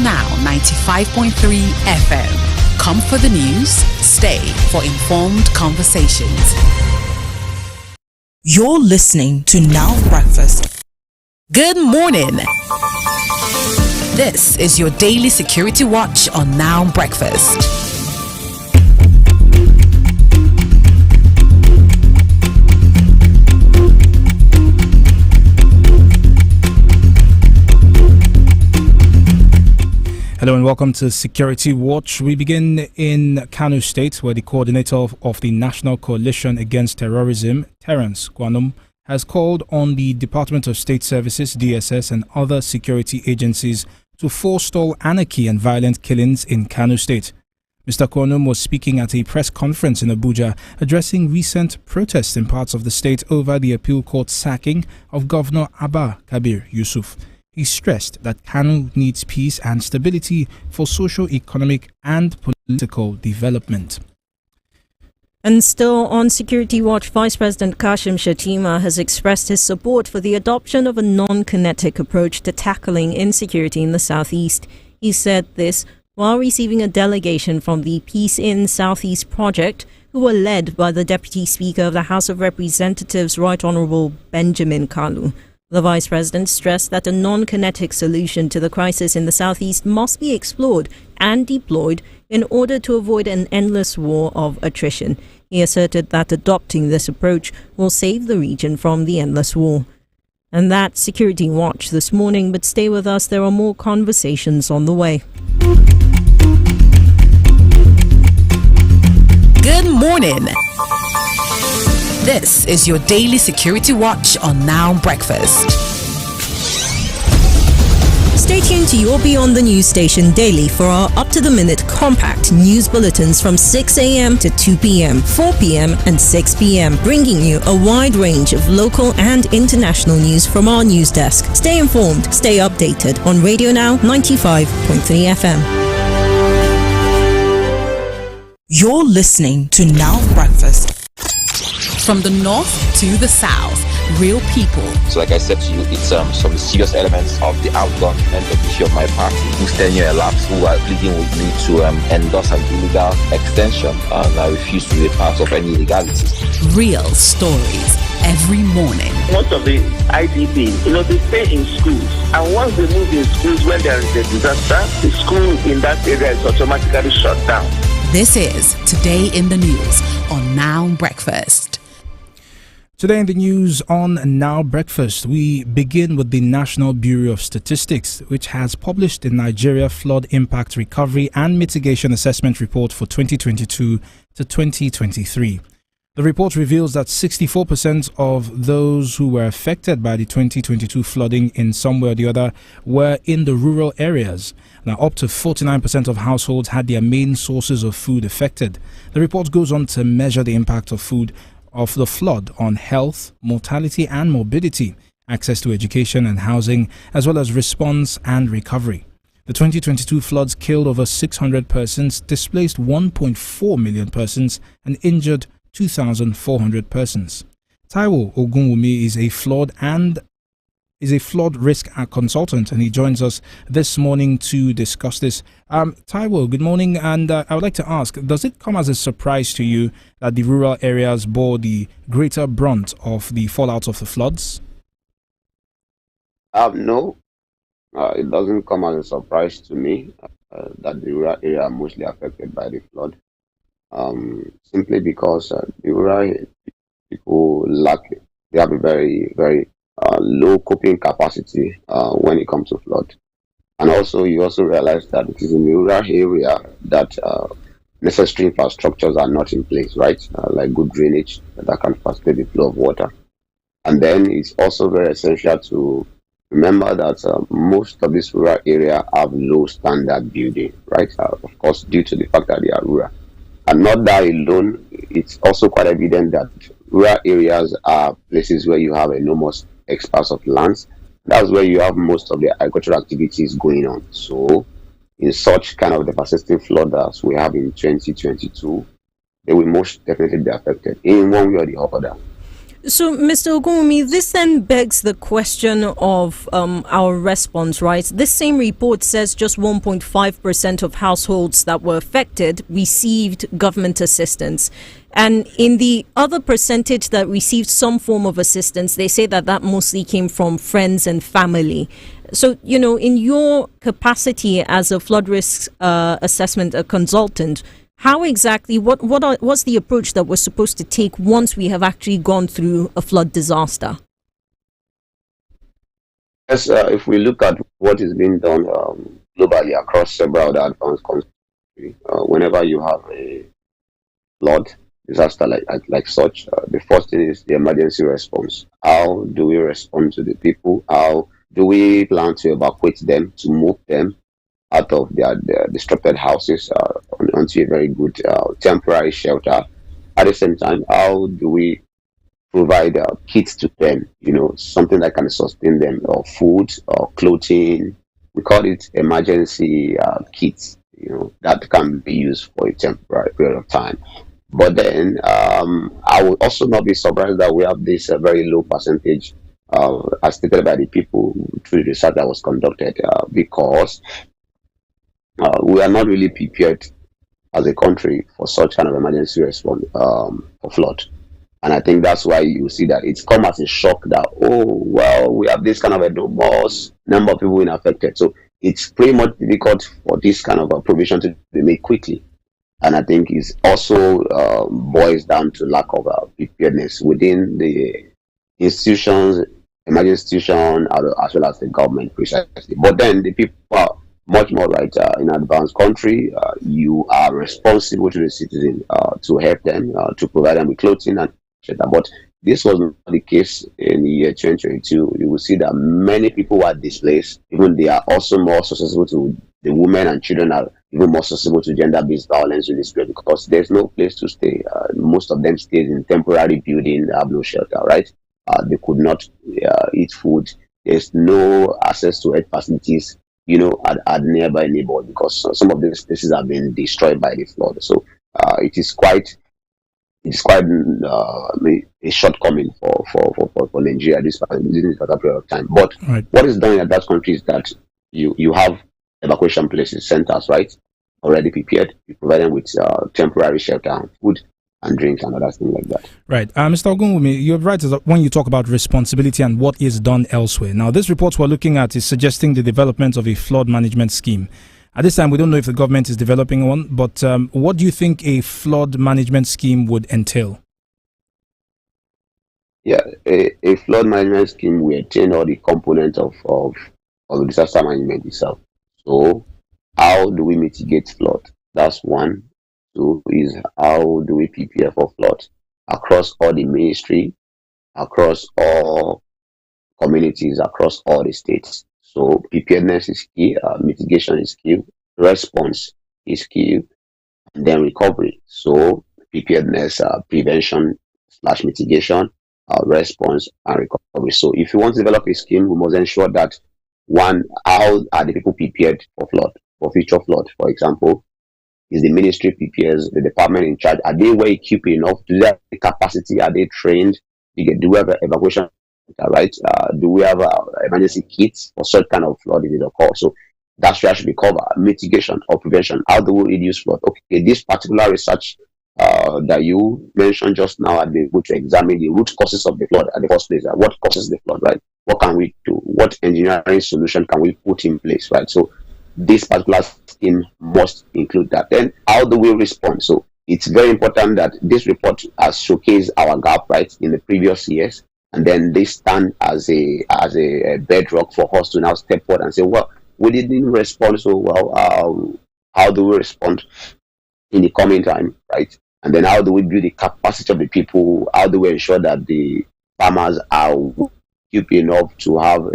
Now 95.3 FM. Come for the news, stay for informed conversations. You're listening to Now Breakfast. Good morning. This is your daily security watch on Now Breakfast. Hello and welcome to Security Watch. We begin in Kano State, where the coordinator of the National Coalition Against Terrorism, Terence Kwanum, has called on the Department of State Services, DSS, and other security agencies to forestall anarchy and violent killings in Kano State. Mr. Kwanum was speaking at a press conference in Abuja, addressing recent protests in parts of the state over the appeal court sacking of Governor Abba Kabir Yusuf. He stressed that Kano needs peace and stability for socio-economic and political development. And still on Security Watch, Vice President Kashim Shettima has expressed his support for the adoption of a non-kinetic approach to tackling insecurity in the southeast. He said this while receiving a delegation from the Peace in Southeast project, who were led by the Deputy Speaker of the House of Representatives, Right Honourable Benjamin Kalu. The Vice President stressed that a non-kinetic solution to the crisis in the southeast must be explored and deployed in order to avoid an endless war of attrition. He asserted that adopting this approach will save the region from the endless war. And that's Security Watch this morning, but stay with us, there are more conversations on the way. Good morning. This is your daily security watch on Now Breakfast. Stay tuned to your Beyond the News station daily for our up-to-the-minute compact news bulletins from 6 a.m. to 2 p.m., 4 p.m. and 6 p.m., bringing you a wide range of local and international news from our news desk. Stay informed, stay updated on Radio Now 95.3 FM. You're listening to Now Breakfast. From the north to the south, real people. So like I said to you, it's some serious elements of the outgone entity of my party whose tenure elapsed, who are pleading with me to endorse an illegal extension, and I refuse to be a part of any illegalities. Real stories every morning. Most of the IDPs, they stay in schools, and once they move in schools, when there is a disaster, the school in that area is automatically shut down. This is Today in the News on Now Breakfast. Today in the news on Now Breakfast, we begin with the National Bureau of Statistics, which has published the Nigeria Flood Impact Recovery and Mitigation Assessment Report for 2022 to 2023. The report reveals that 64% of those who were affected by the 2022 flooding in some way or the other were in the rural areas. Now, up to 49% of households had their main sources of food affected. The report goes on to measure the impact of the flood on health, mortality and morbidity, access to education and housing, as well as response and recovery. The 2022 floods killed over 600 persons, displaced 1.4 million persons, and injured 2,400 persons. Taiwo Ogunwumi is a flood risk consultant, and he joins us this morning to discuss this. Taiwo, good morning, and I would like to ask, does it come as a surprise to you that the rural areas bore the greater brunt of the fallout of the floods? No, it doesn't come as a surprise to me that the rural area are mostly affected by the flood. Simply because the rural people they have a very, very low coping capacity when it comes to flood. And also, you also realize that it is in the rural area that necessary infrastructures are not in place, right? Like good drainage that can facilitate the flow of water. And then it's also very essential to remember that most of this rural area have low standard building, right? Of course, due to the fact that they are rural. And not that alone, it's also quite evident that rural areas are places where you have enormous expanse of lands. That's where you have most of the agricultural activities going on. So, in such kind of devastating flood as we have in 2022, they will most definitely be affected in one way or the other. So, Mr. Ogunwumi, this then begs the question of our response, right? This same report says just 1.5% of households that were affected received government assistance. And in the other percentage that received some form of assistance, they say that mostly came from friends and family. So, in your capacity as a flood risk assessment consultant, how exactly, what's the approach that we're supposed to take once we have actually gone through a flood disaster? Yes, if we look at what is being done globally across several other advanced countries, whenever you have a flood disaster like such, the first thing is the emergency response. How do we respond to the people? How do we plan to evacuate them, to move them out of their disrupted houses onto a very good temporary shelter? At the same time, how do we provide kits to them, something that can sustain them, or food or clothing? We call it emergency kits, that can be used for a temporary period of time. But then I would also not be surprised that we have this very low percentage, as stated by the people through the research that was conducted, because we are not really prepared as a country for such kind of emergency response for flood. And I think that's why you see that it's come as a shock that, we have this kind of enormous number of people being affected. So it's pretty much difficult for this kind of a provision to be made quickly. And I think it also boils down to lack of preparedness within the institutions, emergency institution, as well as the government, precisely. But then the people are much more right. In an advanced country, you are responsible to the citizen to help them, to provide them with clothing and shelter. But this was not the case in the year 2022. You will see that many people were displaced. Even they are also more susceptible to, the women and children are even more susceptible to gender-based violence in this period, because there's no place to stay. Most of them stayed in temporary building, have no shelter, right? They could not eat food. There's no access to health facilities, at nearby neighborhood, because some of these places have been destroyed by the flood. So it is quite a shortcoming for Nigeria this period of time. But right. What is done in that country is that you have evacuation places, centers, right, already prepared. You provide them with temporary shelter and food and drinks and other things like that. Right. Mr. Ogunwumi, you're right when you talk about responsibility and what is done elsewhere. Now, this report we're looking at is suggesting the development of a flood management scheme. At this time, we don't know if the government is developing one, but what do you think a flood management scheme would entail? Yeah, a flood management scheme will attain all the components of disaster management itself. So, how do we mitigate flood? That's one. Two is, how do we prepare for flood across all the ministry, across all communities, across all the states? So preparedness is key, mitigation is key, response is key, and then recovery. So preparedness, prevention / mitigation, response, and recovery. So if you want to develop a scheme, we must ensure that, one, how are the people prepared for flood, for future flood? For example, is the ministry prepares, the department in charge, are they well equipped enough? Do they have the capacity? Are they trained? Do we have evacuation, right? Do we have emergency kits for such kind of flood if it occurs? So that's where should be covered. Mitigation or prevention. How do we reduce flood? Okay, this particular research that you mentioned just now, I'd be able to examine the root causes of the flood at the first place. What causes the flood, right? What can we do? What engineering solution can we put in place, right? So this particular scheme must include that. Then how do we respond? So it's very important that this report has showcased our gap, right, in the previous years, and then they stand as a bedrock for us to now step forward and say, well, we didn't respond so well. How do we respond in the coming time, right? And then how do we build the capacity of the people? How do we ensure that the farmers are equipped enough to have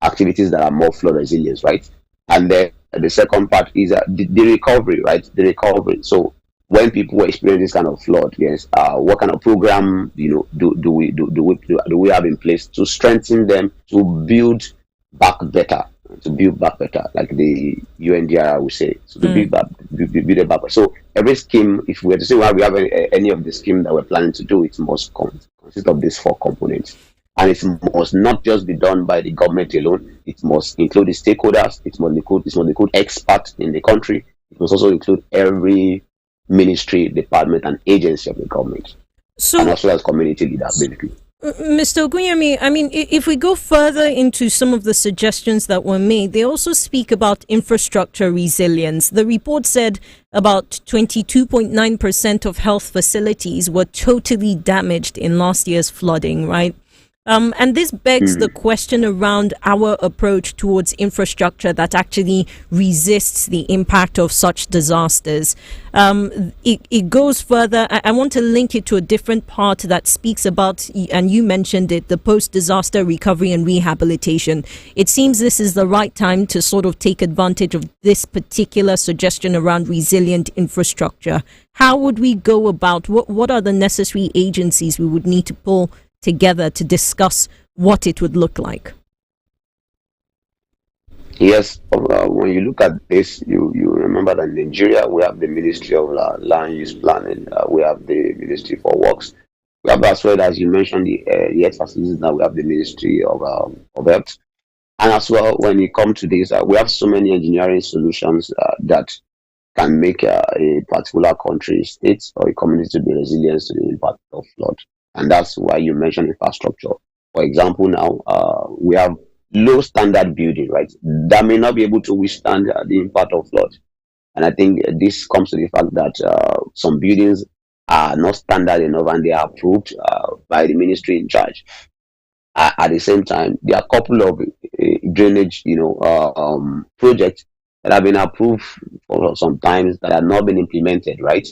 activities that are more flood resilient, right? And then the second part is the recovery, right? The recovery. So when people experience this kind of flood, yes, what kind of program do we have in place to strengthen them to build back better? Like the UNDRI would say, so to build it back. So every scheme, if we were to say, well, we have any of the scheme that we're planning to do, it must consists of these four components. And it must not just be done by the government alone. It must include the stakeholders. It must include experts in the country. It must also include every ministry, department, and agency of the government, and as well as community leaders, basically. Mr. Ogunyemi, I mean, if we go further into some of the suggestions that were made, they also speak about infrastructure resilience. The report said about 22.9% of health facilities were totally damaged in last year's flooding, right? And this begs the question around our approach towards infrastructure that actually resists the impact of such disasters. It goes further. I want to link it to a different part that speaks about, and you mentioned it, the post-disaster recovery and rehabilitation. It seems this is the right time to sort of take advantage of this particular suggestion around resilient infrastructure. How would we go about, what are the necessary agencies we would need to pull together to discuss what it would look like? Yes, when you look at this, you remember that in Nigeria we have the Ministry of Land Use Planning, we have the Ministry for Works, we have, as well as you mentioned, the health facilities. Now we have the Ministry of Health, and as well when it comes to this, we have so many engineering solutions that can make a particular country, state, or a community be resilient to the impact of flood. And that's why you mentioned infrastructure. For example, now we have low standard building, right? That may not be able to withstand the impact of flood. And I think this comes to the fact that some buildings are not standard enough and they are approved by the ministry in charge. At the same time, there are a couple of drainage, projects that have been approved for some times that have not been implemented, right?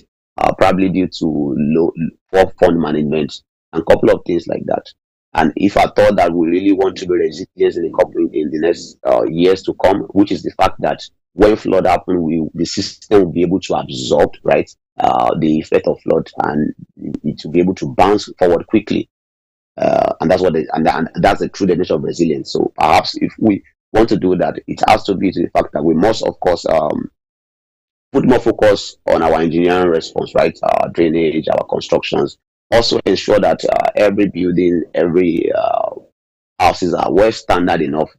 Probably due to poor fund management and a couple of things like that. And if I thought that we really want to be resilient in the next years to come, which is the fact that when flood happens, the system will be able to absorb, right, the effect of flood, and it will be able to bounce forward quickly. And that's that's the true definition of resilience. So perhaps if we want to do that, it has to be to the fact that we must, of course, put more focus on our engineering response, right? Our drainage, our constructions. Also ensure that every building, every houses are well standard enough,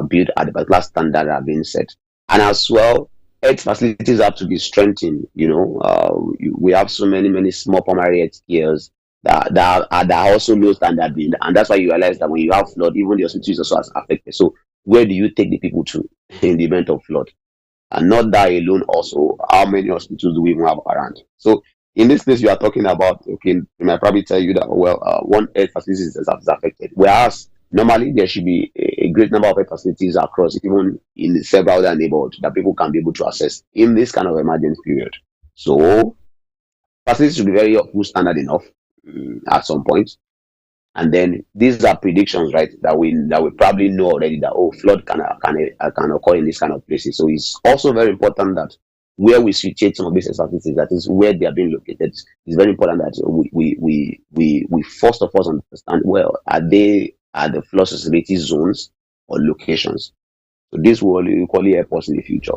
built at the particular standard that are being set. And as well, health facilities have to be strengthened. We have so many small primary health cares that are also low standard, and that's why you realize that when you have flood, even the hospital is also affected. So where do you take the people to in the event of flood? And not that alone, also, how many hospitals do we even have around? So in this case, you are talking about, okay, they might probably tell you that, one health facility is affected. Whereas normally there should be a great number of health facilities across, even in several other neighborhoods, that people can be able to access in this kind of emergency period. So facilities should be very good standard enough at some point. And then these are predictions, right, that we probably know already that flood can occur in this kind of places. So it's also very important that where we situate some of these facilities, that is where they are being located, it's very important that we first of all understand, well, are they at the flood susceptibility zones or locations? So this will equally help us in the future.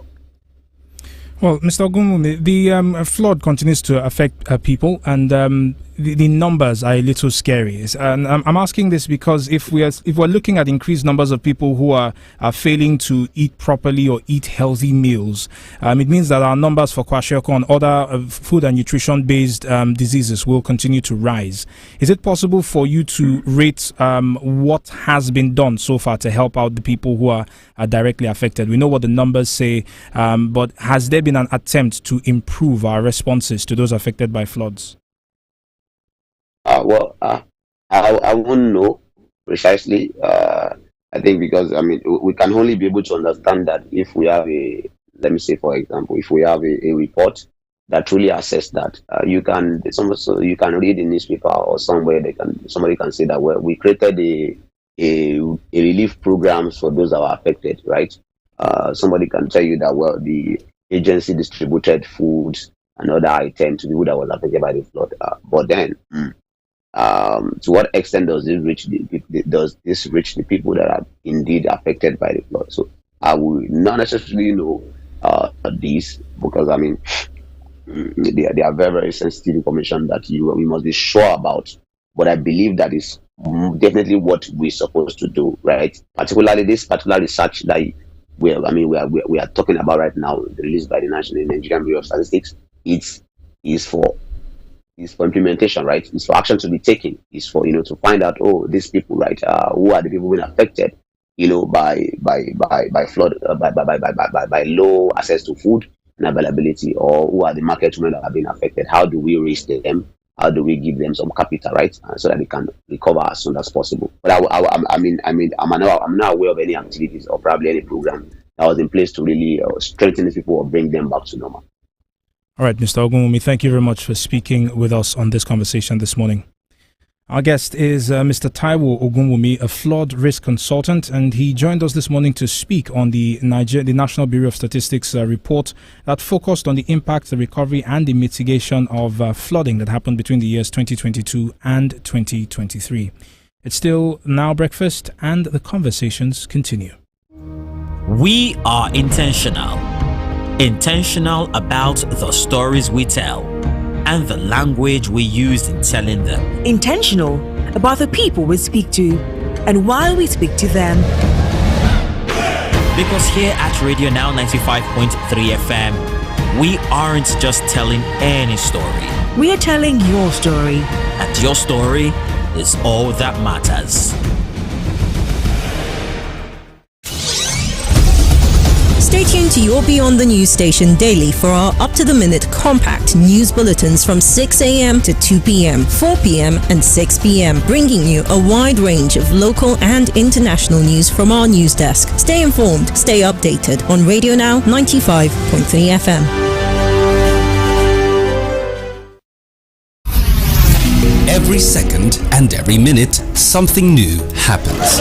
Well, Mr. Ogunwumi, the flood continues to affect people, and the numbers are a little scary. And I'm asking this because if we're looking at increased numbers of people who are failing to eat properly or eat healthy meals, it means that our numbers for kwashiorkor and other food and nutrition-based diseases will continue to rise. Is it possible for you to rate what has been done so far to help out the people who are directly affected? We know what the numbers say, but has there been an attempt to improve our responses to those affected by floods? I wouldn't know precisely. I think because we can only be able to understand that if we have let me say, for example, if we have a report that truly assess that, you can read in newspaper or somewhere somebody can say that, well, we created a relief programs for those that were affected, right? Somebody can tell you that, well, the agency distributed foods and other items to people that was affected by the flood. But then, to what extent does this reach the people that are indeed affected by the flood? So I will not necessarily know this, because they are very, very sensitive information that we must be sure about. but I believe that is definitely what we're supposed to do, right? Particularly this particular research that we are talking about right now, released by the Nigerian Bureau of Statistics. Is for implementation, right? It's for action to be taken. It's for to find out, these people, right? Who are the people being affected, by flood, by low access to food and availability, or who are the market women that are being affected? How do we reach them? How do we give them some capital, right, so that they can recover as soon as possible? But I'm not aware of any activities or probably any program that was in place to really strengthen these people or bring them back to normal. All right, Mr. Ogunwumi, thank you very much for speaking with us on this conversation this morning. Our guest is Mr. Taiwo Ogunwumi, a flood risk consultant, and he joined us this morning to speak on the National Bureau of Statistics report that focused on the impact, the recovery, and the mitigation of flooding that happened between the years 2022 and 2023. It's still Now Breakfast, and the conversations continue. We are intentional about the stories we tell and the language we use in telling them. Intentional about the people we speak to and why we speak to them. Because here at Radio Now 95.3 FM, we aren't just telling any story. We are telling your story. And your story is all that matters. Stay tuned to your Beyond the News station daily for our up-to-the-minute compact news bulletins from 6 a.m. to 2 p.m., 4 p.m. and 6 p.m., bringing you a wide range of local and international news from our news desk. Stay informed, stay updated on Radio Now 95.3 FM. Every second and every minute, something new happens.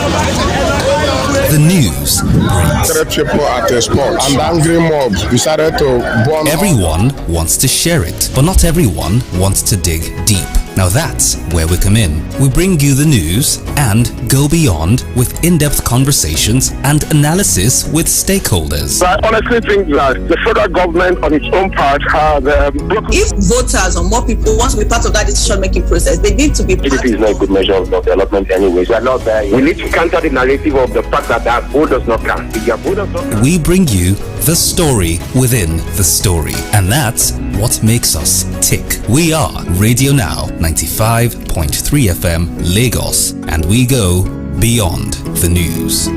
The news breaks. People at a spot and angry mob decided to bomb. Everyone wants to share it, but not everyone wants to dig deep. Now that's where we come in. We bring you the news and go beyond with in-depth conversations and analysis with stakeholders. I honestly think that the federal government on its own part has broken. If voters or more people want to be part of that decision-making process, they need to be part. GDP is not a good measure of development anyways. We are not there. We need to counter the narrative of the fact that our vote does not count. If your vote does not count. We bring you the story within the story. And that's what makes us tick. We are Radio Now 95.3 FM Lagos, and we go beyond the news.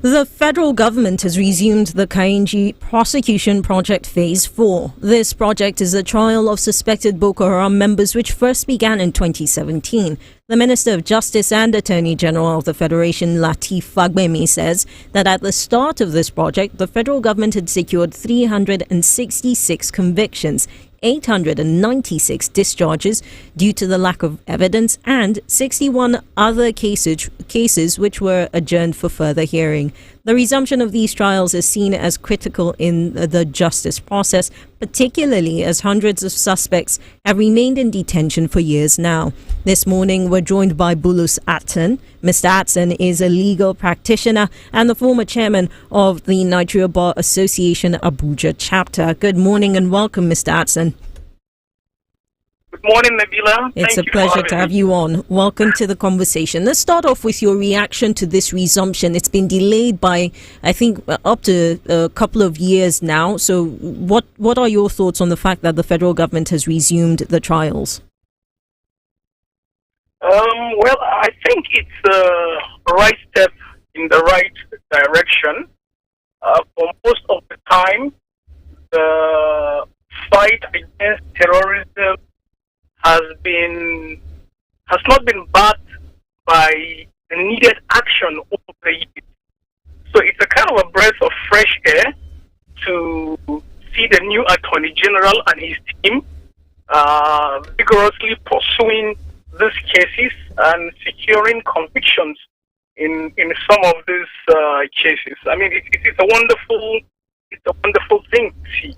The federal government has resumed the Kainji Prosecution Project Phase 4. This project is a trial of suspected Boko Haram members which first began in 2017. The Minister of Justice and Attorney General of the Federation, Lateef Fagbemi, says that at the start of this project, the federal government had secured 366 convictions, 896 discharges due to the lack of evidence, and 61 other cases which were adjourned for further hearing. The resumption of these trials is seen as critical in the justice process, particularly as hundreds of suspects have remained in detention for years now. This morning, we're joined by Bulus Atson. Mr. Atson is a legal practitioner and the former chairman of the Nigeria Bar Association Abuja chapter. Good morning and welcome, Mr. Atson. Good morning, Nabila. It's a pleasure to have you on. Welcome to the conversation. Let's start off with your reaction to this resumption. It's been delayed by, I think, up to a couple of years now. So what are your thoughts on the fact that the federal government has resumed the trials? Well, I think it's the right step in the right direction. For most of the time, the fight against terrorism has not been backed by the needed action over the years. So it's a kind of a breath of fresh air to see the new Attorney General and his team vigorously pursuing these cases and securing convictions in some of these cases. I mean, it's a wonderful thing to see.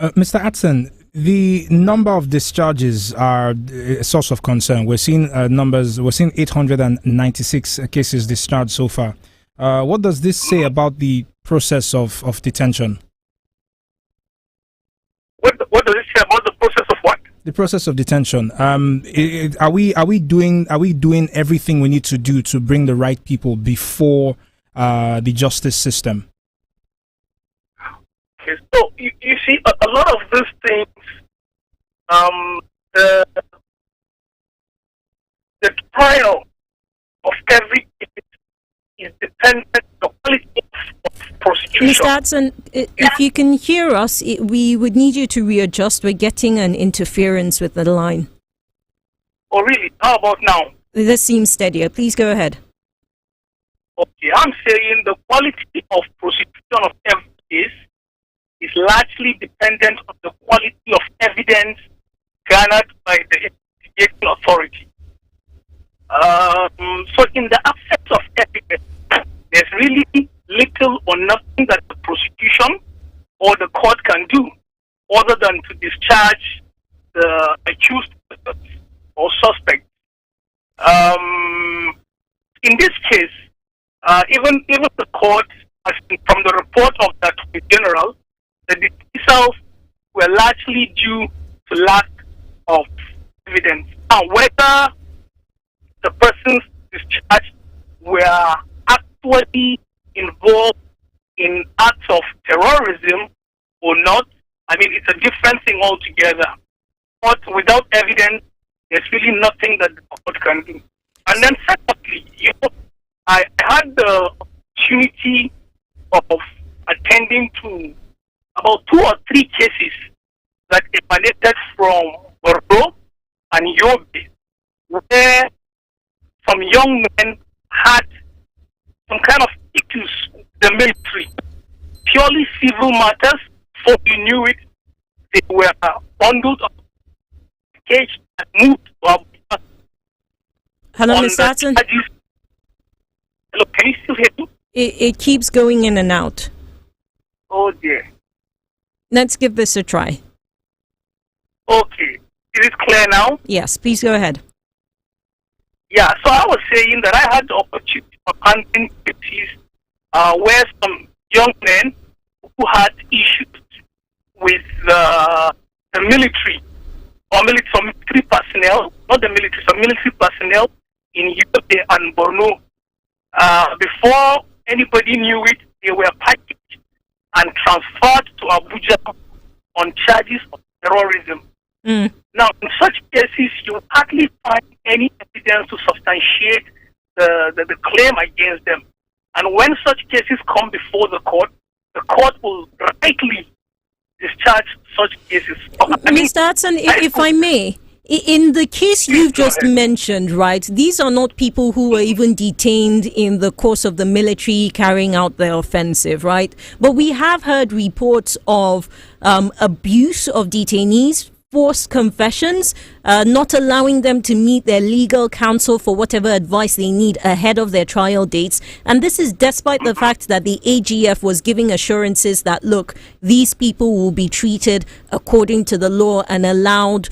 Mr. Atson, the number of discharges are a source of concern. We're seeing numbers. We're seeing 896 cases discharged so far. What does this say about the process of detention? The process of detention. Are we doing everything we need to do to bring the right people before the justice system? Okay, so you see, a lot of these things, the trial of every case is dependent on the quality of prosecution. Mr. Hudson, if you can hear us, we would need you to readjust. We're getting an interference with the line. Oh, really? How about now? This seems steadier. Please go ahead. Okay, I'm saying the quality of prosecution of every case is largely dependent on the quality of evidence garnered by the investigating authority. So in the absence of evidence, there's really little or nothing that the prosecution or the court can do other than to discharge the accused or suspect. In this case, even the court, from the report of the Attorney General, the dismissals were largely due to lack of evidence. Now, whether the persons discharged were actually involved in acts of terrorism or not, I mean, it's a different thing altogether. But without evidence, there's really nothing that the court can do. And then secondly, I had the opportunity of attending to about 2 or 3 cases that emanated from Bordeaux and Yobe, where some young men had some kind of issues with the military, purely civil matters. Before you knew it, they were bundled up, caged, and moved to Abuja. Hello, Mr. Hudson. Hello, can you still hear me? It keeps going in and out. Oh dear. Let's give this a try. Okay. Is it clear now? Yes, please go ahead. Yeah, so I was saying that I had the opportunity of handling cases where some young men who had issues with the military, or some military personnel, not the military, some military personnel in Yobe and Borno. Before anybody knew it, they were packaged and transferred to Abuja on charges of terrorism. Now, in such cases, you hardly find any evidence to substantiate the claim against them. And when such cases come before the court will rightly discharge such cases. Mr. Hudson, if I may, in the case you've just mentioned, right, these are not people who were even detained in the course of the military carrying out their offensive, right? But we have heard reports of abuse of detainees, forced confessions, not allowing them to meet their legal counsel for whatever advice they need ahead of their trial dates. And this is despite the fact that the AGF was giving assurances that, look, these people will be treated according to the law and allowed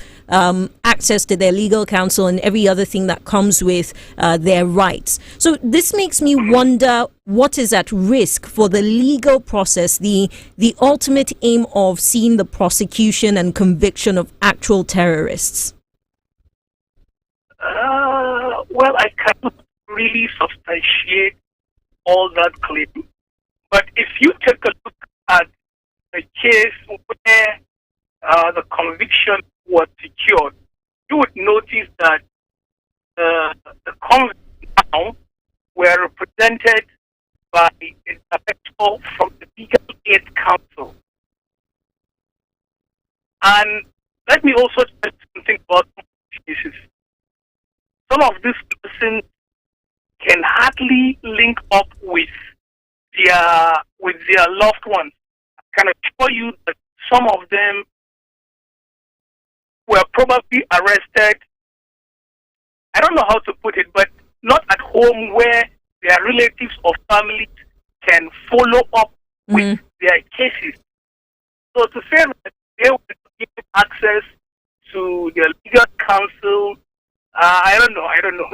access to their legal counsel and every other thing that comes with their rights. So this makes me wonder what is at risk for the legal process, the ultimate aim of seeing the prosecution and conviction of actual terrorists. Well, I cannot really substantiate all that claim. But if you take a look at a case where the conviction was secured, you would notice that the convicts now were represented by a director from the Legal Aid Council. And let me also tell you something about these cases. Some of these persons can hardly link up with their loved ones. I can assure you that some of them were probably arrested, I don't know how to put it, but not at home where their relatives or families can follow up with their cases. So to say that they were given access to their legal counsel I don't know.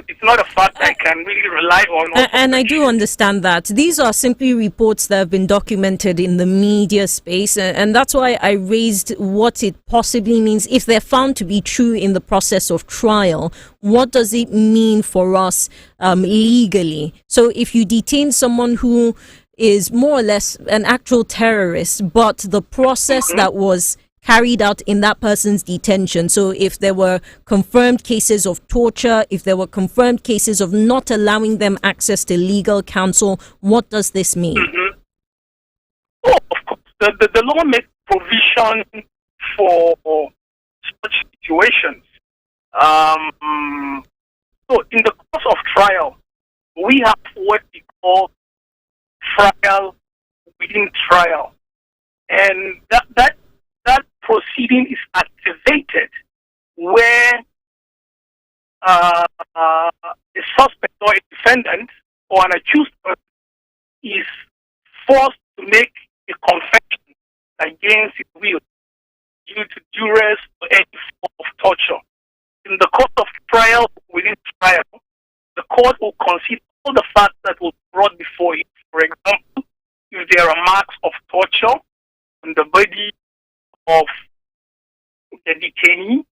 It's not a fact I can really rely on. And I do understand that. These are simply reports that have been documented in the media space. And that's why I raised what it possibly means if they're found to be true in the process of trial. What does it mean for us legally? So if you detain someone who is more or less an actual terrorist, but the process that was carried out in that person's detention. So if there were confirmed cases of torture, if there were confirmed cases of not allowing them access to legal counsel, what does this mean? Oh, of course. The law makes provision for such situations. So in the course of trial, we have what we call trial within trial. And that proceeding is activated where a suspect or a defendant or an accused person is forced to make a confession against his will due to duress or any form of torture. In the course of trial within trial, the court will consider all the facts that will be brought before it. For example, if there are marks of torture on the body of the detainee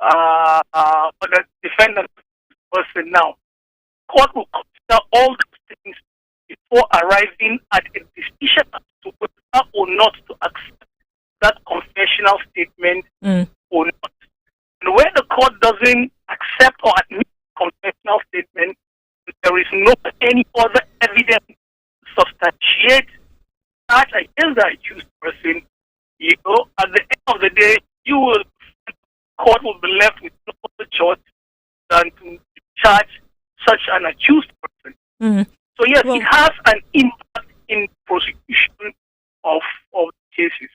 or the defendant person now. Court will consider all these things before arriving at a decision as to whether or not to accept that confessional statement or not. And where the court doesn't accept or admit the confessional statement, there is no any other evidence to substantiate that against the accused person. At the end of the day, the court will be left with no other choice than to charge such an accused person. So yes, it has an impact in prosecution of cases.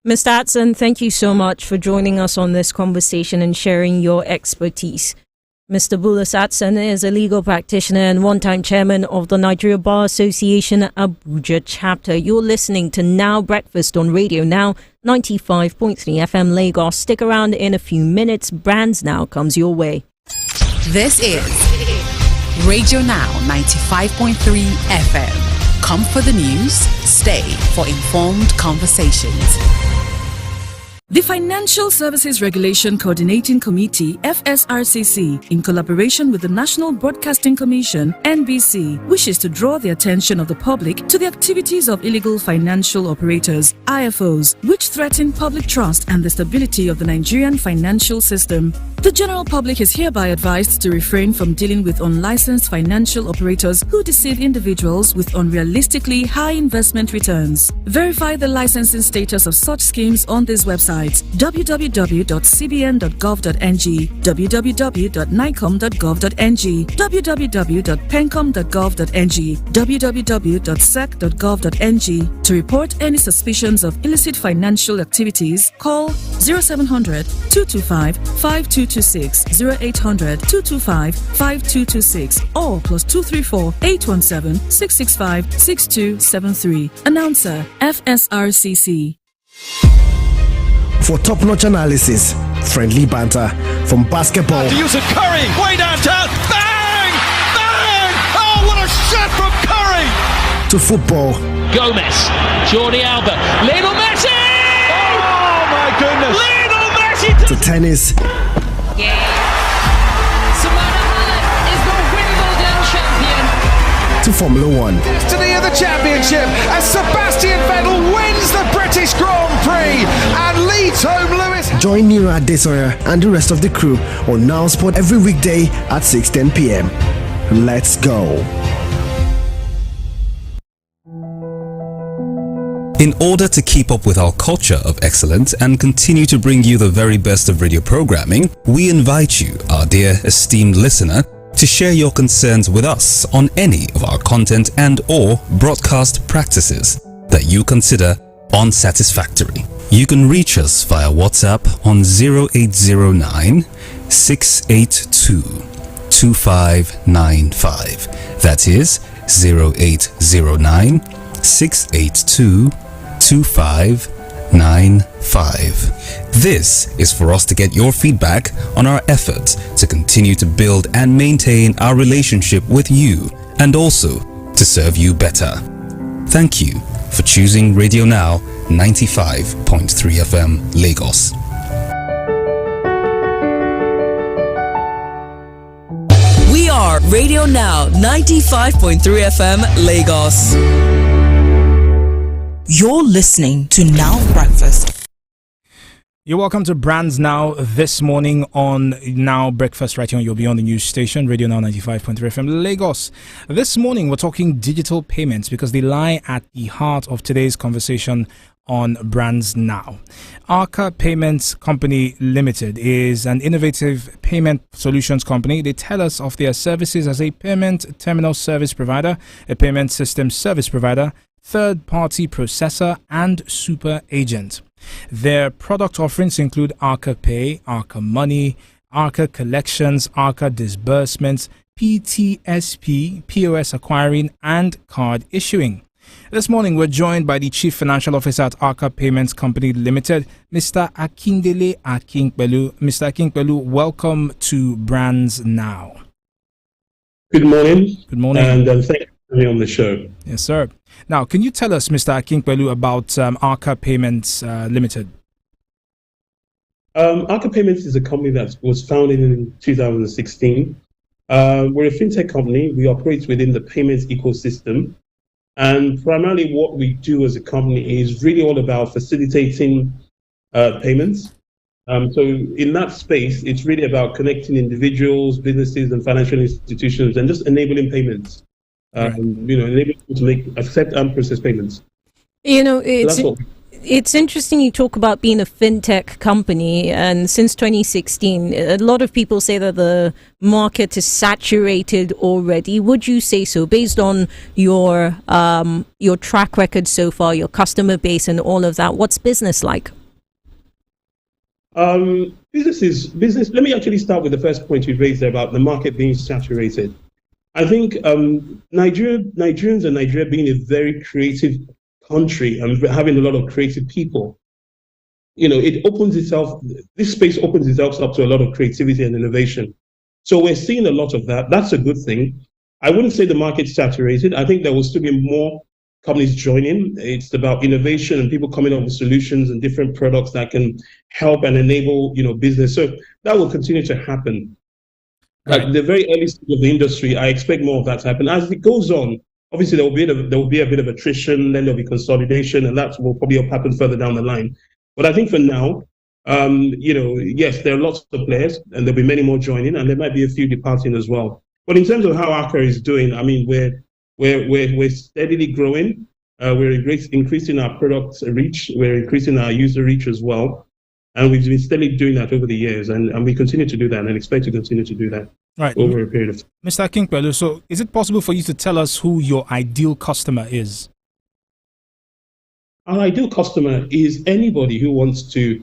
Mr. Atson, thank you so much for joining us on this conversation and sharing your expertise. Mr. Bulus Atson is a legal practitioner and one-time chairman of the Nigeria Bar Association Abuja chapter. You're listening to Now Breakfast on Radio Now 95.3 FM Lagos. Stick around in a few minutes. Brands Now comes your way. This is Radio Now 95.3 FM. Come for the news, stay for informed conversations. The Financial Services Regulation Coordinating Committee, FSRCC, in collaboration with the National Broadcasting Commission, NBC, wishes to draw the attention of the public to the activities of illegal financial operators, IFOs, which threaten public trust and the stability of the Nigerian financial system. The general public is hereby advised to refrain from dealing with unlicensed financial operators who deceive individuals with unrealistically high investment returns. Verify the licensing status of such schemes on this website: www.cbn.gov.ng, www.nicom.gov.ng, www.pencom.gov.ng, www.sec.gov.ng. To report any suspicions of illicit financial activities, call 0700 225 5226, 0800 225 5226, or +234 817 665 6273. Announcer, FSRCC. For top-notch analysis, friendly banter, from basketball to use of Curry, way downtown, bang! Bang! Oh, what a shot from Curry! To football. Gomez, Jordi Alba, Lionel Messi! Oh my goodness! Lionel Messi! To tennis. Simona Halep is the Wimbledon champion. To Formula One. Destiny of the championship as Sebastian Vettel wins the British Grand Prix and leads home Lewis. Join Nira Adesanya and the rest of the crew on Now Sport every weekday at 6:10 p.m. Let's go. In order to keep up with our culture of excellence and continue to bring you the very best of radio programming, we invite you, our dear esteemed listener, to share your concerns with us on any of our content and or broadcast practices that you consider unsatisfactory. You can reach us via WhatsApp on 0809 682 2595. That is 0809 682 2595. This is for us to get your feedback on our efforts to continue to build and maintain our relationship with you and also to serve you better. Thank you for choosing Radio Now 95.3 FM Lagos. We are Radio Now 95.3 FM Lagos. You're listening to Now Breakfast. You're welcome to Brands Now this morning on Now Breakfast right here on your Beyond the News station, Radio Now 95.3 FM Lagos. This morning we're talking digital payments because they lie at the heart of today's conversation on Brands Now. Arca Payments Company Limited is an innovative payment solutions company. They tell us of their services as a payment terminal service provider, a payment system service provider, third-party processor, and super agent. Their product offerings include Arca Pay, Arca Money, Arca Collections, Arca Disbursements, PTSP, POS acquiring, and card issuing. This morning, we're joined by the Chief Financial Officer at Arca Payments Company Limited, Mr. Akindele Akinpelu. Mr. Akinpelu, welcome to Brands Now. Good morning. Good morning. And thank you for being on the show. Yes, sir. Now, can you tell us, Mr. Akinpelu, about Arca Payments Limited? Arca Payments is a company that was founded in 2016. We're a fintech company. We operate within the payments ecosystem. And primarily what we do as a company is really all about facilitating payments. So in that space, it's really about connecting individuals, businesses, and financial institutions and just enabling payments. Enabling people to accept and process payments. It's interesting you talk about being a fintech company, and since 2016, a lot of people say that the market is saturated already. Would you say so, based on your track record so far, your customer base, and all of that? What's business like? Business. Let me actually start with the first point you raised there about the market being saturated. I think Nigerians and Nigeria being a very creative country and having a lot of creative people, this space opens itself up to a lot of creativity and innovation. So we're seeing a lot of that. That's a good thing. I wouldn't say the market's saturated. I think there will still be more companies joining. It's about innovation and people coming up with solutions and different products that can help and enable, business. So that will continue to happen. Right. At the very early stage of the industry, I expect more of that to happen. As it goes on, obviously there will be a bit of attrition, then there'll be consolidation, and that will probably happen further down the line. But I think for now, yes, there are lots of players, and there'll be many more joining, and there might be a few departing as well. But in terms of how Arca is doing, I mean, we're steadily growing. We're increasing our product reach. We're increasing our user reach as well. And we've been steadily doing that over the years, and we continue to do that and expect to continue to do that over a period of time. Mr. Akinpelu, so is it possible for you to tell us who your ideal customer is? Our ideal customer is anybody who wants to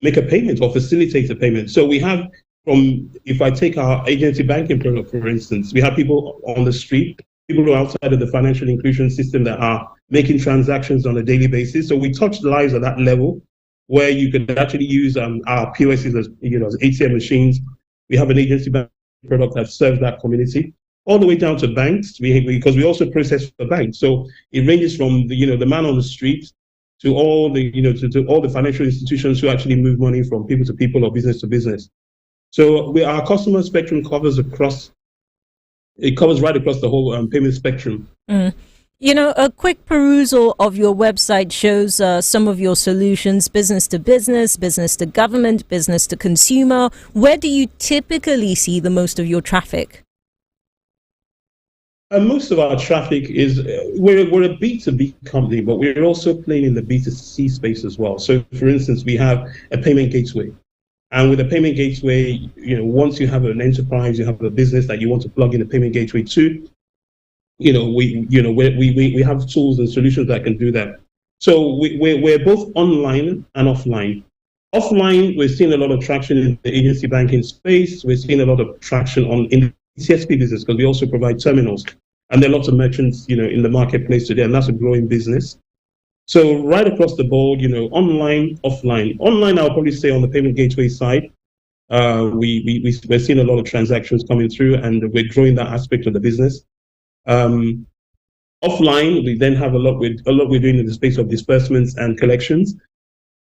make a payment or facilitate a payment. So we have, if I take our agency banking product, for instance, we have people on the street, people who are outside of the financial inclusion system that are making transactions on a daily basis. So we touch lives at that level, where you can actually use our POSs as ATM machines. We have an agency bank product that serves that community, all the way down to banks, because we also process for banks. So it ranges from the man on the street to all the to all the financial institutions who actually move money from people to people or business to business. So our customer spectrum covers right across the whole payment spectrum. A quick perusal of your website shows some of your solutions: business to business, business to government, business to consumer. Where do you typically see the most of your traffic? Most of our traffic is, we're a B2B company, but we're also playing in the B2C space as well. So, for instance, we have a payment gateway. And with a payment gateway, once you have an enterprise, you have a business that you want to plug in a payment gateway to, we have tools and solutions that can do that. So we're both online and offline. Offline, we're seeing a lot of traction in the agency banking space. We're seeing a lot of traction in the CSP business because we also provide terminals. And there are lots of merchants, in the marketplace today, and that's a growing business. So right across the board, online, offline. Online, I'll probably say on the payment gateway side, we're seeing a lot of transactions coming through, and we're growing that aspect of the business. Offline, we then have a lot we're doing in the space of disbursements and collections,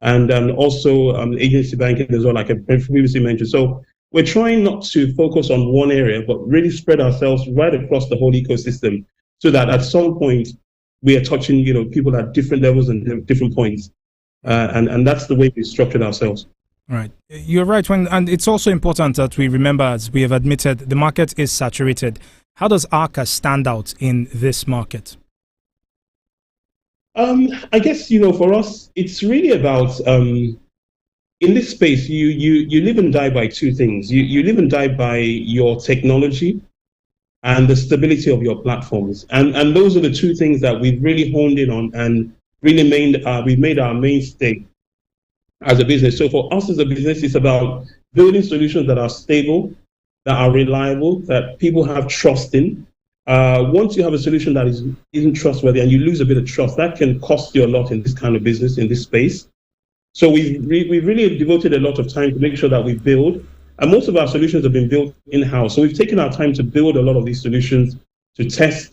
and also agency banking as well, like I previously mentioned. So we're trying not to focus on one area, but really spread ourselves right across the whole ecosystem, so that at some point we are touching, people at different levels and different points, and that's the way we structured ourselves. Right, you're right. And it's also important that we remember, as we have admitted, the market is saturated. How does ARCA stand out in this market? I guess for us, it's really about in this space. You live and die by two things. You live and die by your technology and the stability of your platforms, and those are the two things that we've really honed in on and really we've made our mainstay as a business. So for us as a business, it's about building solutions that are stable, that are reliable, that people have trust in. Once you have a solution that isn't trustworthy and you lose a bit of trust, that can cost you a lot in this kind of business, in this space. So we've really devoted a lot of time to make sure that we build. And most of our solutions have been built in-house. So we've taken our time to build a lot of these solutions, to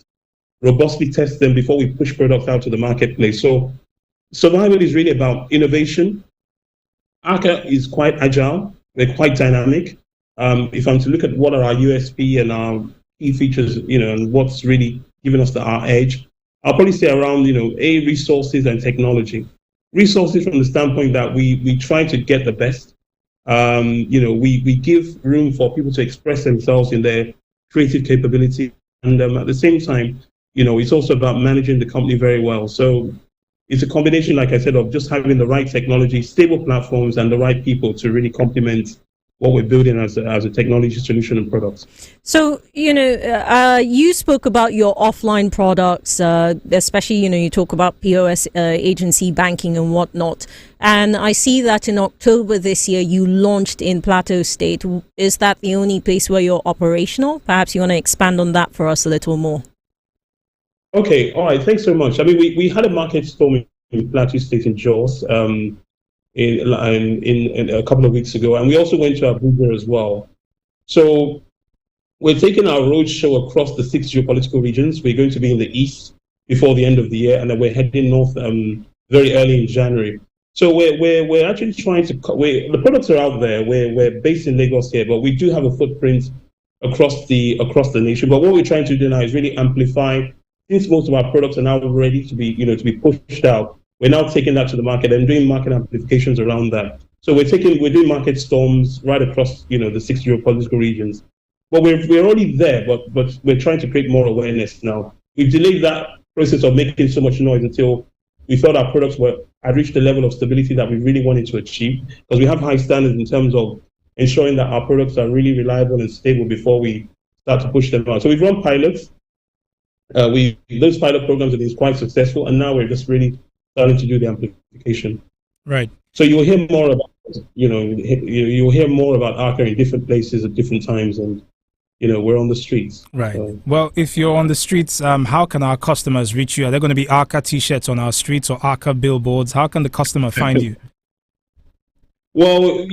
robustly test them before we push products out to the marketplace. So survival is really about innovation. ARCA is quite agile. We're quite dynamic. If I'm to look at what are our USP and our key features, and what's really giving us our edge, I'll probably say around, resources and technology. Resources from the standpoint that we try to get the best. We give room for people to express themselves in their creative capability, and at the same time, it's also about managing the company very well. So it's a combination, like I said, of just having the right technology, stable platforms, and the right people to really complement what we're building as a technology solution and products. So, you spoke about your offline products, especially, you talk about POS, agency banking and whatnot. And I see that in October this year, you launched in Plateau State. Is that the only place where you're operational? Perhaps you want to expand on that for us a little more. Okay, all right, thanks so much. I mean, we had a market storm in Plateau State in Jos in a couple of weeks ago, and we also went to Abuja as well. So we're taking our roadshow across the 6 geopolitical regions. We're going to be in the east before the end of the year, and then we're heading north very early in January. So we're actually trying to. The products are out there. We're based in Lagos here, but we do have a footprint across the nation. But what we're trying to do now is really amplify. Since most of our products are now ready to be pushed out, we're now taking that to the market and doing market amplifications around that. So we're doing market storms right across, the 6 geopolitical regions. But we're already there, but we're trying to create more awareness now. We've delayed that process of making so much noise until we felt our products had reached the level of stability that we really wanted to achieve, because we have high standards in terms of ensuring that our products are really reliable and stable before we start to push them out. So we've run pilots. Those pilot programs have been quite successful, and now we're just really starting to do the amplification. Right. So you'll hear more about, you'll hear more about ARCA in different places at different times, and we're on the streets. Right. Well, if you're on the streets, how can our customers reach you? Are there going to be ARCA T-shirts on our streets or ARCA billboards? How can the customer find you? Well,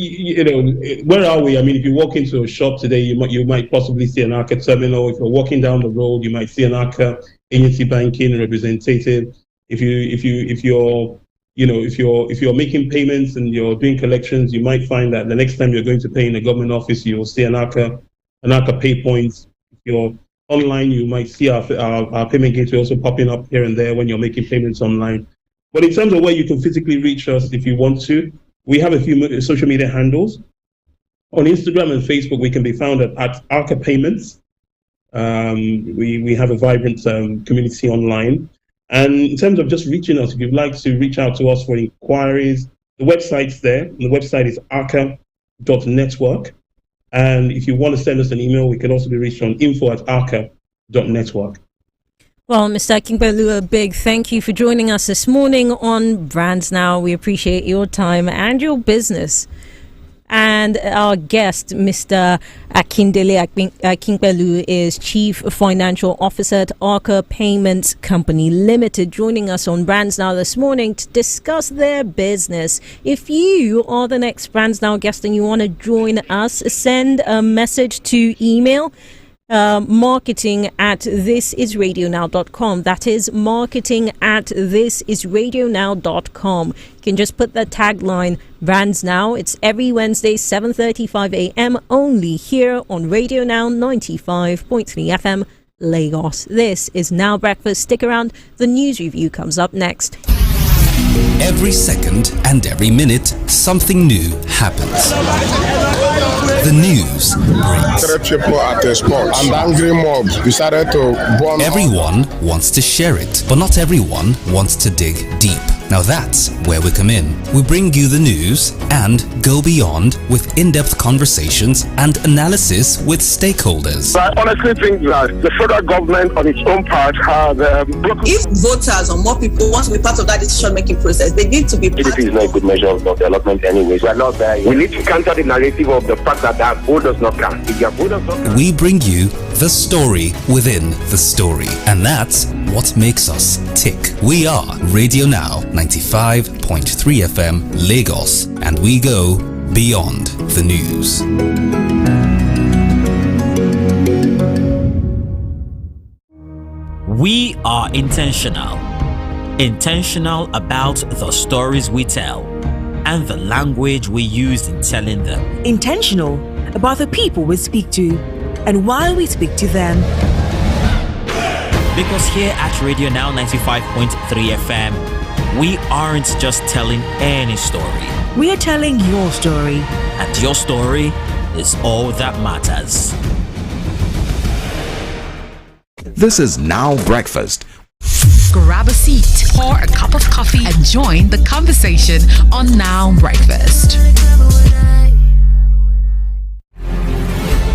where are we? I mean, if you walk into a shop today, you might possibly see an ARCA terminal. If you're walking down the road, you might see an ARCA agency banking representative. If you're making payments and you're doing collections, you might find that the next time you're going to pay in a government office, you'll see an ARCA pay points. If you're online, you might see our payment gateway also popping up here and there when you're making payments online. But in terms of where you can physically reach us, if you want to, we have a few social media handles. On Instagram and Facebook, we can be found at ARCA Payments. We have a vibrant community online. And in terms of just reaching us, if you'd like to reach out to us for inquiries, the website's there. The website is arca.network. And if you want to send us an email, we can also be reached on info@arca.network. Well, Mr. Akinpelu, a big thank you for joining us this morning on Brands Now. We appreciate your time and your business. And And our guest, Mr. Akindele Akinpelu, is Chief Financial Officer at Arca Payments Company Limited, joining us on Brands Now this morning to discuss their business. If you are the next Brands Now guest and you want to join us, send a message to email marketing@thisisradionow.com. That is marketing@thisisradionow.com. You can just put the tagline Brands Now. It's every Wednesday 7:35 a.m. only here on Radio Now 95.3 FM Lagos. This is Now Breakfast. Stick around. The news review comes up next. Every second and every minute, something new happens. The news breaks. 3 people at a spot, and angry mob decided to bomb. Everyone wants to share it, but not everyone wants to dig deep. Now that's where we come in. We bring you the news and go beyond with in-depth conversations and analysis with stakeholders. I honestly think that the federal government on its own part has broken. If voters or more people want to be part of that decision-making process, they need to be part. GDP is not a good measure of development anyways. We are not there. We need to counter the narrative of the fact that their vote does not count. If their vote does not count. We bring you the story within the story. And that's what makes us tick. We are Radio Now 95.3 FM Lagos, and we go beyond the news. We are intentional about the stories we tell and the language we use in telling them. Intentional about the people we speak to and why we speak to them. Because here at Radio Now 95.3 FM, we aren't just telling any story. We are telling your story. And your story is all that matters. This is Now Breakfast. Grab a seat, pour a cup of coffee, and join the conversation on Now Breakfast.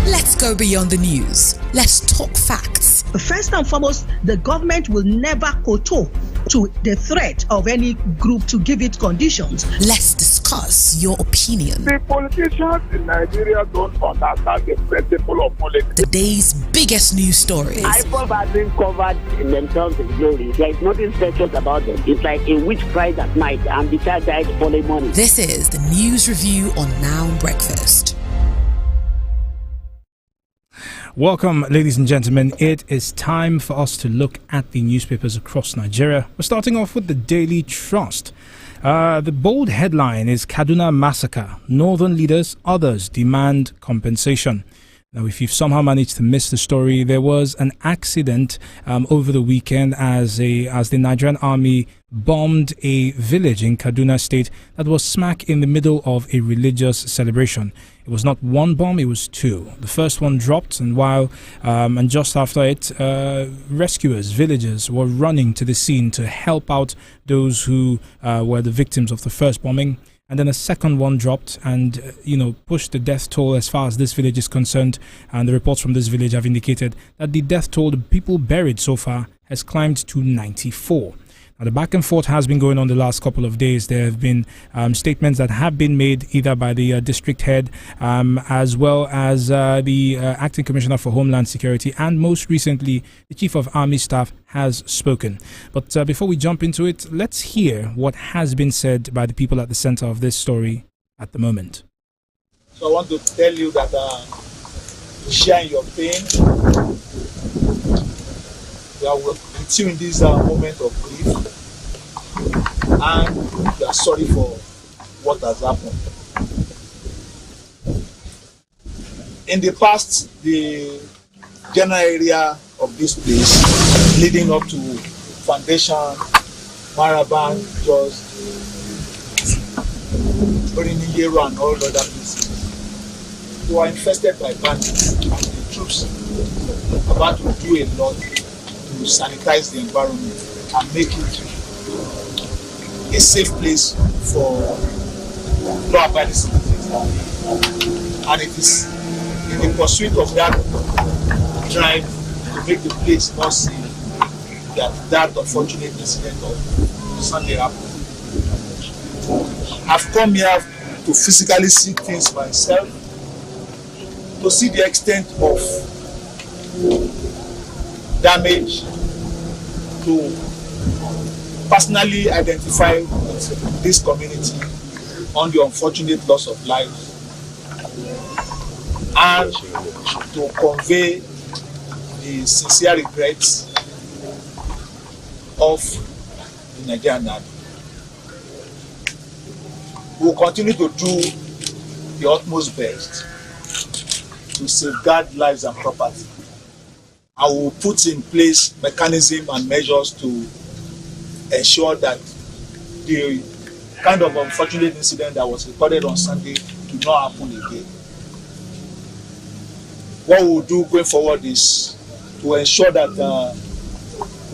Let's go beyond the news. Let's talk facts. First and foremost, the government will never kowtow to the threat of any group to give it conditions. Let's discuss your opinion. The politicians in Nigeria don't understand the principle of politics. The day's biggest news stories. IPOB have been covered in themselves in glory. There is nothing special about them. It's like a witch cried at night and the child died for the money. This is the news review on Now Breakfast. Welcome, ladies and gentlemen. It is time for us to look at the newspapers across Nigeria. We're starting off with the Daily Trust. The bold headline is Kaduna Massacre. Northern leaders, others demand compensation. Now, if you've somehow managed to miss the story, there was an accident over the weekend as the Nigerian army bombed a village in Kaduna State that was smack in the middle of a religious celebration. It was not one bomb, it was two. The first one dropped, and just after it, rescuers, villagers were running to the scene to help out those who were the victims of the first bombing. And then a second one dropped and, pushed the death toll as far as this village is concerned. And the reports from this village have indicated that the death toll, the people buried so far, has climbed to 94. Now, the back and forth has been going on the last couple of days. There have been statements that have been made either by the district head as well as the acting commissioner for Homeland Security, and most recently the chief of army staff has spoken. But before we jump into it, let's hear what has been said by the people at the center of this story at the moment. So I want to tell you that share in your pain. We are with you in this moment of grief, and we are sorry for what has happened. In the past, the general area of this place, leading up to Foundation, Maraban, just Orinigero and all other places, they were infested by bandits, and the troops are about to do a lot to sanitize the environment and make it a safe place for law-abiding citizens. And it is in the pursuit of that drive to make the place more safe that unfortunate incident of Sunday happened. I've come here to physically see things myself, to see the extent of damage, to personally identify with this community on the unfortunate loss of lives, and to convey the sincere regrets of the Nigerian Army. We will continue to do the utmost best to safeguard lives and property. I will put in place mechanisms and measures to ensure that the kind of unfortunate incident that was recorded on Sunday do not happen again. What we will do going forward is to ensure that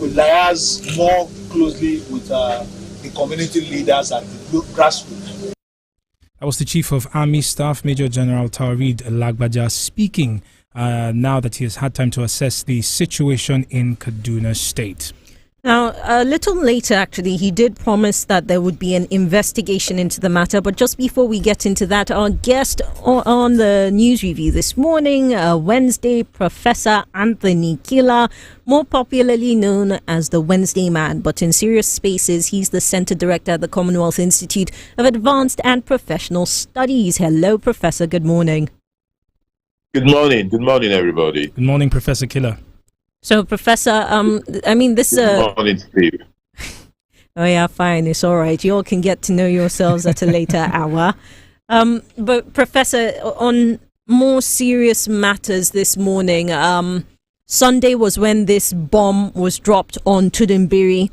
we liaise more closely with the community leaders at the grassroots. That was the Chief of Army Staff, Major General Taoreed Lagbaja, speaking now that he has had time to assess the situation in Kaduna State. Now, a little later, actually, he did promise that there would be an investigation into the matter. But just before we get into that, our guest on the news review this morning, Wednesday, Professor Anthony Killer, more popularly known as the Wednesday Man. But in Serious Spaces, he's the Center Director at the Commonwealth Institute of Advanced and Professional Studies. Hello, Professor. Good morning. Good morning. Good morning, everybody. Good morning, Professor Killer. So, Professor, this... Good morning, Steve. Oh, yeah, fine. It's all right. You all can get to know yourselves at a later hour. But, Professor, on more serious matters this morning, Sunday was when this bomb was dropped on Tudunbiri.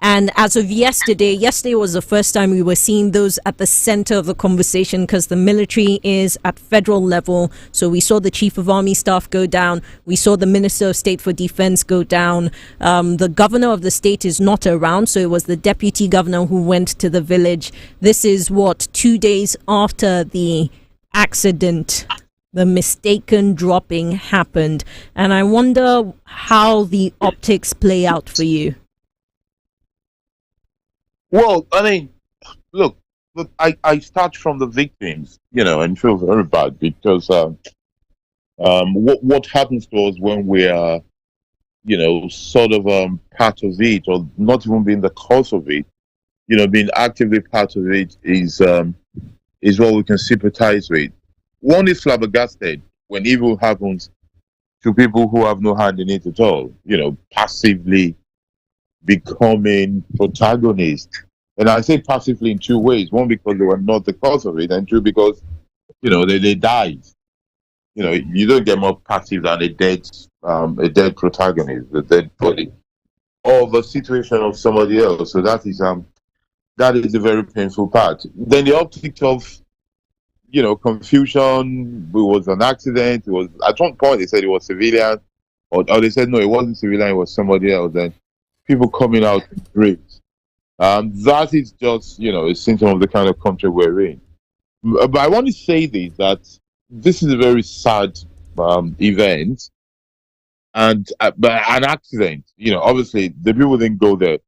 And as of yesterday was the first time we were seeing those at the center of the conversation, because the military is at federal level. So we saw the Chief of Army Staff go down. We saw the Minister of State for Defense go down. The governor of the state is not around. So it was the deputy governor who went to the village. This is 2 days after the accident, the mistaken dropping happened. And I wonder how the optics play out for you. Well, I mean, look, I start from the victims, and feel very bad because what happens to us when we are, sort of part of it, or not even being the cause of it, being actively part of it is what we can sympathize with. One is flabbergasted when evil happens to people who have no hand in it at all, passively becoming protagonists. And I say passively in two ways. One, because they were not the cause of it, and two, because, they died. You don't get more passive than a dead protagonist, a dead body, or the situation of somebody else. So that is a very painful part. Then the optics of, confusion. It was an accident. It was, at one point they said it was civilian, or they said no, it wasn't civilian, it was somebody else. And people coming out in graves. That is just, a symptom of the kind of country we're in. But I want to say that this is a very sad event and an accident. Obviously, the people didn't go there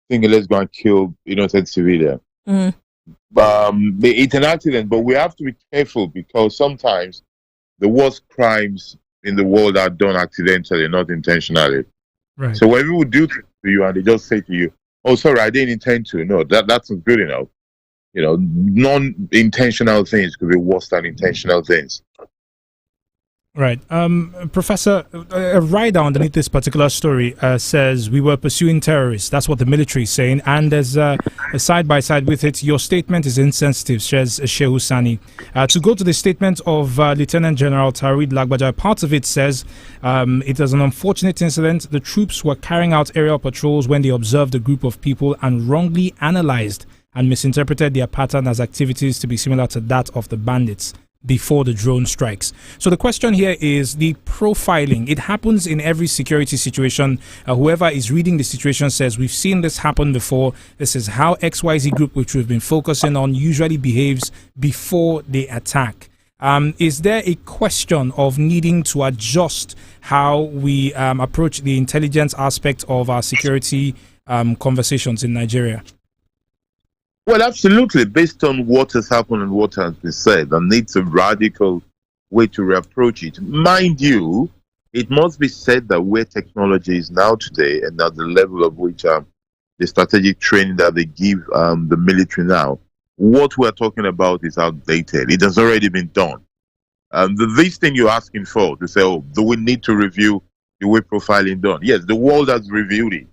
thinking let's go and kill innocent civilian. Mm. It's an accident, but we have to be careful because sometimes the worst crimes in the world are done accidentally, not intentionally. Right. So when people do things to you and they just say to you, "Oh, sorry, I didn't intend to," no, that's not good enough. Non-intentional things could be worse than intentional things. Right. Professor, a rider underneath this particular story says we were pursuing terrorists. That's what the military is saying. And there's a side-by-side with it. Your statement is insensitive, says Shehu Sani. To go to the statement of Lieutenant General Taoreed Lagbaja, part of it says it was an unfortunate incident. The troops were carrying out aerial patrols when they observed a group of people and wrongly analyzed and misinterpreted their pattern as activities to be similar to that of the bandits before the drone strikes. So the question here is the profiling. It happens in every security situation. Whoever is reading the situation says, we've seen this happen before. This is how XYZ group, which we've been focusing on, usually behaves before they attack. Is there a question of needing to adjust how we approach the intelligence aspect of our security conversations in Nigeria? Well, I mean, look, I start from the victims. You know, being actively part of it, not even being the cause of it, conversations in Nigeria? Well, absolutely. Based on what has happened and what has been said, there needs a radical way to reapproach it. Mind you, it must be said that where technology is now today and at the level of which the strategic training that they give the military now, what we're talking about is outdated. It has already been done. This thing you're asking for, to say, oh, do we need to review the way profiling done? Yes, the world has reviewed it.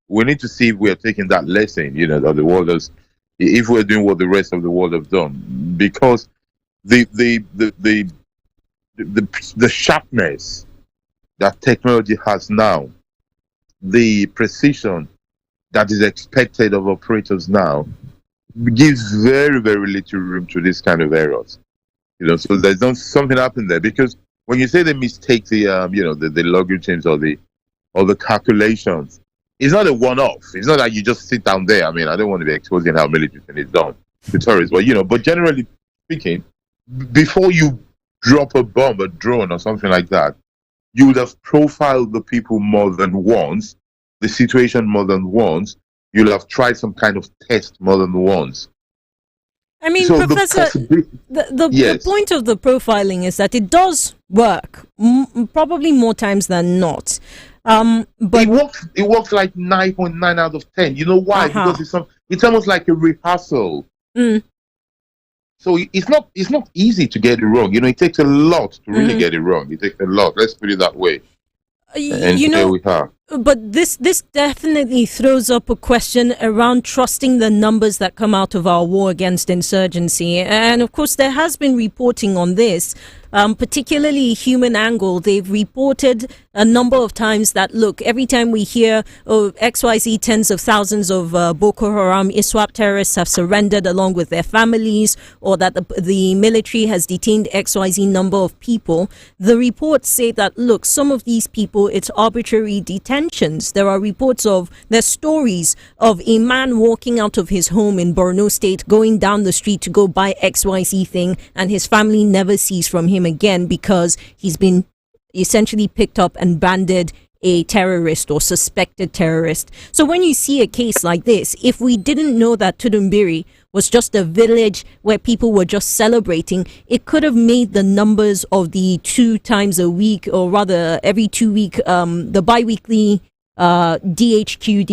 We need to see if we are taking that lesson, that the world has, if we're doing what the rest of the world have done. Because the sharpness that technology has now, the precision that is expected of operators now, gives very, very little room to this kind of errors. So there's something happened there, because when you say they mistake the logarithms or the calculations, it's not a one-off. It's not like you just sit down there. I mean, I don't want to be exposing how military is done to terrorists, but generally speaking, before you drop a bomb, a drone or something like that, you would have profiled the people more than once, the situation more than once. You'll have tried some kind of test more than once. I mean, so Professor, the point of the profiling is that it does work, probably more times than not. But it works like 9.9 out of 10. You know why? Because it's almost like a rehearsal. So it's not easy to get it wrong. It takes a lot to really get it wrong. It takes a lot. Let's put it that way. And here we are. But this definitely throws up a question around trusting the numbers that come out of our war against insurgency. And of course, there has been reporting on this, particularly Human Angle. They've reported a number of times that, look, every time we hear XYZ tens of thousands of Boko Haram ISWAP terrorists have surrendered along with their families, or that the military has detained XYZ number of people, the reports say that, look, some of these people, it's arbitrary detentions. There are reports there's stories of a man walking out of his home in Borno State, going down the street to go buy XYZ thing, and his family never sees from him again because he's been essentially picked up and branded a terrorist or suspected terrorist. So when you see a case like this, if we didn't know that Tudumbiri was just a village where people were just celebrating, it could have made the numbers of the 2 times a week, or rather every 2 week, the bi-weekly DHQ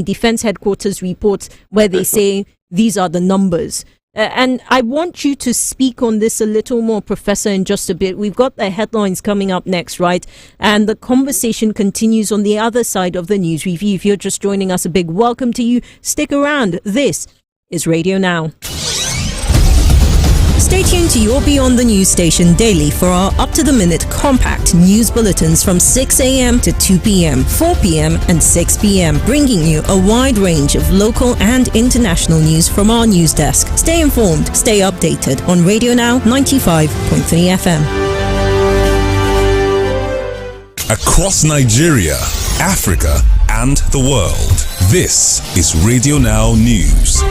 Defense Headquarters reports, where they say these are the numbers. And I want you to speak on this a little more, Professor, in just a bit. We've got the headlines coming up next, right? And the conversation continues on the other side of the news review. If you're just joining us, a big welcome to you. Stick around. This is Radio Now. Stay tuned to your Beyond the News station daily for our up-to-the-minute compact news bulletins from 6 a.m. to 2 p.m., 4 p.m. and 6 p.m., bringing you a wide range of local and international news from our news desk. Stay informed, stay updated on Radio Now 95.3 FM. Across Nigeria, Africa and the world, this is Radio Now News.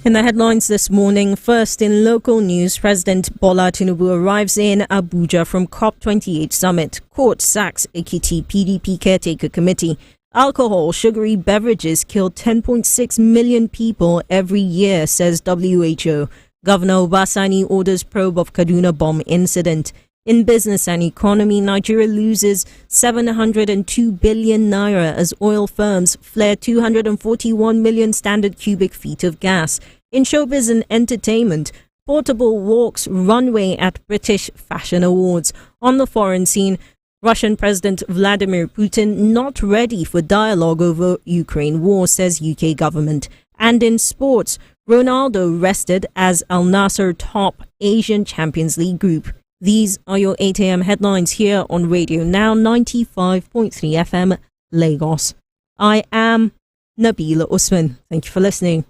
In the headlines this morning, first in local news, President Bola Tinubu arrives in Abuja from COP28 summit. Court sacks Ekiti PDP caretaker committee. Alcohol, sugary beverages kill 10.6 million people every year, says WHO. Governor Obasani orders probe of Kaduna bomb incident. In business and economy, Nigeria loses 702 billion naira as oil firms flare 241 million standard cubic feet of gas. In showbiz and entertainment, Portable walks runway at British Fashion Awards. On the foreign scene, Russian President Vladimir Putin not ready for dialogue over Ukraine war, says UK government. And in sports, Ronaldo rested as Al Nassr top Asian Champions League group. These are your 8 a.m. headlines here on Radio Now 95.3 FM, Lagos. I am Nabila Usman. Thank you for listening.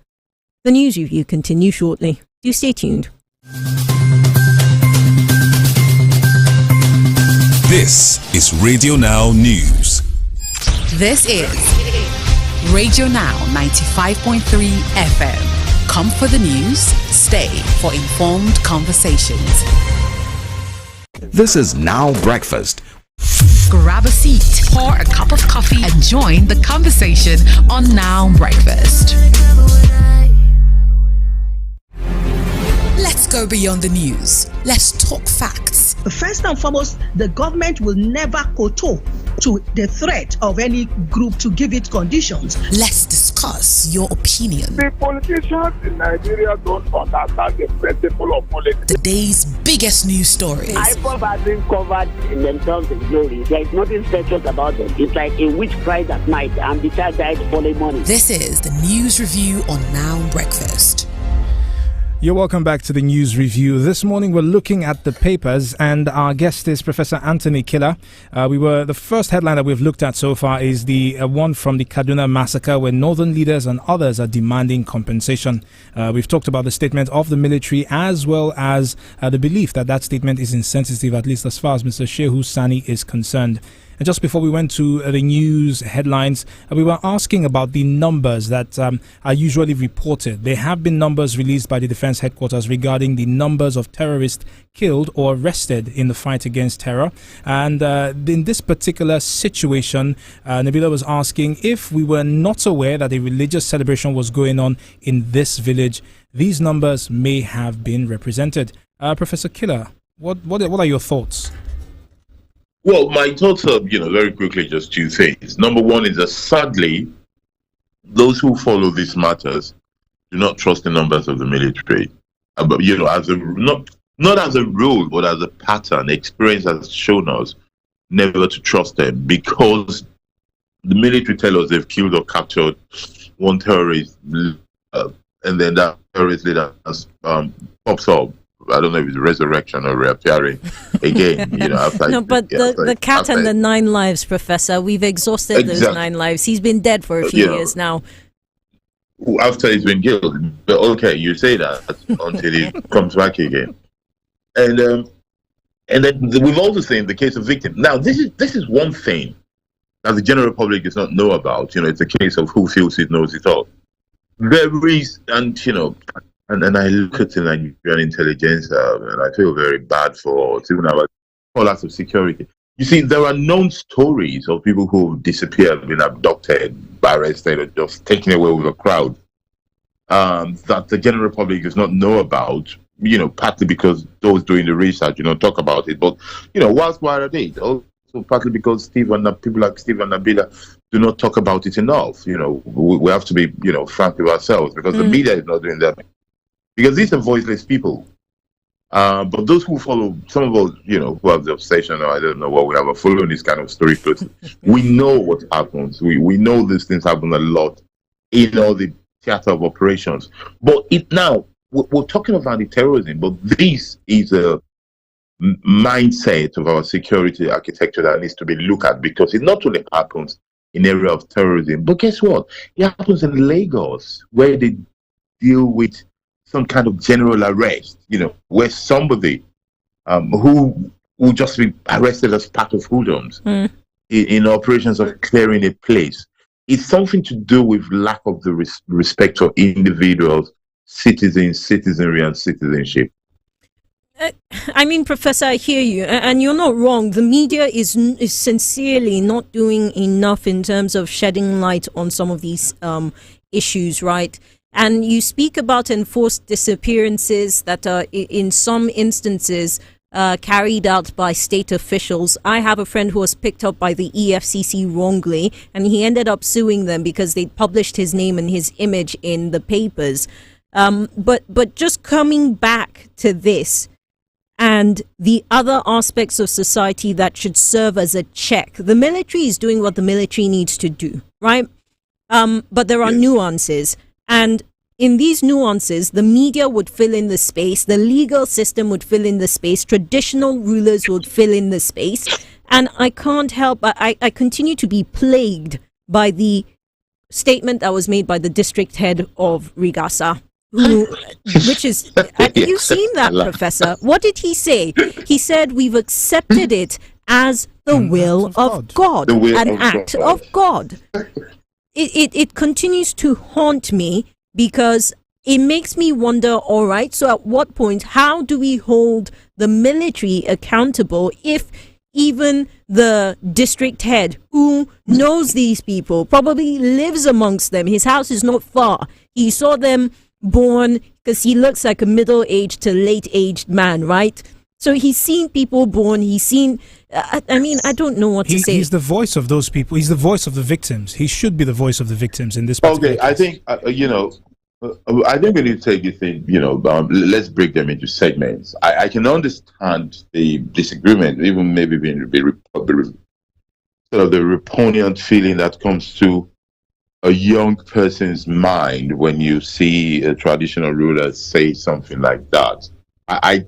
The news review continues shortly. Do stay tuned. This is Radio Now News. This is Radio Now 95.3 FM. Come for the news, stay for informed conversations. This is Now Breakfast. Grab a seat, pour a cup of coffee, and join the conversation on Now Breakfast. Let's go beyond the news. Let's talk facts. First and foremost, the government will never kowtow to the threat of any group to give it conditions. Let's discuss your opinion. The politicians in Nigeria don't understand the principle of politics. The day's biggest news stories. IPOB has been covered in themselves in glory. There is nothing special about them. It's like a witch cried at night and the child died following morning. This is the news review on Now Breakfast. You're welcome back to the news review. This morning we're looking at the papers, and our guest is Professor Anthony Killer. The first headline that we've looked at so far is the one from the Kaduna massacre, where northern leaders and others are demanding compensation. We've talked about the statement of the military, as well as the belief that that statement is insensitive, at least as far as Mr. Shehu Sani is concerned. And just before we went to the news headlines, we were asking about the numbers that are usually reported. There have been numbers released by the Defense Headquarters regarding the numbers of terrorists killed or arrested in the fight against terror. And in this particular situation, Nabila was asking if we were not aware that a religious celebration was going on in this village, these numbers may have been represented. Professor Killer, what are your thoughts? Well, my thoughts are, very quickly, just two things. Number one is that sadly, those who follow these matters do not trust the numbers of the military. But, as a not as a rule, but as a pattern, experience has shown us never to trust them, because the military tell us they've killed or captured one terrorist, and then that terrorist leader pops up. I don't know if it's resurrection or reappearing again, after... No, but the cat and the 9 lives, Professor, we've exhausted those 9 lives. He's been dead for a few years now. After he's been killed. But okay, you say that until he comes back again. And then we've also seen the case of victims. Now, this is one thing that the general public does not know about. It's a case of who feels it knows it all. There is, and I look at the Nigerian intelligence, and I feel very bad for even our callers of security. You see, there are known stories of people who have disappeared, been abducted, arrested, or just taken away with a crowd that the general public does not know about. Partly because those doing the research, talk about it. But whilst why are they? Also, partly because people like Steve and Nabila do not talk about it enough. We have to be, frank with ourselves, because the media is not doing that. Because these are voiceless people. But those who follow, some of us, who have the obsession, or I don't know what we have, following this kind of story closely, we know what happens. We know these things happen a lot in all the theater of operations. But we're talking about the terrorism, but this is a mindset of our security architecture that needs to be looked at, because it not only happens in the area of terrorism, but guess what? It happens in Lagos, where they deal with some kind of general arrest, where somebody who will just be arrested as part of hoodlums in operations of clearing a place. It's something to do with lack of the respect for individuals, citizens, citizenry, and citizenship. Professor, I hear you, and you're not wrong. The media is sincerely not doing enough in terms of shedding light on some of these issues, right? And you speak about enforced disappearances that are, in some instances, carried out by state officials. I have a friend who was picked up by the EFCC wrongly, and he ended up suing them because they published his name and his image in the papers. But just coming back to this and the other aspects of society that should serve as a check, the military is doing what the military needs to do, right? But there are nuances. And in these nuances, the media would fill in the space, the legal system would fill in the space, traditional rulers would fill in the space. And I can't help, I continue to be plagued by the statement that was made by the district head of Rigasa, which is, have you seen that, Professor? What did he say? He said, we've accepted it as the will of God, an act of God. it continues to haunt me because it makes me wonder, all right, so at what point, how do we hold the military accountable if even the district head who knows these people, probably lives amongst them, his house is not far, he saw them born because he looks like a middle-aged to late-aged man, right? So he's seen people born, he's seen, I mean, I don't know what to say. He's the voice of those people. He's the voice of the victims. He should be the voice of the victims in this particular case. I think, I think we need to take this thing, let's break them into segments. I can understand the disagreement, even maybe being sort of the repugnant feeling that comes to a young person's mind when you see a traditional ruler say something like that. I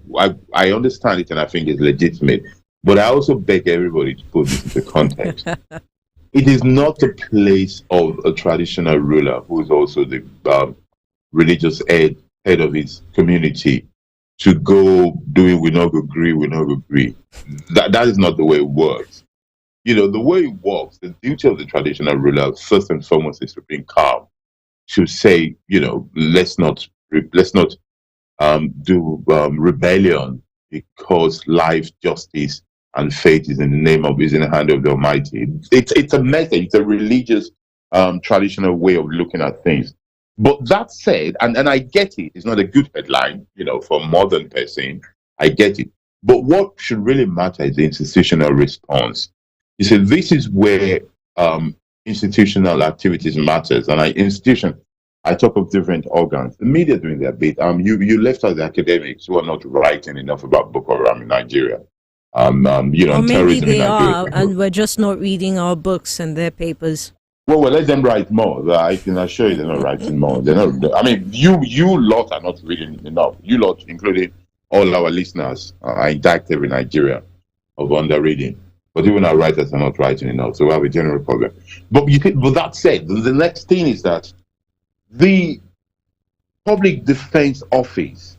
understand it, and I think it's legitimate. But I also beg everybody to put this into context. It is not the place of a traditional ruler who is also the religious head of his community to go doing we not agree. That is not the way it works. The way it works, the duty of the traditional ruler first and foremost is to bring calm, to say, let's not do rebellion, because life, justice, and faith is in the hand of the Almighty. It's a message. It's a religious, traditional way of looking at things. But that said, and I get it, it's not a good headline, for a modern person. I get it. But what should really matter is the institutional response. You see, this is where institutional activities matters. And I talk of different organs. The media doing their bit. You left out the academics who are not writing enough about Boko Haram in Nigeria. Or maybe they are, and we're just not reading our books and their papers. Well, let them write more. I can assure you they're not writing more. They're not. I mean, you lot are not reading enough. You lot, including all our listeners, are indicted in Nigeria of under-reading. But even our writers are not writing enough, so we have a general problem. But that said, the next thing is that the Public Defense Office,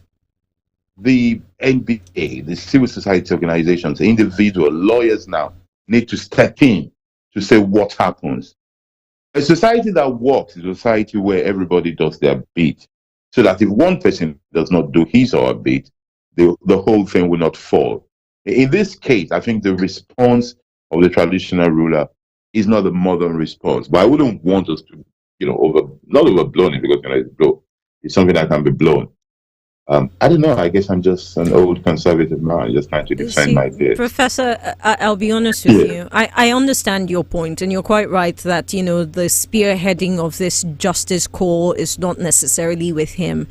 the NBA, the civil society organizations, individual lawyers now need to step in to say what happens. A society that works is a society where everybody does their bit, so that if one person does not do his or her bit, the whole thing will not fall. In this case, I think the response of the traditional ruler is not a modern response. But I wouldn't want us to, not overblown it, because it's something that can be blown. I don't know. I guess I'm just an old conservative man, just trying to defend my ideas. Professor, I'll be honest with you. I understand your point, and you're quite right that, the spearheading of this justice call is not necessarily with him.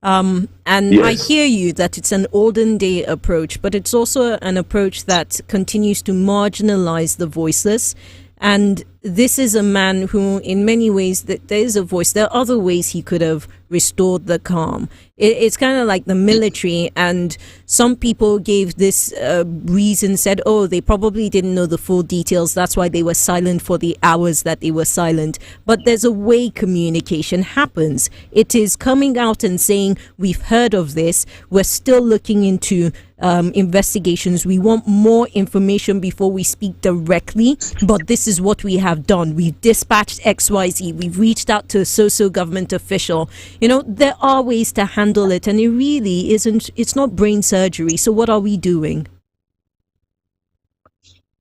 And yes. I hear you that it's an olden day approach, but it's also an approach that continues to marginalize the voiceless. And this is a man who, in many ways, there is a voice. There are other ways he could have restored the calm. It's kind of like the military, and some people gave this reason, said, they probably didn't know the full details. That's why they were silent for the hours that they were silent. But there's a way communication happens. It is coming out and saying, we've heard of this. We're still looking into investigations. We want more information before we speak directly, but this is what we have done. We've dispatched XYZ. We've reached out to a government official. There are ways to handle it, and it really isn't, it's not brain surgery. So what are we doing?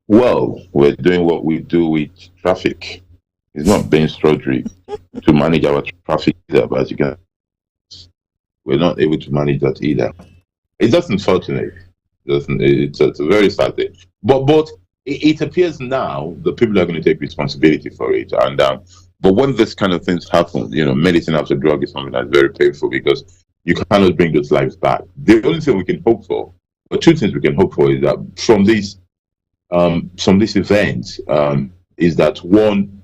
Well, we're doing what we do with traffic. It's not brain surgery to manage our traffic either, but as you can, we're not able to manage that either. It's just unfortunate. It's a very sad thing. But it appears now the people are going to take responsibility for it. And but when this kind of things happen, medicine after drug is something that's very painful, because you cannot bring those lives back. The only thing we can hope for, or two things we can hope for, is that from these events, is that one,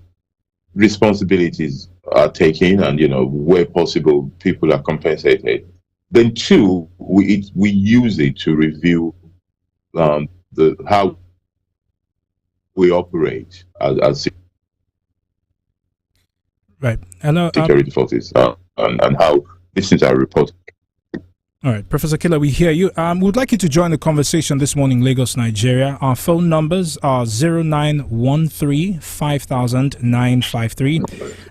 responsibilities are taken, and where possible, people are compensated. Then two, we use it to review how we operate as right. And security forces, and how these things are reported. All right, Professor Killer, we hear you. We would like you to join the conversation this morning, Lagos, Nigeria. Our phone numbers are 0913 5000 953.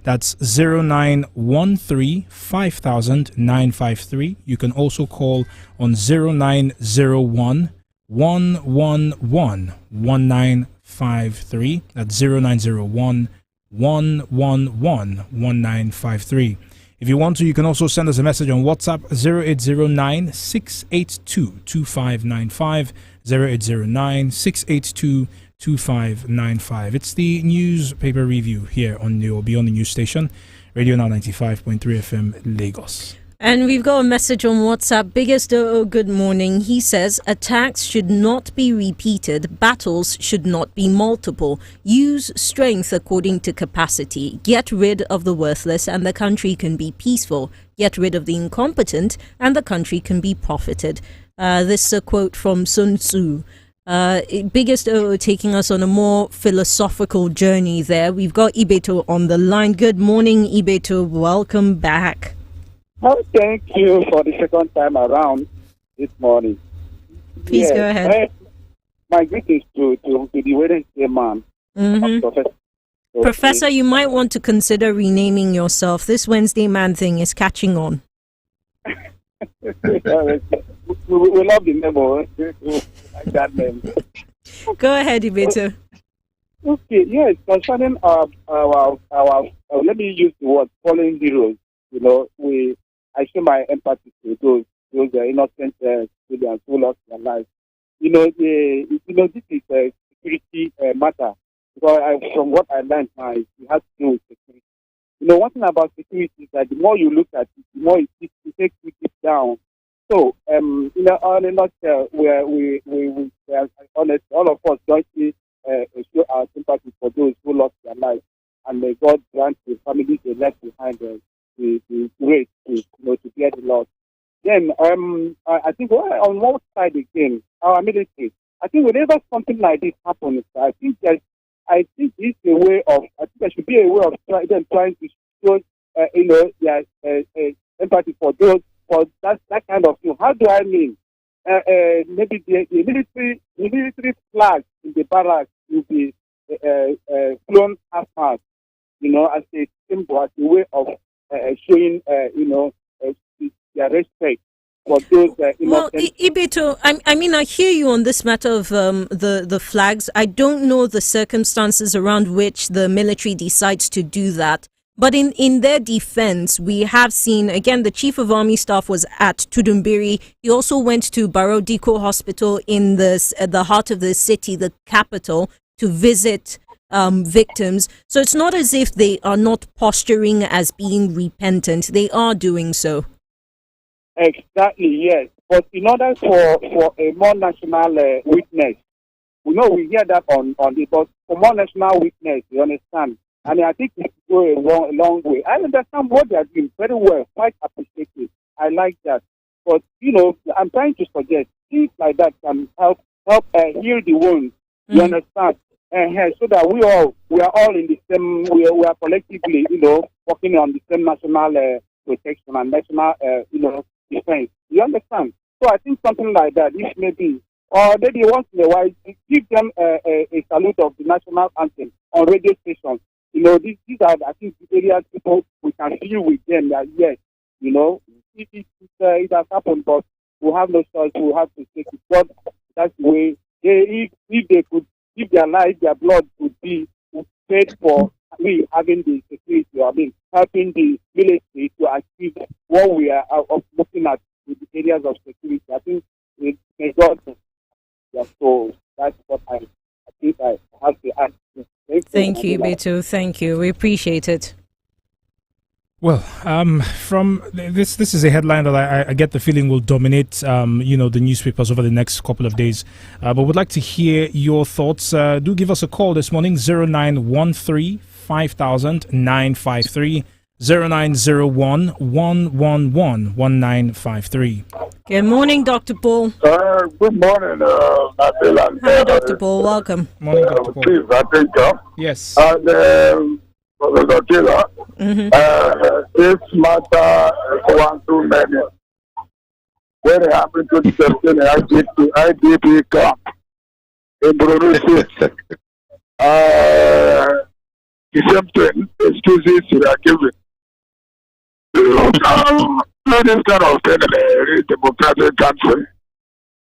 That's 0913 5000 953. You can also call on 0901 111 1953. That's 0901 111 1953. If you want to, you can also send us a message on WhatsApp 0809 682 2595 0809 682 2595. It's the newspaper review here on your Beyond the News station, Radio Now 95.3 FM Lagos. And we've got a message on WhatsApp. Biggest good morning. He says, attacks should not be repeated. Battles should not be multiple. Use strength according to capacity. Get rid of the worthless and the country can be peaceful. Get rid of the incompetent and the country can be profited. This is a quote from Sun Tzu. Biggest taking us on a more philosophical journey there. We've got Ibeto on the line. Good morning, Ibeto. Welcome back. Oh, thank you for the second time around this morning. Please go ahead. My greetings to the Wednesday man. Professor, you might want to consider renaming yourself. This Wednesday man thing is catching on. we love the name, like that name. Go ahead, Ibeto. Okay, yes, concerning our let me use the word fallen heroes. You know, I show my empathy to those innocent civilians who lost their lives. This is a security matter. Because from what I learned now, it has to do with security. One thing about security is that the more you look at it, the more it takes it down. So, on a nutshell, we are honest, all of us jointly show our sympathy for those who lost their lives, and may God grant the families they left behind the grace to bear the loss. Then, I think on one side again, our military. I think whenever something like this happens, I think it's a way of. I think there should be a way of trying to show, their empathy for those for that kind of thing. How do I mean? Maybe the military flag in the barracks will be flown half-mast, as a symbol, as a way of showing, their respect for those innocent. Well, Ibeto, I hear you on this matter of the flags. I don't know the circumstances around which the military decides to do that. But in their defense, we have seen, again, the Chief of Army Staff was at Tudunbiri. He also went to Barrow Dikko Hospital in the heart of the city, the capital, to visit victims. So it's not as if they are not posturing as being repentant. They are doing so. Exactly, yes. But in order for a more national witness, we hear that on the, but for more national witness, you understand? And I think it go a long way. I understand what they are doing very well, quite appreciated. I like that. But, I'm trying to suggest things like that can help heal the wounds. You understand? So that we are all in the same, we are collectively, working on the same national protection and national, defense. You understand? So I think something like that, if maybe, or maybe once in a while, give them a salute of the national anthem on radio stations. These are, I think, the areas people we can feel with them that yes, it has happened, but we have no choice. We have to take it. But that's the way. If they could, if their life, their blood would be paid for, we having the security. Helping the military to achieve what we are looking at with the areas of security. I think may God. So that's what I think I have to ask. Thank you, Beto. Thank you. We appreciate it. Well, from this is a headline that I get the feeling will dominate, the newspapers over the next couple of days. But would like to hear your thoughts. Do give us a call this morning, 0913 5000 953, 0901 111 1953. Good morning, Dr. Paul. Good morning, Nadela. Hi, Dr. Paul. Welcome. Morning, Dr. Paul. Please, I thank you. Yes. And Professor Taylor, this matter is one too many. when it happened to the IDP camp in Borno State. The same thing, excuses they are given. This kind of thing in a democratic country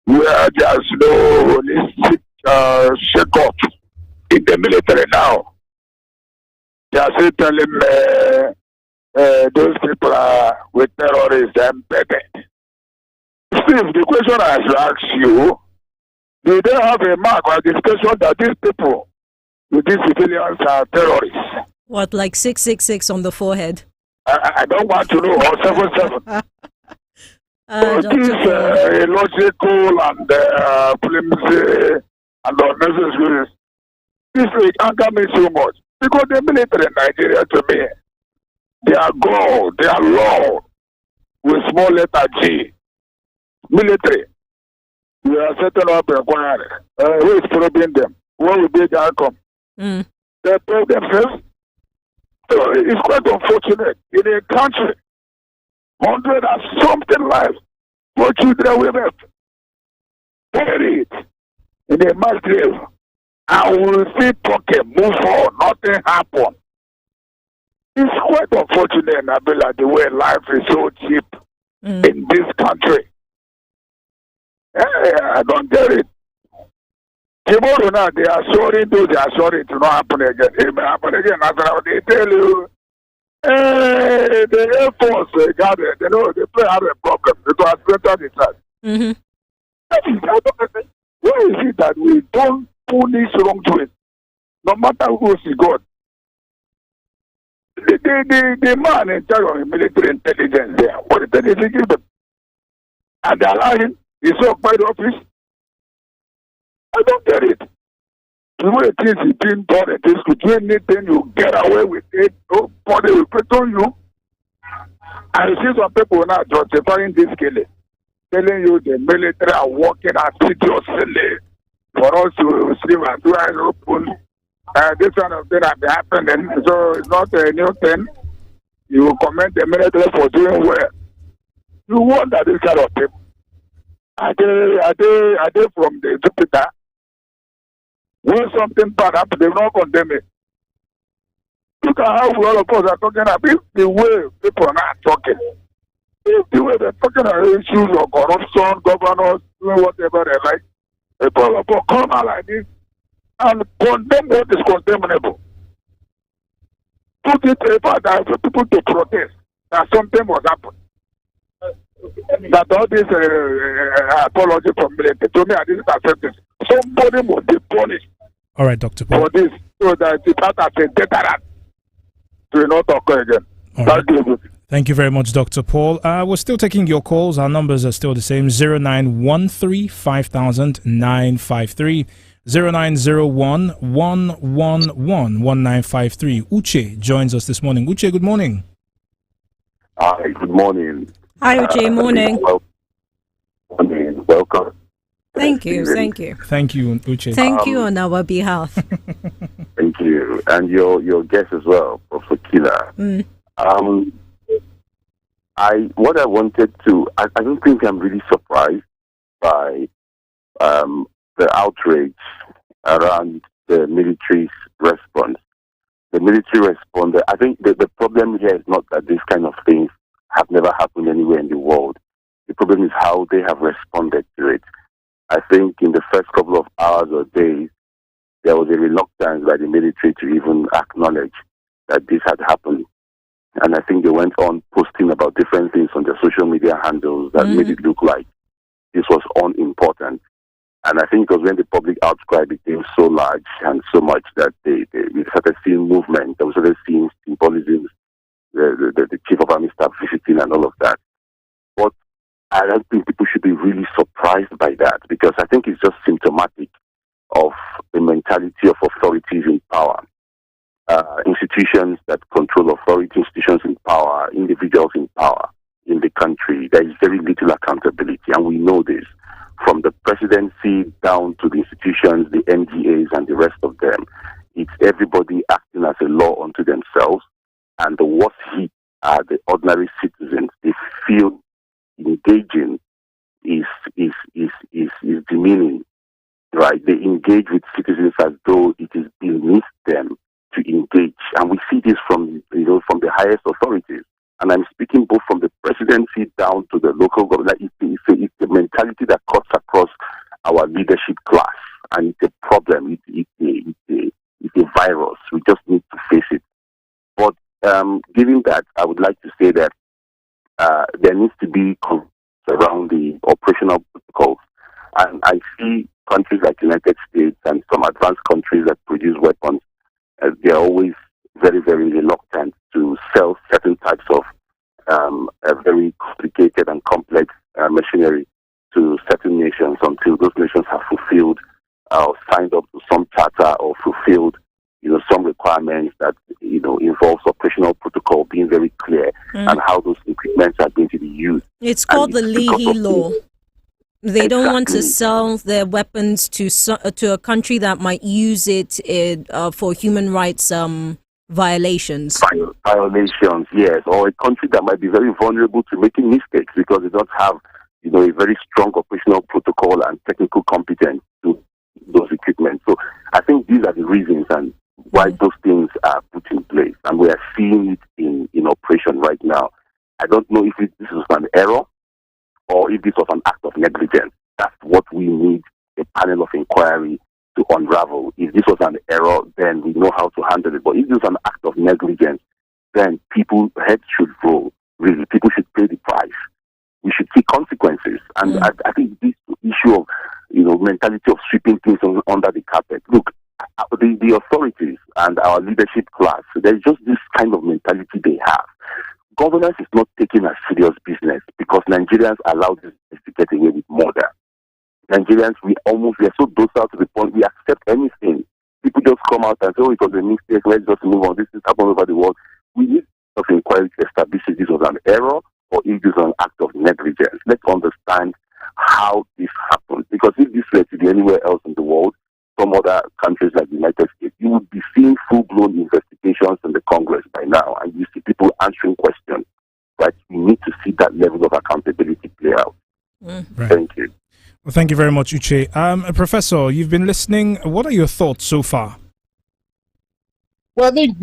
where there's no holistic shake-up in the military now. They are still telling those people are with terrorists embedded. Steve, the question I should ask you, do they have a mark or discussion that these people, with these civilians, are terrorists? What, like 666 on the forehead? I don't want to know, or 77. This illogical and flimsy and unnecessary. This will anger me so much. Because the military in Nigeria, to me, they are God, they are Lord, with small letter G. Military. We are setting up a inquiry. Who is probing them? What will be the outcome? They probe themselves. So it's quite unfortunate. In a country, 100 and something lives for children we left. Buried in a mass grave. And we will still talking, move on, nothing happened. It's quite unfortunate, Nabila, the way life is so cheap in this country. I don't get it. Tomorrow now, they are sorry, though they are sorry to not happen again. It may happen again. After they tell you, the Air Force, they know they play have a problem. It was better than that. Why is it that we don't punish wrongdoing, no matter who is God? The man in charge of the military intelligence there, what intelligence he give them? And they allow him, he's occupied office. I don't get it. The way things is being done in this country, anything you get away with it, nobody will protect you. And you see some people now justifying this killing, telling you the military are working assiduously for us to sleep and do eyes open. This kind of thing has been happening, so it's not a new thing. You will commend the military for doing well. You wonder this kind of people. Are they from the Jupiter? When something bad happens, they will not condemn it. Look at how all of us are talking about the way people are not talking. If the way they're talking about issues of corruption, governors, doing whatever they like, people come out like this and condemn what is condemnable. Put it about for people to protest that something was happened. That all this apology from military, to me, I didn't accept this. Somebody must be punished. All right, Dr. Paul. For this, so that it's not as a deterrent to not occur again. Thank you very much, Dr. Paul. We're still taking your calls. Our numbers are still the same: 0913 5000 953, 0901 111 1953. Uche joins us this morning. Uche, good morning. Hi, good morning. Hi, Uche. Morning. Morning. Welcome. Thank you. Thank you. Thank you, Uche. Thank you on our behalf. Thank you. And your guest as well, Professor Kila. What I wanted to, I don't think I'm really surprised by the outrage around the military's response. The military responded. I think the problem here is not that these kind of things have never happened anywhere in the world. The problem is how they have responded to it. I think in the first couple of hours or days, there was a reluctance by the military to even acknowledge that this had happened. And I think they went on posting about different things on their social media handles that made it look like this was unimportant. And I think it was when the public outcry became so large and so much that we started seeing movement, we started seeing symbolisms, the chief of army staff visiting and all of that. But I don't think people should be really surprised by that, because I think it's just symptomatic of the mentality of authorities in power. Institutions that control authority, institutions in power, individuals in power in the country, there is very little accountability, and we know this. From the presidency down to the institutions, the NDAs and the rest of them, it's everybody acting as a law unto themselves, and the worst hit are the ordinary citizens. They feel engaging is demeaning, right? They engage with citizens as though it is beneath them to engage, and we see this from the highest authorities. And I'm speaking both from the presidency down to the local government. It's a mentality that cuts across our leadership class, and it's a problem. It's a virus. We just need to face it. But given that, I would like to say that there needs to be around the operational protocols. And I see countries like the United States and some advanced countries that produce weapons, they're always very, very reluctant to sell certain types of very complicated and complex machinery to certain nations until those nations have fulfilled or signed up to some charter or fulfilled some requirements that involves operational protocol being very clear and how those equipments are going to be used. It's called the Leahy Law. They don't want to sell their weapons to a country that might use it for human rights violations. Violations, yes, or a country that might be very vulnerable to making mistakes because they don't have, a very strong operational protocol and technical competence to those equipment. So I think these are the reasons and why those things are put in place, and we are seeing it in operation right now. I don't know if this was an error or if this was an act of negligence. That's what we need a panel of inquiry to unravel. If this was an error, then we know how to handle it. But if this was an act of negligence, then heads should roll. Really, people should pay the price. We should see consequences. And I think this issue of mentality of sweeping things under the carpet. Look, the authorities and our leadership class, there's just this kind of mentality they have. Governance is not taking a serious business because Nigerians allow this to get away with murder. Nigerians, we are so docile to the point we accept anything. People just come out and say, it was a mistake, let's just move on. This is happening over the world. We need of inquiry to establish if this was an error or if this was an act of negligence. Let's understand how this happened. Because if this were to be anywhere else in the world, some other countries like the United States, you would be seeing full-blown investigations in the Congress by now, and you see people answering questions. But we need to see that level of accountability play out. Right. Thank you. Well, thank you very much, Uche. Professor, you've been listening. What are your thoughts so far? Well, I think,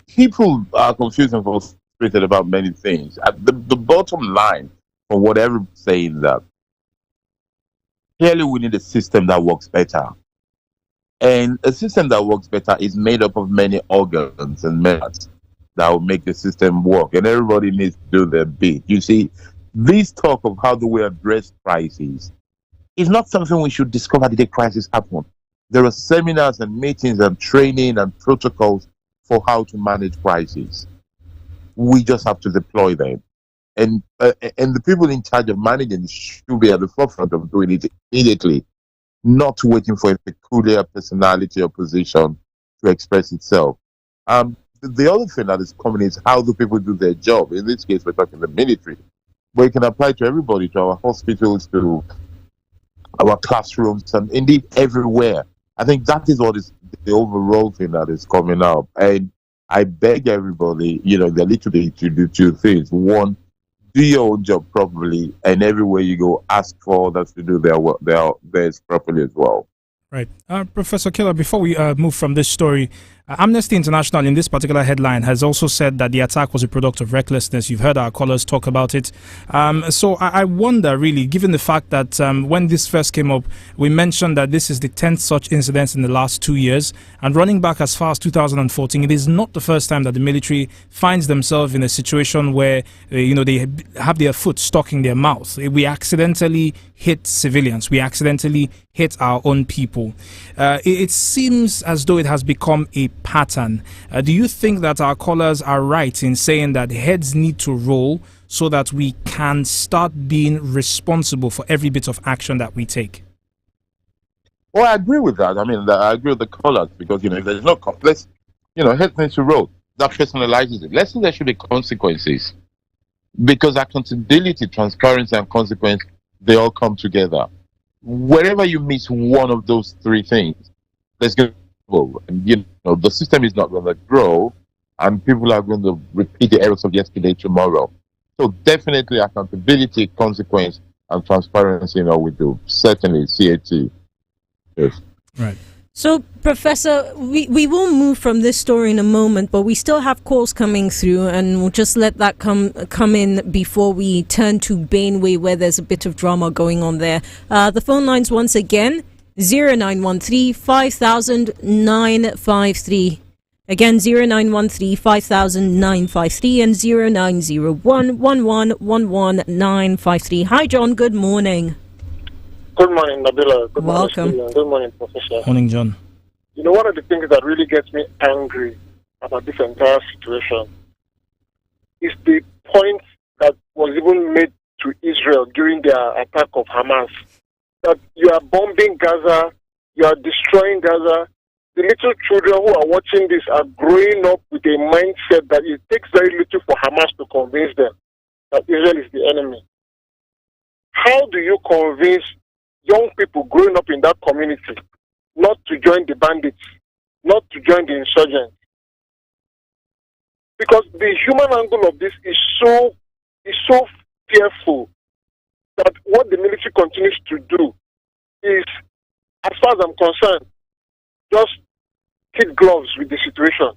people are confused and frustrated about many things. The bottom line from what everyone's saying that clearly we need a system that works better. And a system that works better is made up of many organs and methods that will make the system work. And everybody needs to do their bit. You see, this talk of how do we address crises is not something we should discover the day crisis happens. There are seminars and meetings and training and protocols for how to manage crises. We just have to deploy them. And the people in charge of managing should be at the forefront of doing it immediately, not waiting for a peculiar personality or position to express itself. The other thing that is common is how do people do their job? In this case, we're talking the military. But it can apply to everybody, to our hospitals, to our classrooms, and indeed everywhere. I think that is what is the overall thing that is coming up. And I beg everybody, they're literally to do two things. One, do your own job properly, and everywhere you go, ask for others to do theirs properly as well. Right. Professor Killer, before we move from this story, Amnesty International in this particular headline has also said that the attack was a product of recklessness. You've heard our callers talk about it. So I wonder, really, given the fact that when this first came up, we mentioned that this is the 10th such incident in the last 2 years. And running back as far as 2014, it is not the first time that the military finds themselves in a situation where, they have their foot stuck in their mouth. We accidentally hit civilians. We accidentally hit our own people. It seems as though it has become a pattern. Do you think that our callers are right in saying that heads need to roll so that we can start being responsible for every bit of action that we take? Well, I agree with that. I agree with the callers because, if there's no heads need to roll. That personalizes it. Let's say there should be consequences because accountability, transparency, and consequence, they all come together. Wherever you miss one of those three things, there's going to go. And, the system is not going to grow, and people are going to repeat the errors of yesterday tomorrow. So definitely accountability, consequence, and transparency in all we do. Certainly, CAT. Yes. Right. So, Professor, we will move from this story in a moment, but we still have calls coming through, and we'll just let that come in before we turn to Bainway, where there's a bit of drama going on there. The phone lines once again, 0913 5000 953. Again, 0913 5000 953 and 0901 11 953. Hi, John. Good morning. Good morning, Nabila. Good Welcome. morning, good morning, Professor. Morning, John. You know, one of the things that really gets me angry about this entire situation is the point that was even made to Israel during their attack of Hamas, that you are bombing Gaza, you are destroying Gaza. The little children who are watching this are growing up with a mindset that it takes very little for Hamas to convince them that Israel is the enemy. How do you convince young people growing up in that community not to join the bandits, not to join the insurgents? Because the human angle of this is so fearful that what the military continues to do is, as far as I'm concerned, just kid gloves with the situation.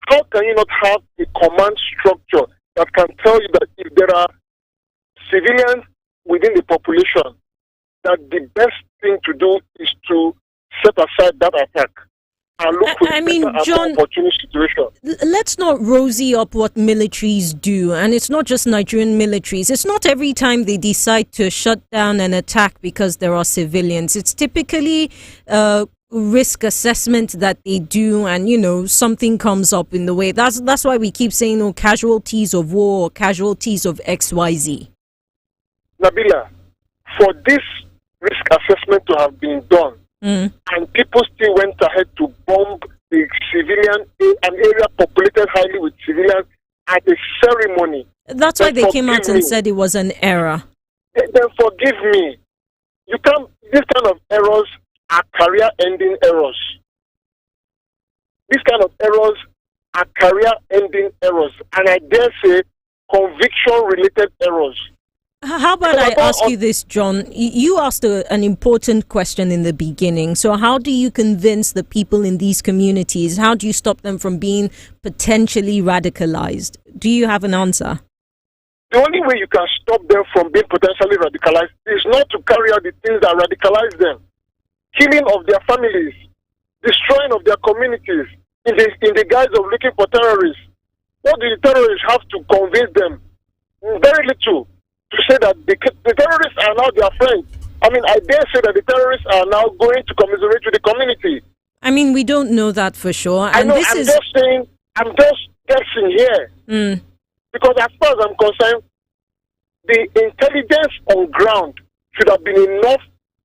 How can you not have a command structure that can tell you that if there are civilians within the population, that the best thing to do is to set aside that attack and look for John, opportunity situation. Let's not rosy up what militaries do, and it's not just Nigerian militaries. It's not every time they decide to shut down an attack because there are civilians. It's typically risk assessment that they do, and something comes up in the way. That's why we keep saying casualties of war or casualties of XYZ. Nabila, for this risk assessment to have been done, and people still went ahead to bomb the civilian, an area populated highly with civilians at a ceremony. That's why they came out and said it was an error. Then forgive me. These kind of errors are career-ending errors. These kind of errors are career-ending errors, and I dare say conviction-related errors. How about I ask you this, John? You asked an important question in the beginning. So how do you convince the people in these communities? How do you stop them from being potentially radicalized? Do you have an answer? The only way you can stop them from being potentially radicalized is not to carry out the things that radicalize them. Killing of their families, destroying of their communities in the guise of looking for terrorists. What do the terrorists have to convince them? Very little. To say that the terrorists are now their friends. I dare say that the terrorists are now going to commiserate with the community. We don't know that for sure. And I know, I'm just guessing here. Because as far as I'm concerned, the intelligence on ground should have been enough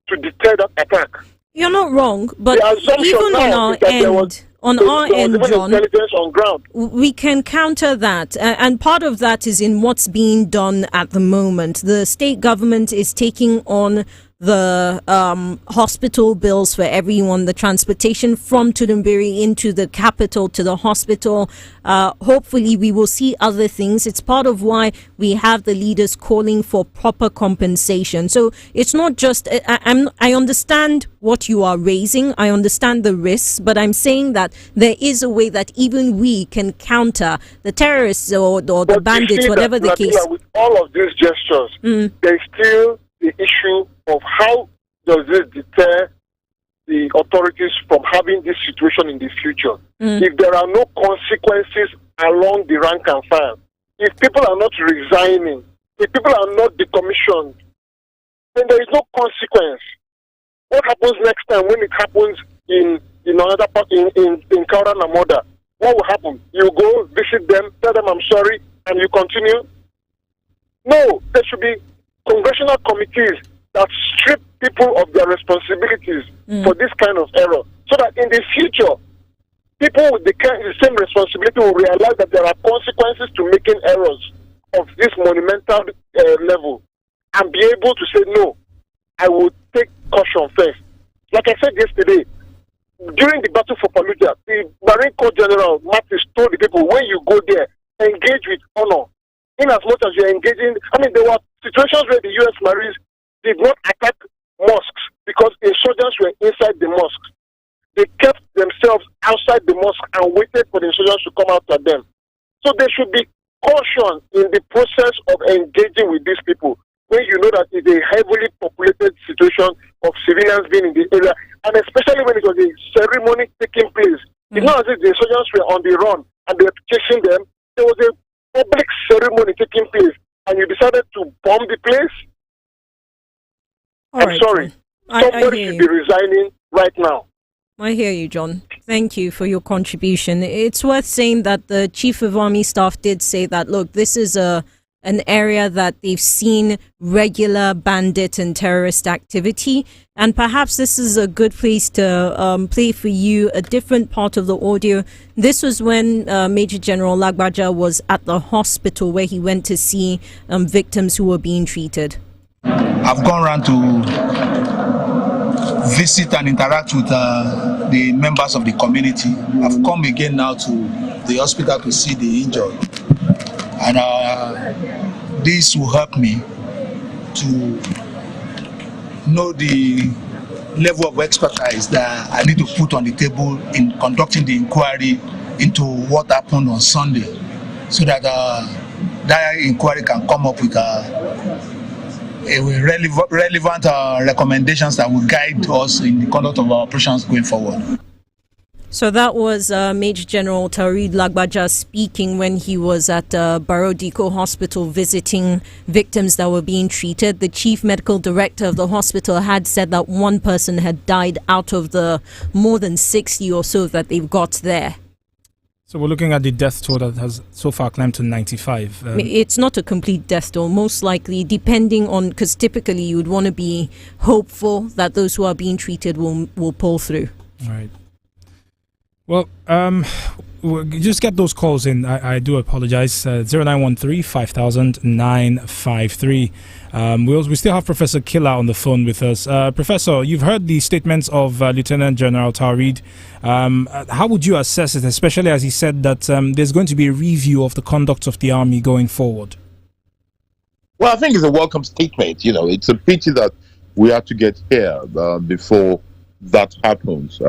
to deter that attack. You're not wrong, but even on our end, John, on ground, we can counter that. And part of that is in what's being done at the moment. The state government is taking on the hospital bills for everyone, the transportation from Tudunbiri into the capital to the hospital. Hopefully we will see other things. It's part of why we have the leaders calling for proper compensation. So it's not just, I understand what you are raising. I understand the risks, but I'm saying that there is a way that even we can counter the terrorists or the bandits, whatever the case. With all of these gestures, there's still the issue of how does this deter the authorities from having this situation in the future. If there are no consequences along the rank and file, if people are not resigning, if people are not decommissioned, then there is no consequence. What happens next time when it happens in another part in Kaura Namoda? What will happen? You go visit them, tell them I'm sorry, and you continue? No, there should be congressional committees that strip people of their responsibilities for this kind of error, so that in the future, people with the same responsibility will realize that there are consequences to making errors of this monumental level, and be able to say, no, I will take caution first. Like I said yesterday, during the battle for Fallujah, the Marine Corps General Mattis told the people, when you go there, engage with honor. in as much as you're engaging. I mean, there were situations where the U.S. Marines did not attack mosques because insurgents were inside the mosques. They kept themselves outside the mosque and waited for the insurgents to come out at them. So there should be caution in the process of engaging with these people when you know that it's a heavily populated situation of civilians being in the area, and especially when it was a ceremony taking place. It's not as if the insurgents were on the run and they were chasing them. There was a public ceremony taking place, and you decided to bomb the place. I'm sorry. Somebody should be resigning right now. I hear you, John. Thank you for your contribution. It's worth saying that the Chief of Army Staff did say that, look, this is an area that they've seen regular bandit and terrorist activity, and perhaps this is a good place to play for you a different part of the audio. This was when Major General Lagbaja was at the hospital where he went to see victims who were being treated. I've gone around to visit and interact with the members of the community. I've come again now to the hospital to see the injured, and this will help me to know the level of expertise that I need to put on the table in conducting the inquiry into what happened on Sunday, so that that inquiry can come up with relevant recommendations that will guide us in the conduct of our operations going forward. So that was Major General Taoreed Lagbaja speaking when he was at Barrow Diko Hospital visiting victims that were being treated. The chief medical director of the hospital had said that one person had died out of the more than 60 or so that they've got there. So we're looking at the death toll that has so far climbed to 95. It's not a complete death toll, most likely, depending on, because typically you would want to be hopeful that those who are being treated will pull through. All right. Well, we'll just get those calls in. I do apologize. 0913 5000 953. We still have Professor Killer on the phone with us. Professor, you've heard the statements of Lieutenant General Taoreed. How would you assess it, especially as he said that there's going to be a review of the conduct of the army going forward? Well, I think it's a welcome statement. You know, it's a pity that we have to get here before that happens.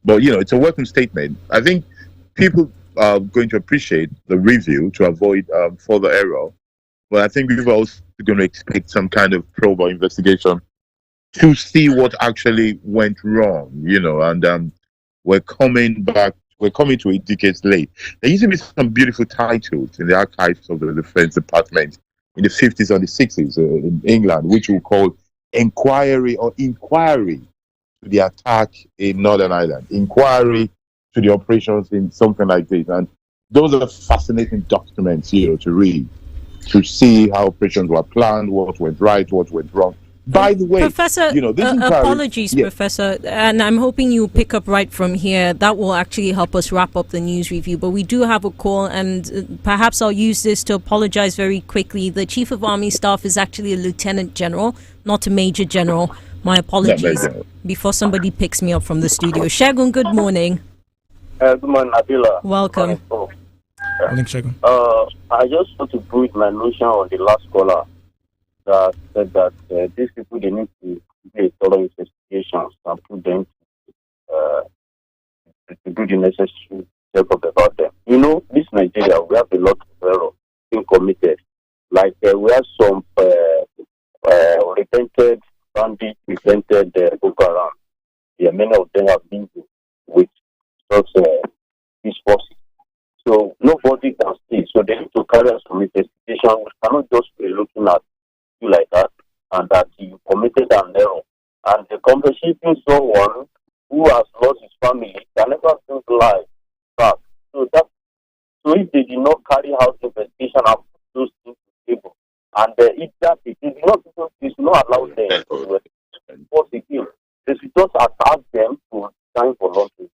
But, you know, it's a welcome statement. I think people are going to appreciate the review to avoid further error. But I think we're also going to expect some kind of probe or investigation to see what actually went wrong, you know, and we're coming to it decades late. There used to be some beautiful titles in the archives of the Defense Department in the 50s and the 60s in England, which we call Inquiry to the attack in Northern Ireland, Inquiry to the operations in something like this. And those are fascinating documents, you know, to read, to see how operations were planned, what went right, what went wrong. By the way, Professor, you know, this apologies, yes. Professor, and I'm hoping you pick up right from here. That will actually help us wrap up the news review. But we do have a call, and perhaps I'll use this to apologize very quickly. The Chief of Army Staff is actually a Lieutenant General, not a Major General. My apologies. Before somebody picks me up from the studio. Shegun, good morning. Good morning, Abila. Welcome. Morning, Shegun. I just want to put my notion on the last caller that said that these people, they need to do a thorough investigations and put them to do the necessary check-up about them. You know, this Nigeria, we have a lot of error being committed. Like we have some repented bandits, repented Boko Haram. Yeah, many of them have been with these forces. So nobody can stay. So they need to carry out some investigation. We cannot just be looking at you like that and that you committed an error. And the compensating someone who has lost his family can never think life back. So if they did not carry out the investigation and put those things to the table, and if that it is not allowed them to enforce again, they should just attack them to sign for losses.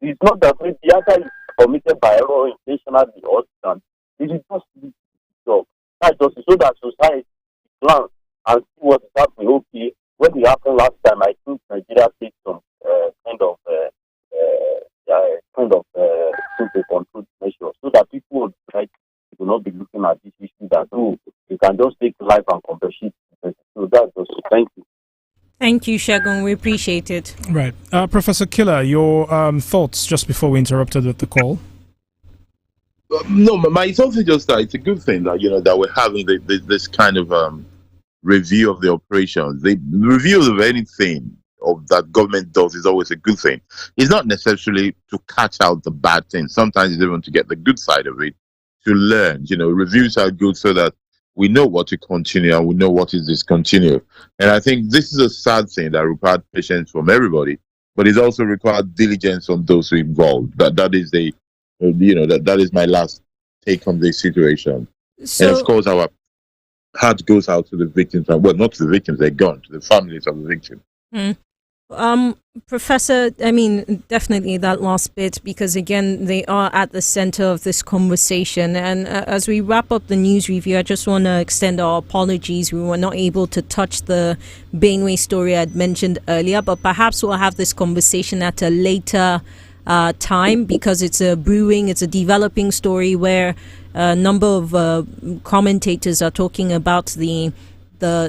It's not that the other is committed by error intentionally or done. It is just the job. That's just so that society plans and see what is happening. Okay, when it happened last time, I think Nigeria takes some kind of control measures so that people will not be looking at this issue that that, oh, you can just take life and compassion. So that's also, thank you. Thank you, Segun. We appreciate it. Right. Professor Killer, your thoughts just before we interrupted with the call? No, my thoughts are just that it's a good thing that, that we're having this kind of review of the operations. The review of anything that government does is always a good thing. It's not necessarily to catch out the bad things. Sometimes it's even to get the good side of it, to learn. Reviews are good so that we know what to continue and we know what is discontinued. And I think this is a sad thing that required patience from everybody, but it's also required diligence from those who are involved. That is that is my last take on this situation. So, and of course, our heart goes out to the victims. Well, not to the victims; they're gone. To the families of the victims. Professor, I mean, definitely that last bit, because again, they are at the center of this conversation. And as we wrap up the news review, I just want to extend our apologies. We were not able to touch the Benue story I had mentioned earlier, but perhaps we'll have this conversation at a later time, because it's a developing story where a number of commentators are talking about the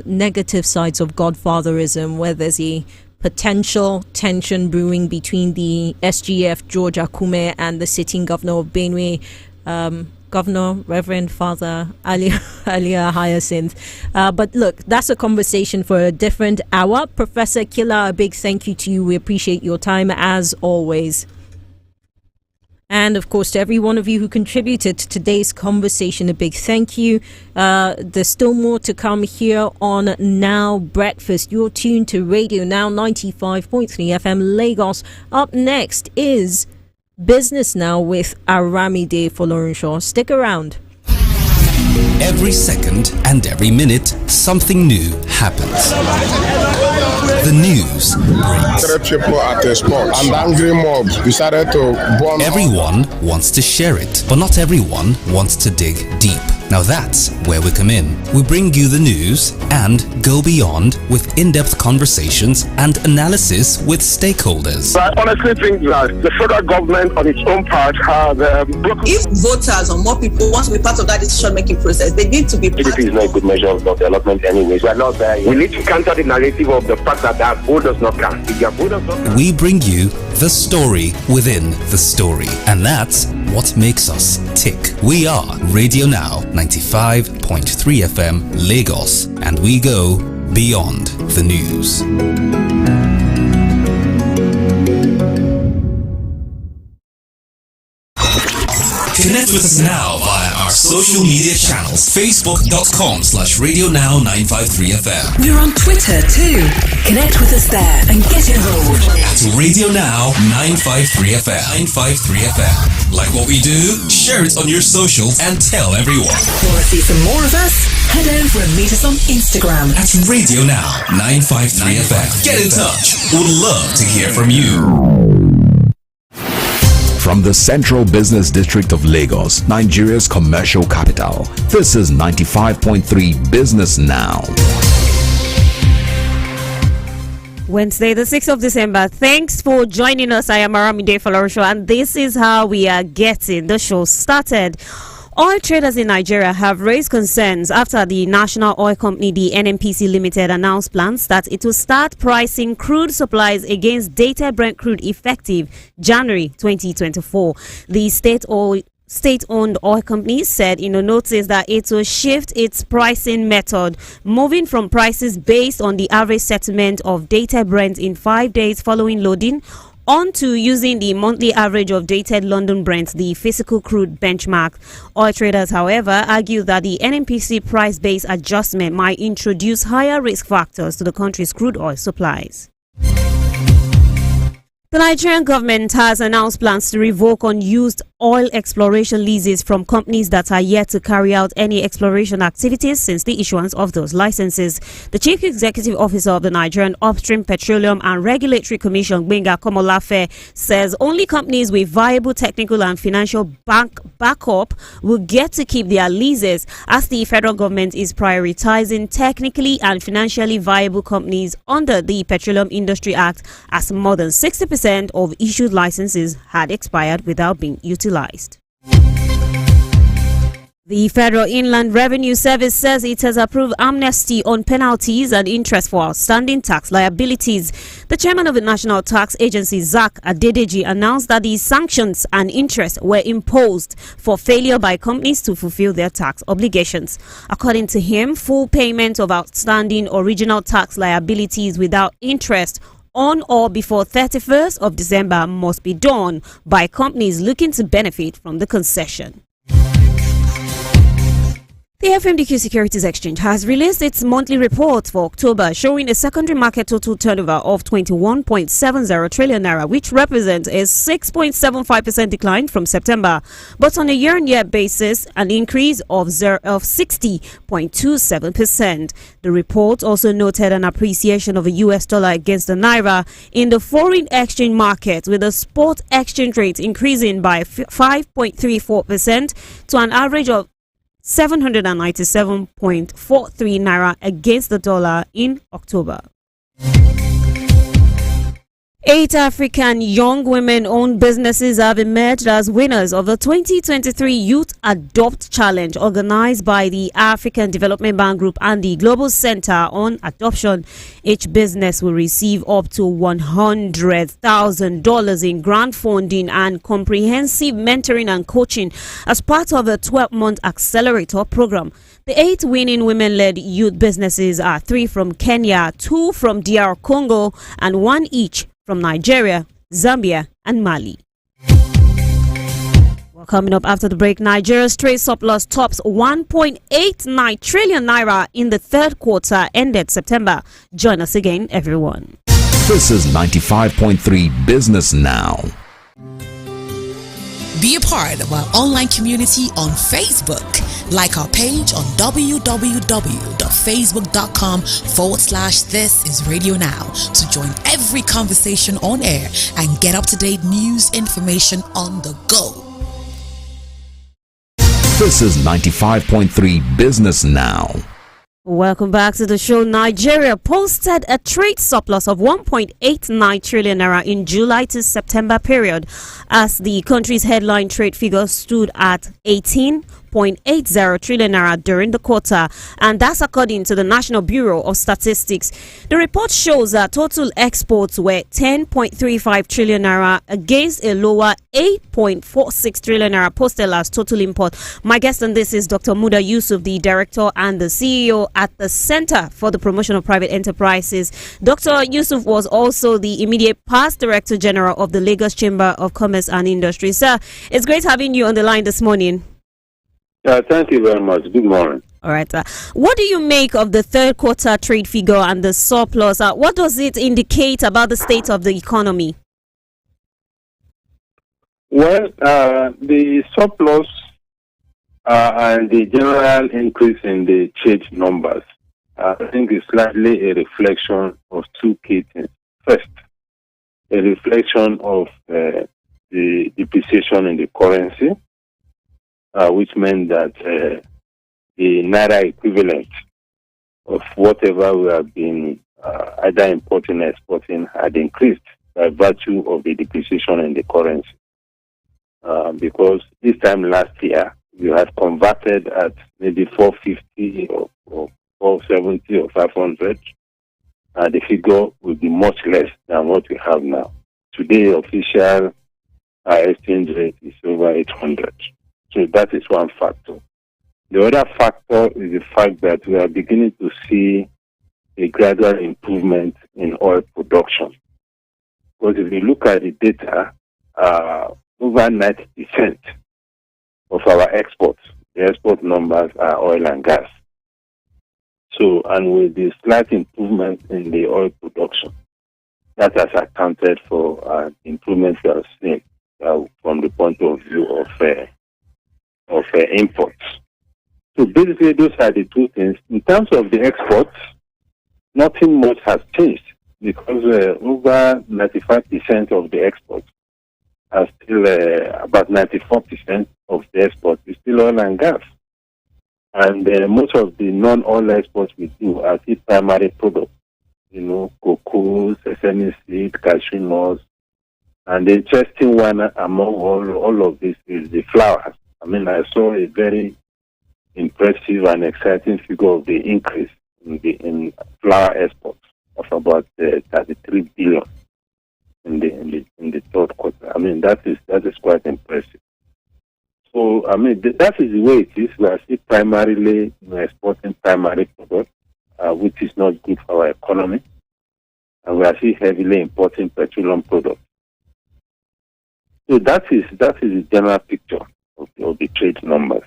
negative sides of godfatherism, where there's a potential tension brewing between the SGF, George Akume, and the sitting governor of Benue, Governor Reverend Father Alia Hyacinth. But look, that's a conversation for a different hour. Professor Killer, a big thank you to you. We appreciate your time as always. And of course, to every one of you who contributed to today's conversation, a big thank you. There's still more to come here on Now Breakfast. You're tuned to Radio Now 95.3 FM Lagos. Up next is Business Now with Aramide Folorunshaw. Stick around. Every second and every minute, something new happens. The news breaks. 3 people at a spot, and angry mob decided to bomb. Everyone wants to share it, but not everyone wants to dig deep. Now that's where we come in. We bring you the news and go beyond with in-depth conversations and analysis with stakeholders. I honestly think that the federal government on its own part has broken. If voters or more people want to be part of that decision-making process, they need to be part. PDP is not a good measure of development anyways. We are not there yet. We need to counter the narrative of the fact that their vote does not count. If their vote does not count. We bring you the story within the story. And that's what makes us tick. We are Radio Now 95.3 FM Lagos, and we go beyond the news. Connect with us now via our social media channels. Facebook.com/RadioNow953FM. We're on Twitter too. Connect with us there and get involved. At Radio Now 953FM. 953FM. Like what we do? Share it on your socials and tell everyone. Want to see some more of us? Head over and meet us on Instagram at Radio Now 953FM. Get in touch. We'd love to hear from you. From the Central Business District of Lagos, Nigeria's commercial capital, this is 95.3 Business Now. Wednesday, the 6th of December. Thanks for joining us. I am Aramide Folorunshaw, and this is how we are getting the show started. Oil traders in Nigeria have raised concerns after the national oil company, the NNPC Limited, announced plans that it will start pricing crude supplies against dated Brent crude effective January 2024. The state-owned oil company said in a notice that it will shift its pricing method, moving from prices based on the average settlement of dated Brent in 5 days following loading on to using the monthly average of dated London Brent, the physical crude benchmark. Oil traders, however, argue that the NNPC price-based adjustment might introduce higher risk factors to the country's crude oil supplies. The Nigerian government has announced plans to revoke unused oil exploration leases from companies that are yet to carry out any exploration activities since the issuance of those licenses. The Chief Executive Officer of the Nigerian Upstream Petroleum and Regulatory Commission, Gbenga Komolafe, says only companies with viable technical and financial backup will get to keep their leases, as the federal government is prioritizing technically and financially viable companies under the Petroleum Industry Act, as more than 60% of issued licenses had expired without being utilized. The Federal Inland Revenue Service says it has approved amnesty on penalties and interest for outstanding tax liabilities. The chairman of the National Tax Agency, Zach Adedeji, announced that these sanctions and interest were imposed for failure by companies to fulfill their tax obligations. According to him, full payment of outstanding original tax liabilities without interest on or before 31st of December must be done by companies looking to benefit from the concession. The FMDQ Securities Exchange has released its monthly report for October, showing a secondary market total turnover of 21.70 trillion naira, which represents a 6.75% decline from September, but on a year-on-year basis, an increase of 60.27%. The report also noted an appreciation of the US dollar against the naira in the foreign exchange market, with the spot exchange rate increasing by 5.34% to an average of 797.43 naira against the dollar in October. 8 African young women-owned businesses have emerged as winners of the 2023 Youth Adopt Challenge organized by the African Development Bank Group and the Global Center on Adoption. Each business will receive up to $100,000 in grant funding and comprehensive mentoring and coaching as part of a 12-month accelerator program. The 8 winning women-led youth businesses are 3 from Kenya, 2 from DR Congo, and 1 each from Nigeria, Zambia, and Mali. Well, coming up after the break, Nigeria's trade surplus tops 1.89 trillion naira in the third quarter ended September. Join us again, everyone. This is 95.3 Business Now. Be a part of our online community on Facebook. Like our page on www.facebook.com/This Is Radio Now to join every conversation on air and get up-to-date news information on the go. This is 95.3 Business Now. Welcome back to the show. Nigeria posted a trade surplus of 1.89 trillion naira in July to September period, as the country's headline trade figure stood at 18.80 trillion naira during the quarter, and that's according to the National Bureau of Statistics. The report shows that total exports were 10.35 trillion naira against a lower 8.46 trillion naira posted as total import. My guest on this is Dr. Muda Yusuf, the director and the CEO at the Center for the Promotion of Private Enterprises. Dr. Yusuf was also the immediate past Director General of the Lagos Chamber of Commerce and Industry. Sir, it's great having you on the line this morning. Thank you very much. Good morning. All right. What do you make of the third quarter trade figure and the surplus? What does it indicate about the state of the economy? Well, the surplus and the general increase in the trade numbers, I think is slightly a reflection of two key things. First, a reflection of the depreciation in the currency, which meant that the naira equivalent of whatever we have been either importing or exporting had increased by virtue of the depreciation in the currency. Because this time last year, we had converted at maybe 450 or 470 or 500. The figure will be much less than what we have now. Today, official exchange rate is over 800. So that is one factor. The other factor is the fact that we are beginning to see a gradual improvement in oil production. Because if you look at the data, over 90% of our exports, the export numbers are oil and gas. So, and with the slight improvement in the oil production, that has accounted for improvements we are seeing from the point of view of imports. So basically, those are the two things. In terms of the exports, nothing much has changed because over 95% of the exports are still, about 94% of the exports is still oil and gas. And most of the non-oil exports we do are still primary products, cocoa, sesame seed, cashew nuts. And the interesting one among all of this is the flowers. I mean, I saw a very impressive and exciting figure of the increase in flour exports of about 33 billion in the third quarter. I mean, that is quite impressive. So, I mean, that is the way it is. We are still primarily exporting primary products, which is not good for our economy. And we are still heavily importing petroleum products. So that is the general picture of the trade numbers.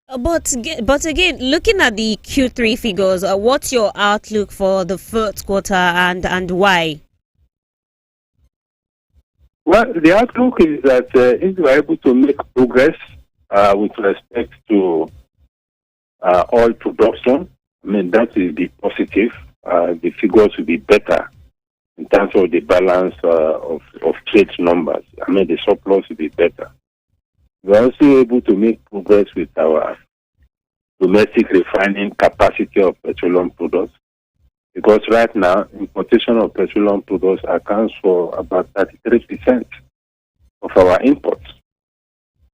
But again, looking at the Q3 figures, what's your outlook for the fourth quarter and why? Well, the outlook is that if we are able to make progress with respect to oil production, I mean, that will be positive. The figures will be better in terms of the balance of trade numbers. I mean, the surplus will be better. We are also able to make progress with our domestic refining capacity of petroleum products, because right now, importation of petroleum products accounts for about 33% of our imports.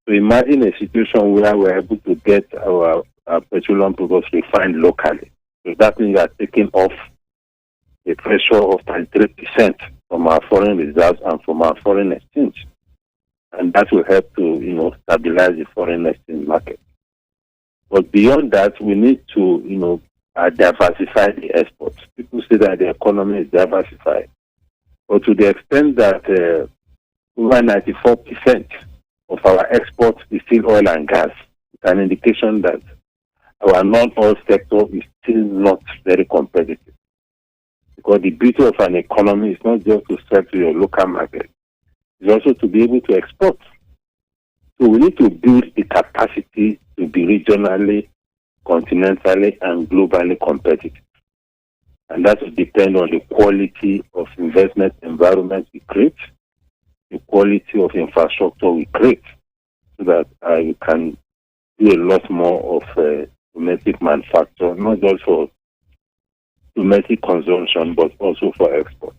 So imagine a situation where we're able to get our petroleum products refined locally. So that means we are taking off the pressure of 33% from our foreign reserves and from our foreign exchange. And that will help to, stabilize the foreign exchange market. But beyond that, we need to, diversify the exports. People say that the economy is diversified. But to the extent that over 94% of our exports is still oil and gas, it's an indication that our non-oil sector is still not very competitive. Because the beauty of an economy is not just to sell to your local market, it's also to be able to export. So we need to build the capacity to be regionally, continentally, and globally competitive. And that will depend on the quality of investment environment we create, the quality of infrastructure we create, so that we can do a lot more of domestic manufacture, not just for domestic consumption, but also for export.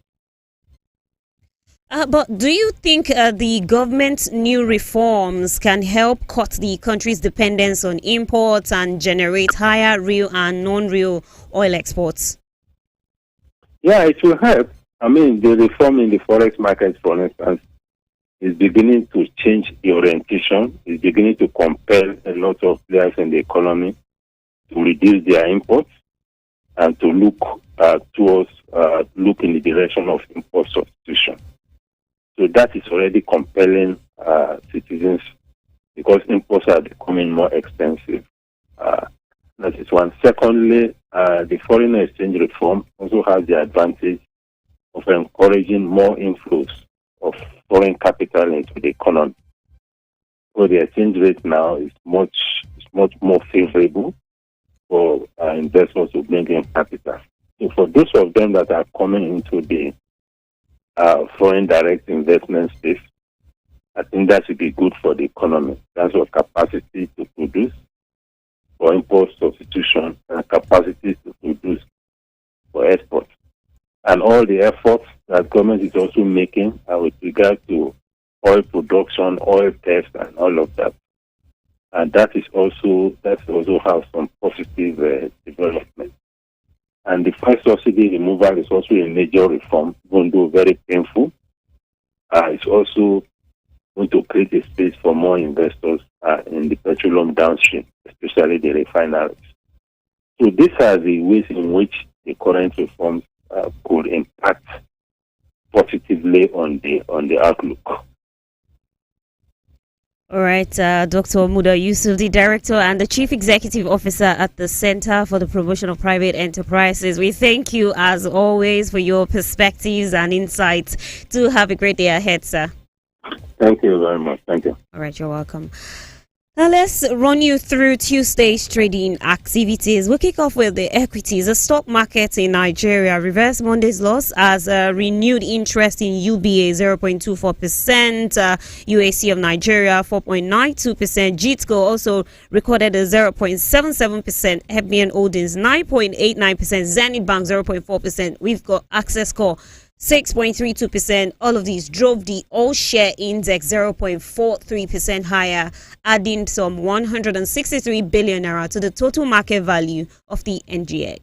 But do you think the government's new reforms can help cut the country's dependence on imports and generate higher real and non-real oil exports? Yeah, it will help. I mean, the reform in the forex market, for instance, is beginning to change the orientation, is beginning to compel a lot of players in the economy to reduce their imports and to look in the direction of import substitution. So that is already compelling citizens, because imports are becoming more expensive. That is one. Secondly, the foreign exchange reform also has the advantage of encouraging more inflows of foreign capital into the economy. So the exchange rate now is much more favorable for investors to bring in capital. So for those of them that are coming into the foreign direct investment space, I think that would be good for the economy in terms of capacity to produce, for import substitution, and capacity to produce for export. And all the efforts that government is also making with regard to oil production, oil theft, and all of that. And that also has some positive development. And the first subsidy removal is also a major reform, even though very painful. It's also going to create a space for more investors in the petroleum downstream, especially the refineries. So these are the ways in which the current reforms could impact positively on the outlook. All right, Dr. Muda Yusuf, the Director and the Chief Executive Officer at the Center for the Promotion of Private Enterprises. We thank you, as always, for your perspectives and insights. Do have a great day ahead, sir. Thank you very much. Thank you. All right, you're welcome. Now let's run you through Tuesday's trading activities. We'll kick off with the equities. The stock market in Nigeria reversed Monday's loss as renewed interest in UBA 0.24%, UAC of Nigeria 4.92%, GITCO also recorded a 0.77%, Hebmian Holdings 9.89%, Zenith Bank 0.4%. We've got Access Core 6.32%. All of these drove the all-share index 0.43% higher, adding some 163 billion naira to the total market value of the NGX.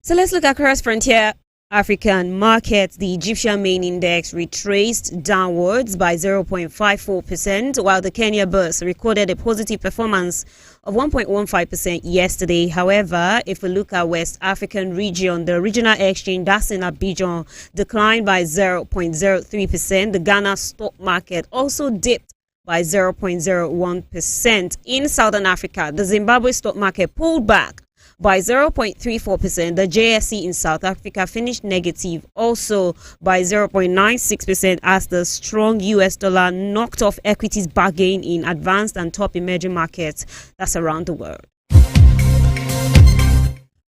So let's look at cross-frontier African markets. The Egyptian main index retraced downwards by 0.54%, while the Kenya Bourse recorded a positive performance of 1.15% yesterday. However, if we look at West African region, the regional exchange that's in Abidjan declined by 0.03%. The Ghana stock market also dipped by 0.01%. In Southern Africa, the Zimbabwe stock market pulled back by 0.34%. The JSE in South Africa finished negative also by 0.96% as the strong US dollar knocked off equities bargain in advanced and top emerging markets that's around the world.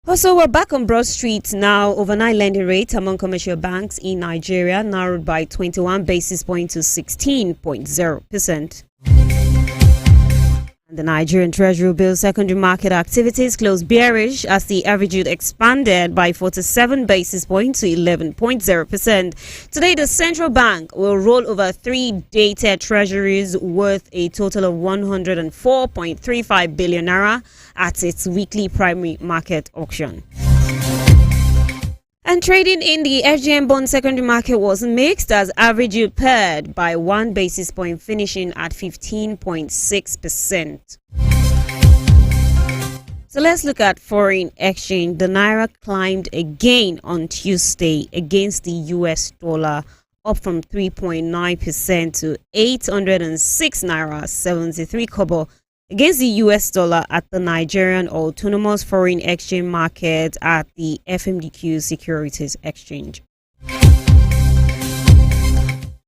Also, we're back on Broad Street now. Overnight lending rate among commercial banks in Nigeria narrowed by 21 basis points to 16.0%. The Nigerian Treasury bill secondary market activities closed bearish as the average yield expanded by 47 basis points to 11.0%. Today, the central bank will roll over 3 dated treasuries worth a total of 104.35 billion naira at its weekly primary market auction. And trading in the FGN bond secondary market was mixed as average yield paired by 1 basis point, finishing at 15.6%. So let's look at foreign exchange. The Naira climbed again on Tuesday against the US dollar, up from 3.9% to 806 Naira 73 kobo against the US dollar at the Nigerian Autonomous Foreign Exchange Market at the FMDQ Securities Exchange.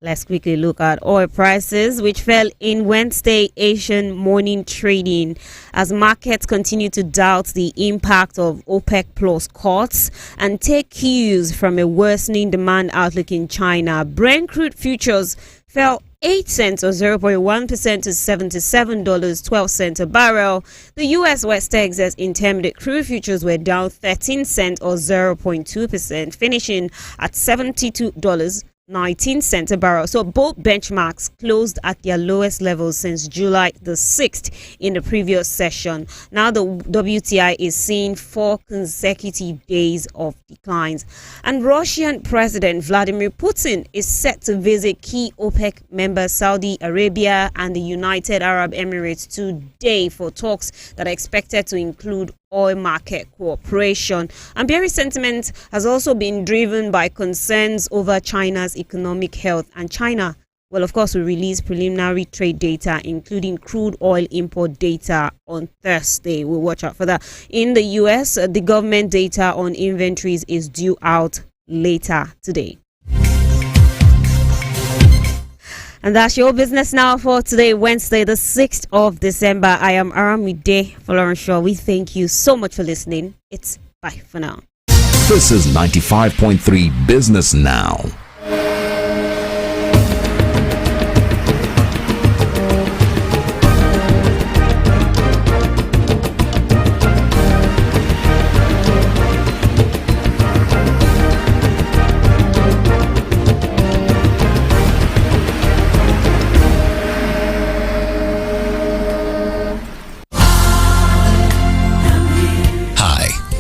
Let's quickly look at oil prices, which fell in Wednesday Asian morning trading as markets continue to doubt the impact of OPEC Plus cuts and take cues from a worsening demand outlook in China. Brent crude futures fell 8 cents or 0.1% to $77.12 a barrel. The U.S. West Texas Intermediate crude futures were down 13 cents or 0.2%, finishing at $72.19 a barrel. So both benchmarks closed at their lowest levels since July the 6th in the previous session. Now the WTI is seeing 4 consecutive days of declines. And Russian President Vladimir Putin is set to visit key OPEC members Saudi Arabia and the United Arab Emirates today for talks that are expected to include oil market cooperation. And bearish sentiment has also been driven by concerns over China's economic health. And China, well, of course, will release preliminary trade data, including crude oil import data on Thursday. We'll watch out for that. In the US, the government data on inventories is due out later today. And that's your business now for today, Wednesday, the 6th of December. I am Aramide Florenshaw. We thank you so much for listening. It's bye for now. This is 95.3 Business Now.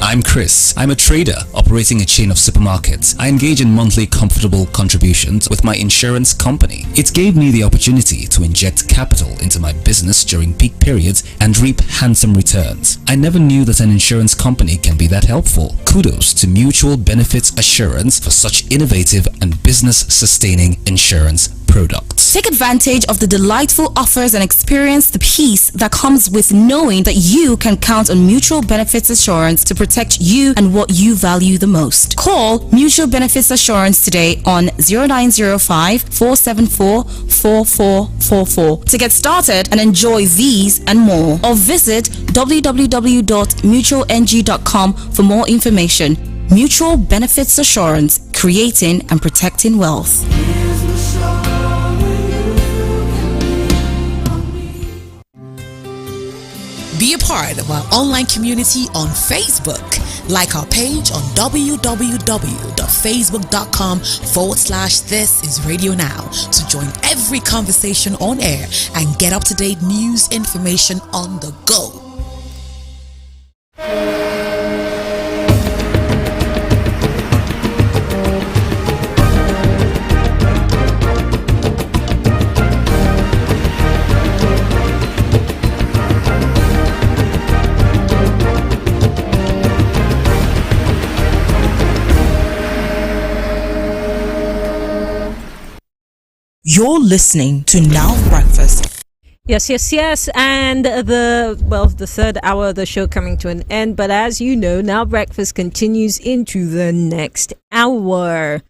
I'm Chris. I'm a trader operating a chain of supermarkets. I engage in monthly comfortable contributions with my insurance company. It gave me the opportunity to inject capital into my business during peak periods and reap handsome returns. I never knew that an insurance company can be that helpful. Kudos to Mutual Benefits Assurance for such innovative and business-sustaining insurance products. Take advantage of the delightful offers and experience the peace that comes with knowing that you can count on Mutual Benefits Assurance to protect you and what you value the most. Call Mutual Benefits Assurance today on 0905-474-4444 to get started and enjoy these and more, or visit www.mutualng.com for more information. Mutual Benefits Assurance, creating and protecting wealth. Be a part of our online community on Facebook. Like our page on www.facebook.com/This is Radio Now to join every conversation on air and get up-to-date news information on the go. You're listening to Now Breakfast. Yes. And the third hour of the show coming to an end. But as you know, Now Breakfast continues into the next hour.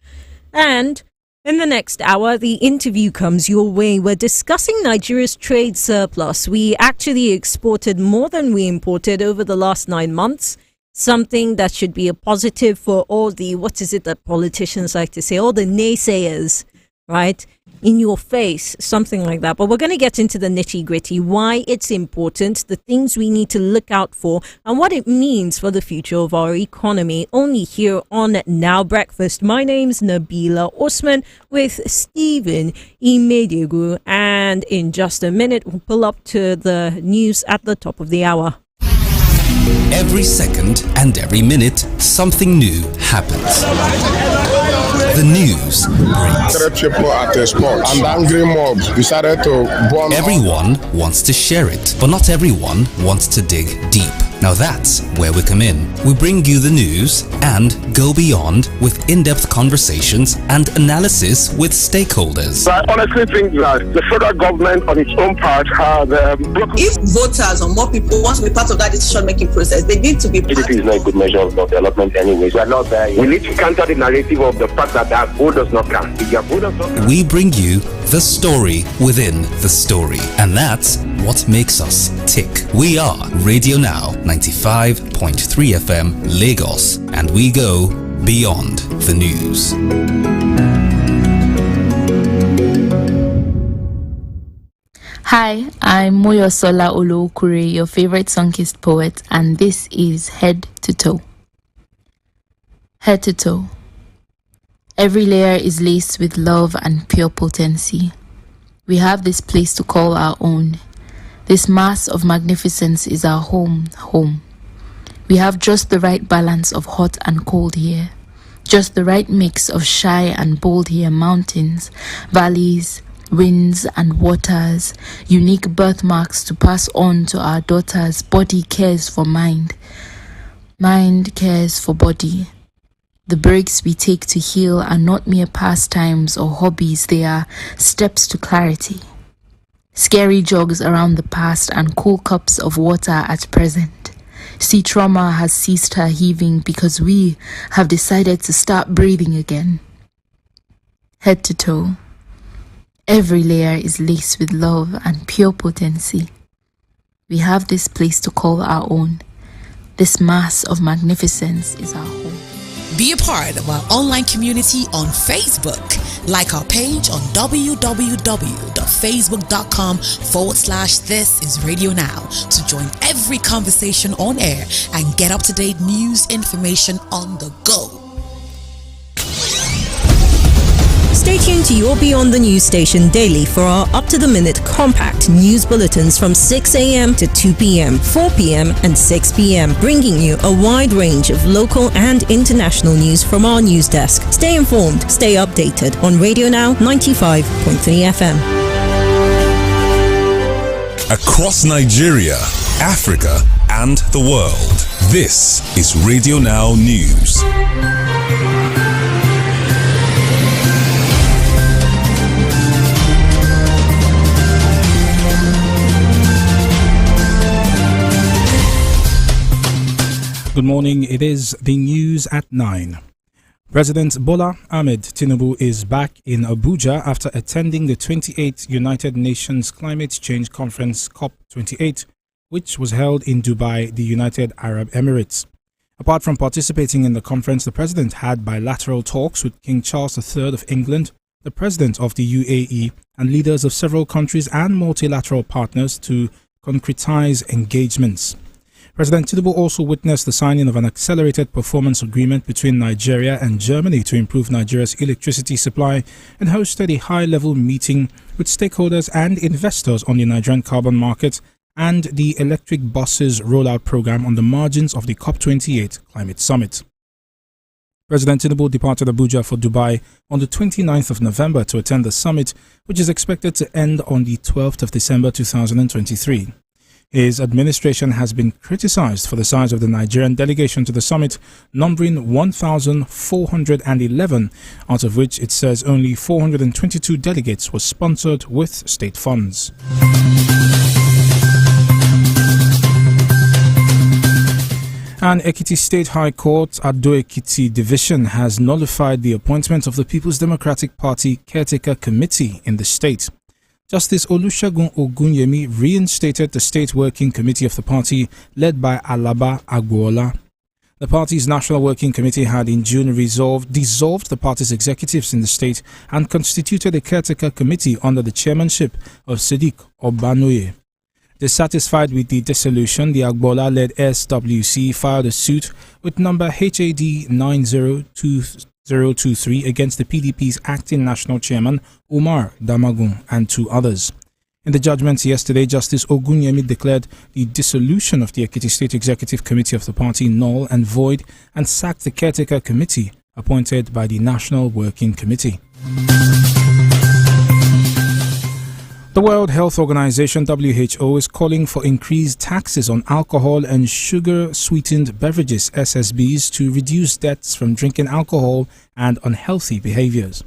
And in the next hour, the interview comes your way. We're discussing Nigeria's trade surplus. We actually exported more than we imported over the last 9 months. Something that should be a positive for all the, what is it that politicians like to say, all the naysayers, right? In your face, something like that. But we're going to get into the nitty gritty, why it's important, the things we need to look out for, and what it means for the future of our economy. Only here on Now Breakfast. My name's Nabila Osman with Stephen Imediegu. And in just a minute, we'll pull up to the news at the top of the hour. Every second and every minute, something new happens. The news breaks. 3 people at a spot, and angry mob decided to bomb. Everyone wants to share it, but not everyone wants to dig deep. Now that's where we come in. We bring you the news and go beyond with in-depth conversations and analysis with stakeholders. I honestly think that the federal government on its own part has broken. If voters or more people want to be part of that decision-making process, they need to be part. GDP is not a good measure of development anyways. We are not there yet. We need to counter the narrative of the fact that their vote does not count. If your vote does not count. We bring you the story within the story. And that's what makes us tick. We are Radio Now 95.3 FM Lagos, and we go beyond the news. Hi, I'm Moyosola Olookure, your favorite Sunkist poet, and this is Head to Toe. Head to toe. Every layer is laced with love and pure potency. We have this place to call our own. This mass of magnificence is our home. We have just the right balance of hot and cold here. Just the right mix of shy and bold here, mountains, valleys, winds and waters, unique birthmarks to pass on to our daughters. Body cares for mind. Mind cares for body. The breaks we take to heal are not mere pastimes or hobbies, they are steps to clarity. Scary jogs around the past and cool cups of water at present. Sea trauma has ceased her heaving because we have decided to start breathing again. Head to toe. Every layer is laced with love and pure potency. We have this place to call our own. This mass of magnificence is our home. Be a part of our online community on Facebook. Like our page on www.facebook.com/This is Radio Now to join every conversation on air and get up-to-date news information on the go. Stay tuned to your Beyond the News station daily for our up-to-the-minute compact news bulletins from 6 a.m. to 2 p.m., 4 p.m. and 6 p.m., bringing you a wide range of local and international news from our news desk. Stay informed, stay updated on Radio Now 95.3 FM. Across Nigeria, Africa and the world, this is Radio Now News. Good morning. It is the news at 9. President Bola Ahmed Tinubu is back in Abuja after attending the 28th United Nations Climate Change Conference COP28, which was held in Dubai, the United Arab Emirates. Apart from participating in the conference, the president had bilateral talks with King Charles III of England, the president of the UAE, and leaders of several countries and multilateral partners to concretize engagements. President Tinubu also witnessed the signing of an accelerated performance agreement between Nigeria and Germany to improve Nigeria's electricity supply and hosted a high-level meeting with stakeholders and investors on the Nigerian carbon market and the electric buses rollout program on the margins of the COP28 climate summit. President Tinubu departed Abuja for Dubai on the 29th of November to attend the summit, which is expected to end on the 12th of December 2023. His administration has been criticized for the size of the Nigerian delegation to the summit, numbering 1,411, out of which it says only 422 delegates were sponsored with state funds. An Ekiti State High Court Ado Ekiti Division has nullified the appointment of the People's Democratic Party Caretaker Committee in the state. Justice Olusegun Ogunyemi reinstated the State Working Committee of the party, led by Alaba Agboola. The party's National Working Committee had in June dissolved the party's executives in the state and constituted a caretaker committee under the chairmanship of Sadiq Obanoye. Dissatisfied with the dissolution, the Agboola-led SWC filed a suit with number HAD 9023 against the PDP's acting national chairman, Umar Damagun, and 2 others. In the judgment yesterday, Justice Ogunyemi declared the dissolution of the Ekiti State Executive Committee of the party null and void and sacked the caretaker committee appointed by the National Working Committee. The World Health Organization (WHO) is calling for increased taxes on alcohol and sugar-sweetened beverages (SSBs) to reduce deaths from drinking alcohol and unhealthy behaviors.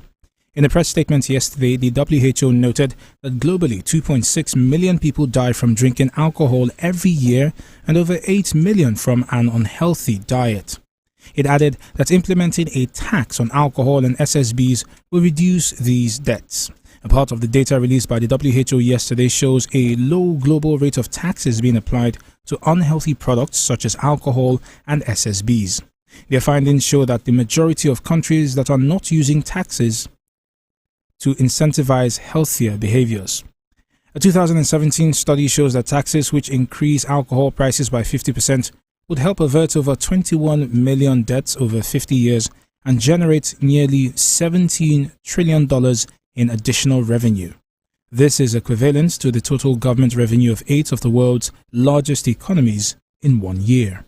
In a press statement yesterday, the WHO noted that globally 2.6 million people die from drinking alcohol every year and over 8 million from an unhealthy diet. It added that implementing a tax on alcohol and SSBs will reduce these deaths. A part of the data released by the WHO yesterday shows a low global rate of taxes being applied to unhealthy products such as alcohol and SSBs. Their findings show that the majority of countries that are not using taxes to incentivize healthier behaviors. A 2017 study shows that taxes which increase alcohol prices by 50% would help avert over 21 million deaths over 50 years and generate nearly $17 trillion in additional revenue. This is equivalent to the total government revenue of 8 of the world's largest economies in 1 year.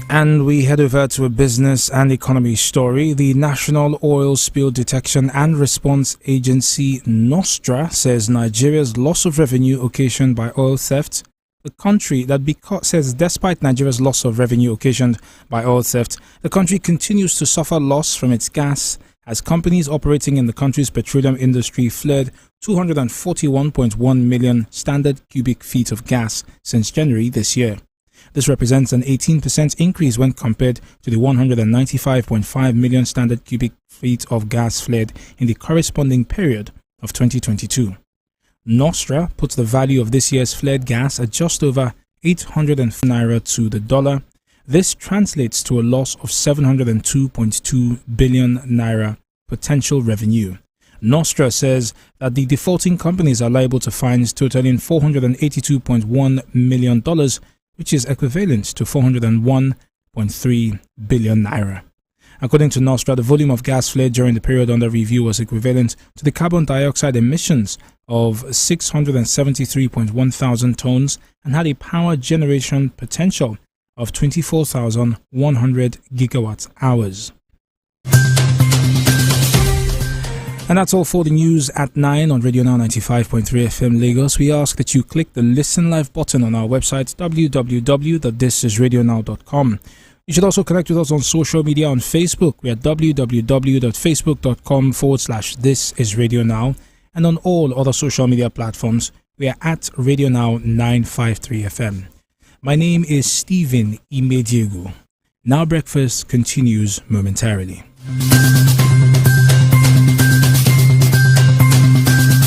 And we head over to a business and economy story. The National Oil Spill Detection and Response Agency, NOSTRA, says Nigeria's loss of revenue occasioned by oil theft. The country says despite Nigeria's loss of revenue occasioned by oil theft, the country continues to suffer loss from its gas as companies operating in the country's petroleum industry fled 241.1 million standard cubic feet of gas since January this year. This represents an 18% increase when compared to the 195.5 million standard cubic feet of gas fled in the corresponding period of 2022. Nostra puts the value of this year's fled gas at just over 800 naira to the dollar. This translates to a loss of 702.2 billion naira potential revenue. Nostra says that the defaulting companies are liable to fines totaling $482.1 million, which is equivalent to 401.3 billion naira. According to Nostra, the volume of gas fled during the period under review was equivalent to the carbon dioxide emissions of 673.1 thousand tons and had a power generation potential of 24,100 gigawatt hours. And that's all for the news at 9 on Radio Now 95.3 FM Lagos. We ask that you click the Listen Live button on our website www.thisisradionow.com. You should also connect with us on social media on Facebook. We are www.facebook.com/thisisradionow, and on all other social media platforms, we are at Radio Now 953 FM. My name is Stephen Imediegu. Now breakfast continues momentarily.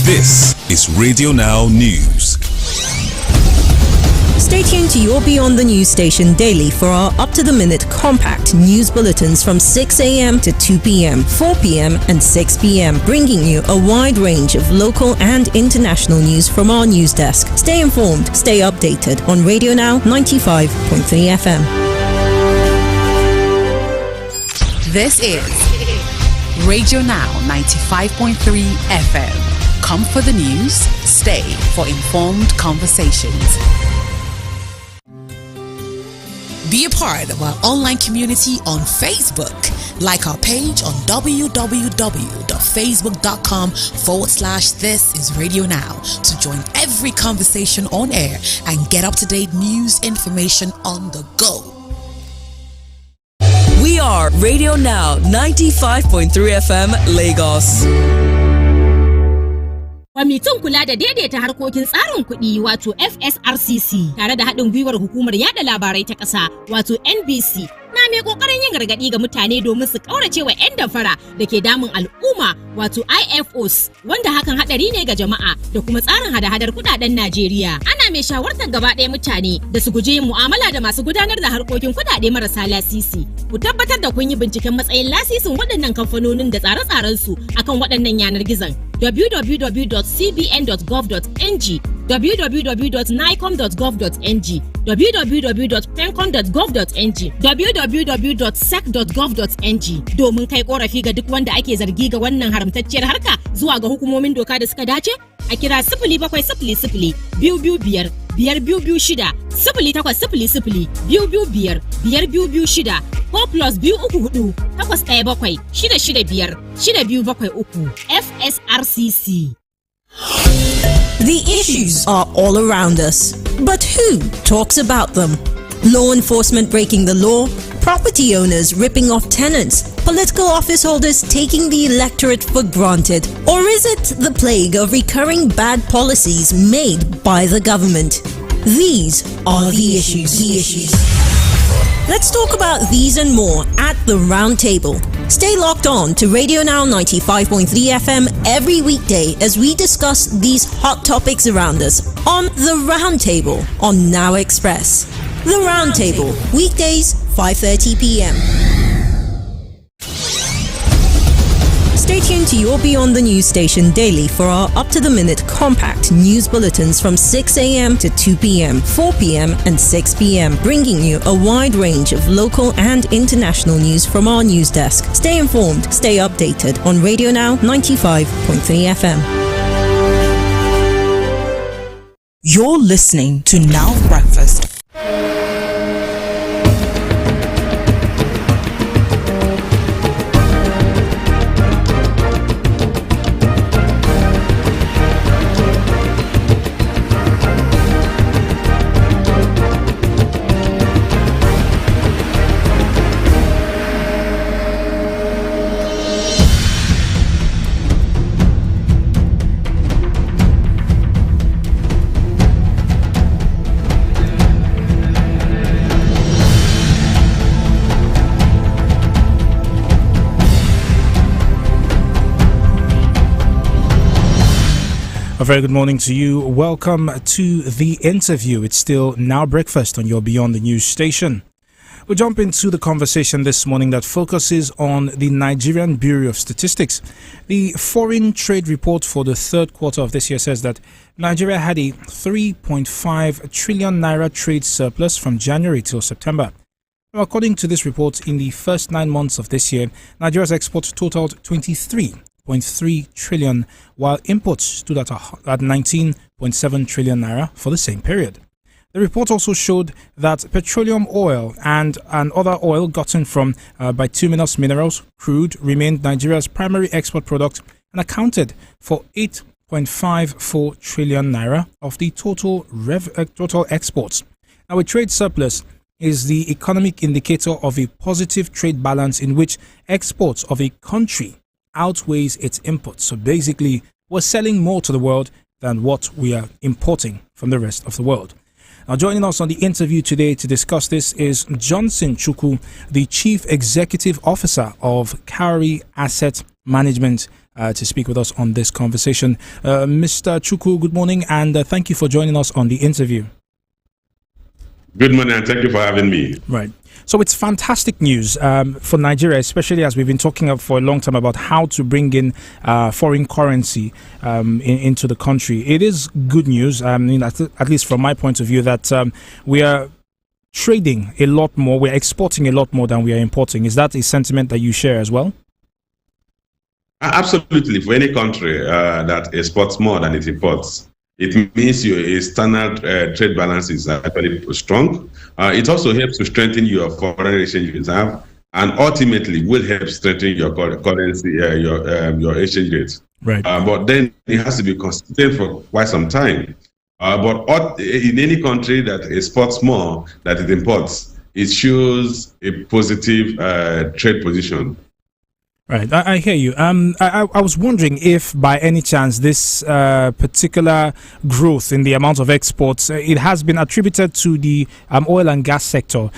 This is Radio Now News. Stay tuned to your Beyond the News station daily for our up-to-the-minute compact news bulletins from 6 a.m. to 2 p.m., 4 p.m. and 6 p.m., bringing you a wide range of local and international news from our news desk. Stay informed, stay updated on Radio Now 95.3 FM. This is Radio Now 95.3 FM. Come for the news, stay for informed conversations. Be a part of our online community on Facebook. Like our page on www.facebook.com/This is Radio Now to join every conversation on air and get up-to-date news information on the go. We are Radio Now 95.3 FM Lagos. Kwamitin kula da daidaita harkokin tsarin kuɗi wato FSRCC tare da haɗin gwiwar hukumar yada labarai ta ƙasa wato NBC na mai ƙoƙarin yin gargaɗi ga mutane domin su ƙaurace wa 'yan damfara da ke damun al'umma wato IFOs wanda hakan haɗari ne ga jama'a da kuma tsarin hada-hadar kuɗaɗen Najeriya. Ana mai shawartar gaba ɗaya mutane da su guji yin mu'amala da masu gudanar da harkokin kuɗaɗe marasa lasisi. Ku tabbatar da kun yi binciken matsayin lasisin waɗannan kamfanonin da tsare-tsarensu akan waɗannan yanar gizon. www.cbn.gov.ng, www.nicom.gov.ng, www.pencom.gov.ng, www.sec.gov.ng domin kai korafi ga duk wanda ake zargi ga wannan haramtacciyar harka zuwa ga hukumomin doka da suka dace a kira 0700 225 5226 0800 225 5226 ko +234 817 665 6273 FSRCC. The issues are all around us, but who talks about them? Law enforcement breaking the law, property owners ripping off tenants, political office holders taking the electorate for granted, or is it the plague of recurring bad policies made by the government? These are the issues. Let's talk about these and more at the Round Table. Stay locked on to Radio Now 95.3 FM every weekday as we discuss these hot topics around us on the Round Table on Now Express. The Round Table, weekdays 5:30 p.m. Stay tuned to your Beyond the News station daily for our up-to-the-minute compact news bulletins from 6 a.m. to 2 p.m., 4 p.m. and 6 p.m., bringing you a wide range of local and international news from our news desk. Stay informed, stay updated on Radio Now 95.3 FM. You're listening to Now Breakfast. A very good morning to you. Welcome to the interview. It's still Now Breakfast on your Beyond the News station. We'll jump into the conversation this morning that focuses on the Nigerian Bureau of Statistics. The foreign trade report for the third quarter of this year says that Nigeria had a 3.5 trillion naira trade surplus from January till September. Now, according to this report, in the first 9 months of this year, Nigeria's exports totaled 23.3 trillion, while imports stood at 19.7 trillion naira for the same period. The report also showed that petroleum oil and other oil gotten from bituminous minerals, crude, remained Nigeria's primary export product and accounted for 8.54 trillion naira of the total exports. Now, a trade surplus is the economic indicator of a positive trade balance in which exports of a country outweighs its imports. So basically, we're selling more to the world than what we are importing from the rest of the world. Now, joining us on the interview today to discuss this is Johnson Chukwu, the Chief Executive Officer of Cowrie Asset Management, to speak with us on this conversation. Mr. Chukwu, good morning, and thank you for joining us on the interview. Good morning, and thank you for having me. Right. So it's fantastic news for Nigeria, especially as we've been talking for a long time about how to bring in foreign currency into the country. It is good news, at least from my point of view, that we are trading a lot more, we're exporting a lot more than we are importing. Is that a sentiment that you share as well? Absolutely. For any country that exports more than it imports, it means your external trade balance is actually strong. It also helps to strengthen your foreign exchange reserve, and ultimately will help strengthen your currency, your exchange rate. Right. But then it has to be consistent for quite some time. But in any country that exports more than it imports, it shows a positive trade position. Right, I hear you. I was wondering if, by any chance, this particular growth in the amount of exports, it has been attributed to the oil and gas sector.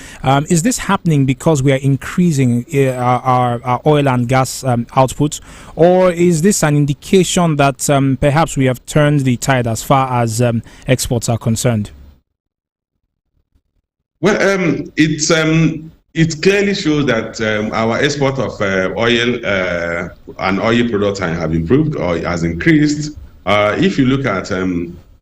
Is this happening because we are increasing our oil and gas output, or is this an indication that perhaps we have turned the tide as far as exports are concerned? Well, it clearly shows that our export of oil and oil products have improved or has increased. If you look at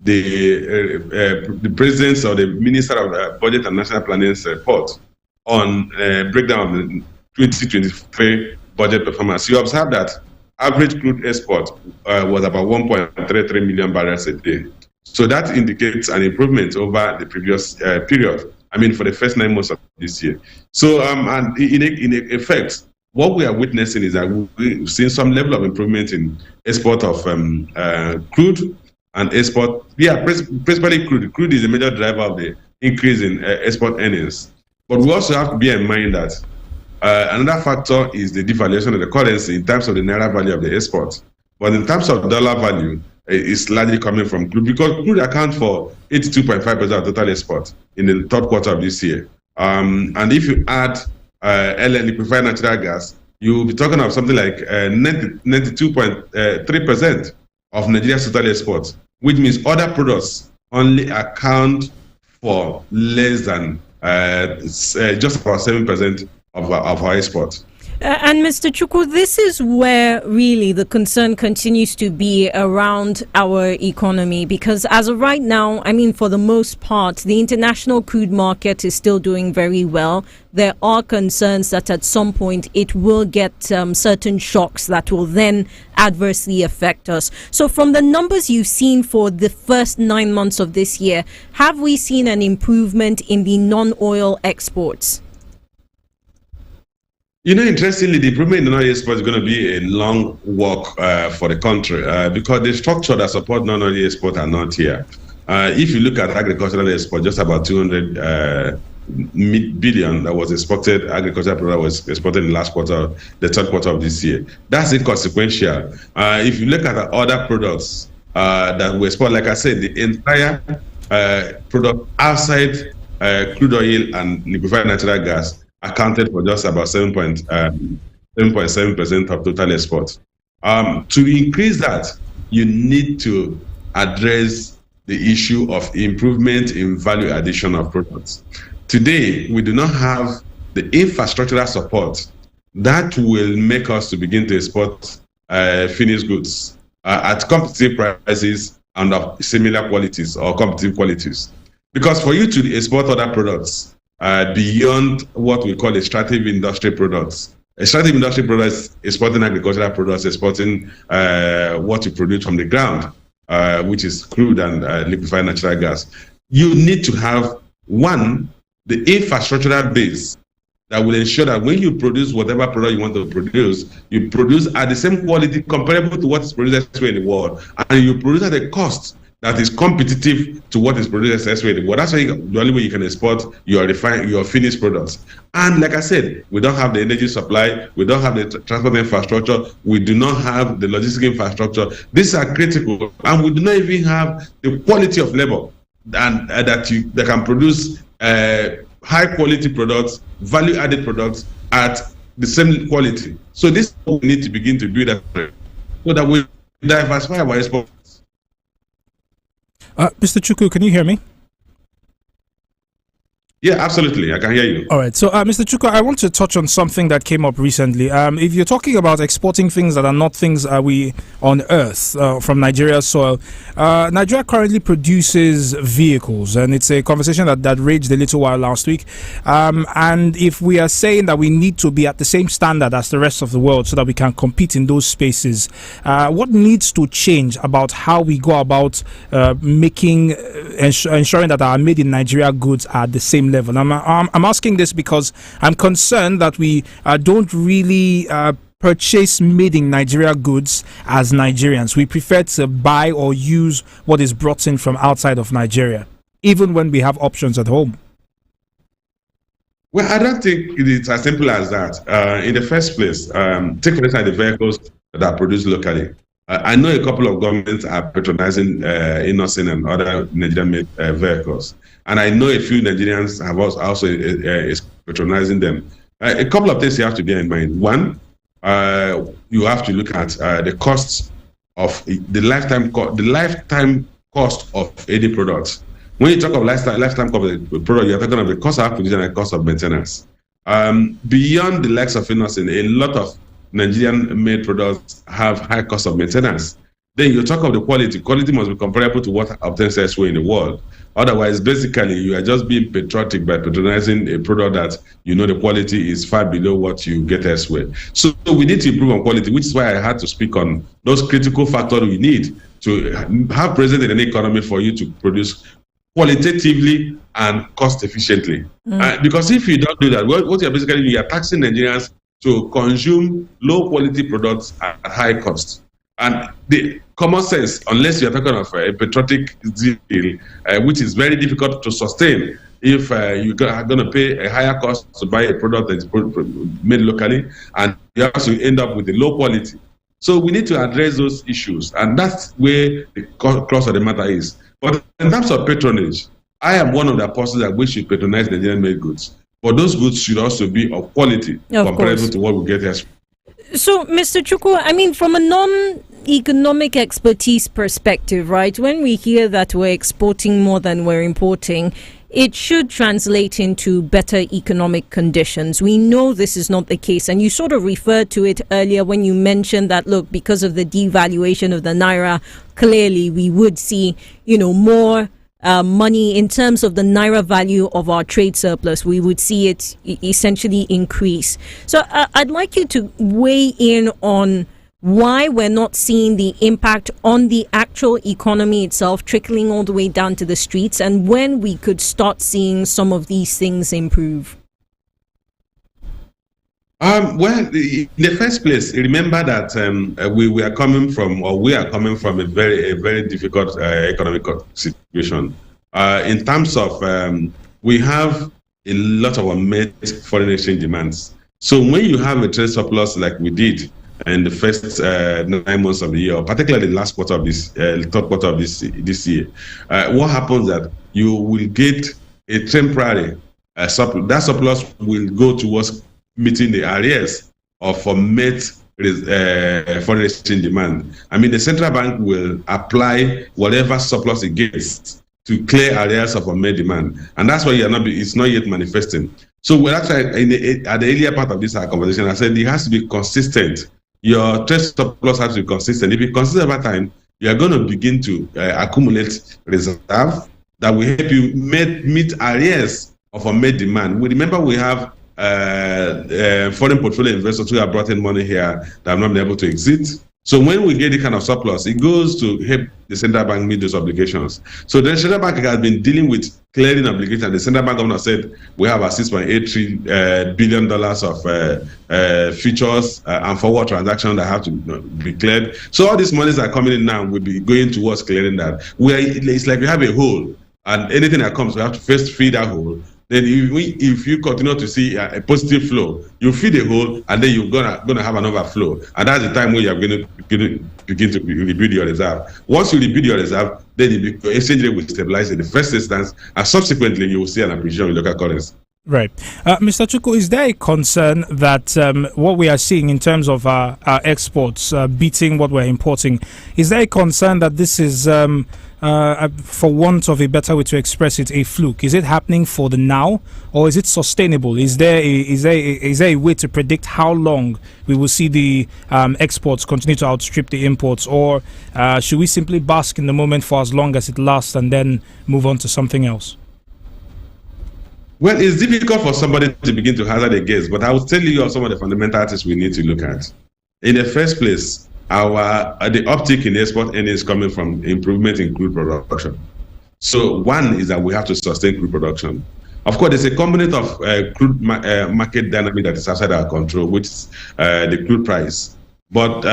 the President's or the Minister of Budget and National Planning's report on breakdown of the 2023 budget performance, you observe that average crude export was about 1.33 million barrels a day. So that indicates an improvement over the previous period. I mean, for the first 9 months of this year. So, and in effect, what we are witnessing is that we've seen some level of improvement in export of crude and export. Yeah, principally crude. Crude is a major driver of the increase in export earnings. But we also have to bear in mind that another factor is the devaluation of the currency in terms of the naira value of the export. But in terms of dollar value, it's largely coming from crude, because crude accounts for 82.5% of total export in the third quarter of this year. And if you add LNG, liquefied natural gas, you'll be talking of something like 92.3% of Nigeria's total exports, which means other products only account for less than just about 7% of our exports. And Mr. Chukwu, this is where really the concern continues to be around our economy, because as of right now, I mean, for the most part, the international crude market is still doing very well. There are concerns that at some point it will get certain shocks that will then adversely affect us. So from the numbers you've seen for the first 9 months of this year, have we seen an improvement in the non-oil exports? You know, interestingly, the improvement in non-oil export is going to be a long walk for the country because the structure that support non-oil export are not here. If you look at agricultural export, just about 200 billion that was exported, agricultural product was exported in the last quarter, the third quarter of this year. That's inconsequential. If you look at the other products that we export, like I said, the entire product outside crude oil and liquefied natural gas accounted for just about 7.7% of total exports. To increase that, you need to address the issue of improvement in value addition of products. Today, we do not have the infrastructural support that will make us to begin to export finished goods at competitive prices and of similar qualities or competitive qualities. Because for you to export other products, beyond what we call extractive industry products. Extractive industry products, exporting agricultural products, exporting what you produce from the ground, which is crude and liquefied natural gas. You need to have, one, the infrastructural base that will ensure that when you produce whatever product you want to produce, you produce at the same quality comparable to what is produced elsewhere in the world, and you produce at a cost that is competitive to what is produced elsewhere in the world. That's why the only way you can export your finished products. And like I said, we don't have the energy supply, we don't have the transport infrastructure, we do not have the logistic infrastructure. These are critical, and we do not even have the quality of labor that can produce high quality products, value added products at the same quality. So this is what we need to begin to do, that so that we diversify our export. Mr. Chukwu, can you hear me? Yeah, absolutely. I can hear you. All right. So, Mr. Chukwu, I want to touch on something that came up recently. If you're talking about exporting things that are not things we on earth from Nigeria's soil, Nigeria currently produces vehicles, and it's a conversation that raged a little while last week. And if we are saying that we need to be at the same standard as the rest of the world so that we can compete in those spaces, what needs to change about how we go about ensuring that our made in Nigeria goods are at the same level? I'm asking this because I'm concerned that we don't really purchase made in Nigeria goods as Nigerians. We prefer to buy or use what is brought in from outside of Nigeria, even when we have options at home. Well, I don't think it's as simple as that. In the first place, take for instance the vehicles that are produced locally. I know a couple of governments are patronizing Innocent and other Nigerian-made vehicles. And I know a few Nigerians have also is patronizing them. A couple of things you have to bear in mind. One, you have to look at the costs of the lifetime cost of any product. When you talk of lifetime cost of the product, you're talking of the cost of acquisition and cost of maintenance. Beyond the likes of Innocent, a lot of Nigerian-made products have high cost of maintenance. Then you talk of the quality. Quality must be comparable to what obtains elsewhere in the world. Otherwise, basically, you are just being patriotic by patronizing a product that you know the quality is far below what you get elsewhere. So we need to improve on quality, which is why I had to speak on those critical factors we need to have present in an economy for you to produce qualitatively and cost efficiently. Because if you don't do that, what you're basically doing, you're taxing Nigerians to consume low quality products at high cost. And the common sense, unless you're talking of a patriotic deal, which is very difficult to sustain if you are going to pay a higher cost to buy a product that is made locally, and you also end up with a low quality. So we need to address those issues, and that's where the crux of the matter is. But in terms of patronage, I am one of the apostles that we should patronize Nigerian-made goods. But those goods should also be of quality comparable to what we get elsewhere. So, Mr. Chukwu, I mean, from a non-economic expertise perspective, right, when we hear that we're exporting more than we're importing, it should translate into better economic conditions. We know this is not the case, and you sort of referred to it earlier when you mentioned that, look, because of the devaluation of the Naira, clearly we would see, more money in terms of the Naira value of our trade surplus. We would see it essentially increase. So I'd like you to weigh in on why we're not seeing the impact on the actual economy itself trickling all the way down to the streets, and when we could start seeing some of these things improve. Well, in the first place, remember that we are coming from a very difficult economic situation. In terms of, we have a lot of unmet foreign exchange demands. So when you have a trade surplus like we did in the first 9 months of the year, or particularly the last quarter of this, third quarter of this year, what happens that you will get a temporary surplus. That surplus will go towards meeting the arrears of met foreign exchange demand. I mean, the central bank will apply whatever surplus it gets to clear arrears of unmet demand, and that's why it's not yet manifesting. So we're actually at the earlier part of this conversation, I said it has to be consistent. Your trade surplus has to be consistent. If it's consistent over time, you are going to begin to accumulate reserve that will help you meet arrears of unmet demand. We remember we have foreign portfolio investors who have brought in money here that have not been able to exit. So when we get the kind of surplus, it goes to help the central bank meet those obligations. So the central bank has been dealing with clearing obligations. The central bank governor said we have about $6.83 billion of futures and forward transactions that have to be cleared. So all these monies that are coming in now will be going towards clearing that. It's like we have a hole, and anything that comes, we have to first feed that hole. Then if you continue to see a positive flow, you feed a hole, and then you're gonna have an overflow, and that's the time where you're going to begin to rebuild your reserve. Once you rebuild your reserve, then your exchange rate will stabilize in the first instance, and subsequently you will see an appreciation in local currency. Right. Mr. Chukwu, is there a concern that what we are seeing in terms of our exports beating what we're importing, is there a concern that this is, for want of a better way to express it, a fluke? Is it happening for the now, or is it sustainable? Is there a way to predict how long we will see the exports continue to outstrip the imports, or should we simply bask in the moment for as long as it lasts and then move on to something else? Well, it's difficult for somebody to begin to hazard a guess, but I will tell you some of the fundamentals we need to look at. In the first place, the uptick in export earnings coming from improvement in crude production. So one is that we have to sustain crude production. Of course, there's a component of crude market dynamic that is outside our control, which is the crude price. But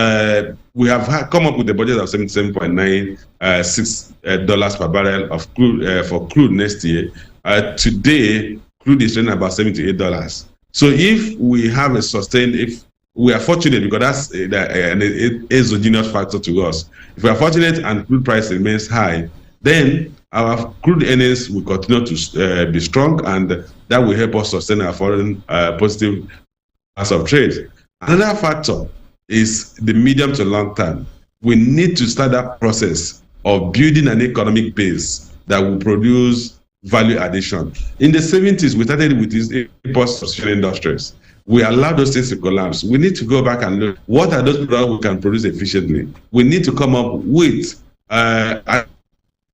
we have come up with a budget of $77.96 per barrel of crude for crude next year. Today, crude is trading about $78. So if we have a sustained, if we are fortunate, because that's an exogenous factor to us. If we are fortunate and crude price remains high, then our crude earnings will continue to be strong, and that will help us sustain our foreign positive balance of trade. Another factor is the medium to long term. We need to start that process of building an economic base that will produce value addition. In the 70s, we started with these import substitution industries. We allowed those things to collapse. We need to go back and look, what are those products we can produce efficiently? We need to come up with an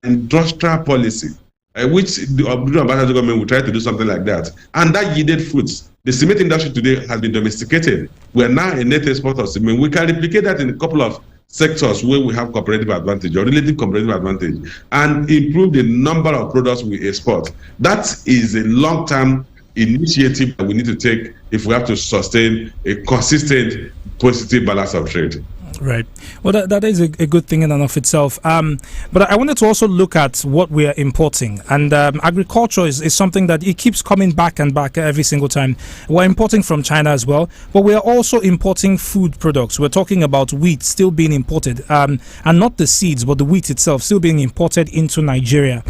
industrial policy, which the government will try to do something like that. And that yielded fruits. The cement industry today has been domesticated. We are now a net exporter of cement. We can replicate that in a couple of sectors where we have comparative advantage or relative comparative advantage, and improve the number of products we export. That is a long-term initiative that we need to take if we have to sustain a consistent positive balance of trade. Right. Well, that is a good thing in and of itself. But I wanted to also look at what we are importing. And agriculture is something that it keeps coming back and back every single time. We're importing from China as well, but we are also importing food products. We're talking about wheat still being imported, and not the seeds, but the wheat itself still being imported into Nigeria.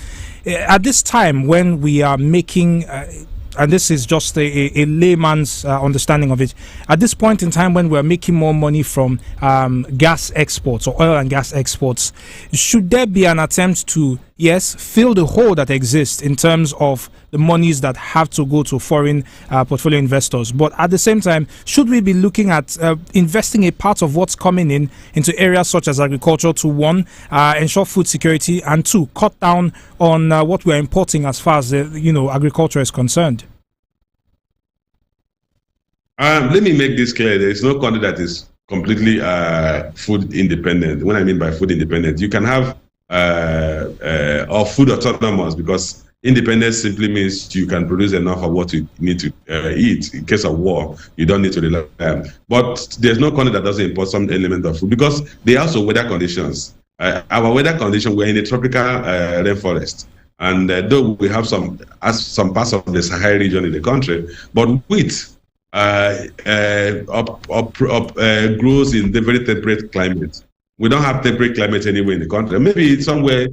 At this time when we are making... and this is just a layman's understanding of it. At this point in time when we're making more money from gas exports or oil and gas exports, should there be an attempt to, yes, fill the hole that exists in terms of the monies that have to go to foreign portfolio investors? But at the same time, should we be looking at investing a part of what's coming in into areas such as agriculture to, one, ensure food security, and two, cut down on what we're importing as far as agriculture is concerned? Let me make this clear. There is no country that is completely food independent. What I mean by food independent, you can have or food autonomous, because independence simply means you can produce enough of what you need to eat. In case of war, you don't need to rely on them. But there's no country that doesn't import some element of food, because they also weather conditions. Our weather condition, we're in a tropical rainforest. And though we have some parts of the Sahel region in the country, but wheat grows in the very temperate climate. We don't have temperate climate anywhere in the country. Maybe it's somewhere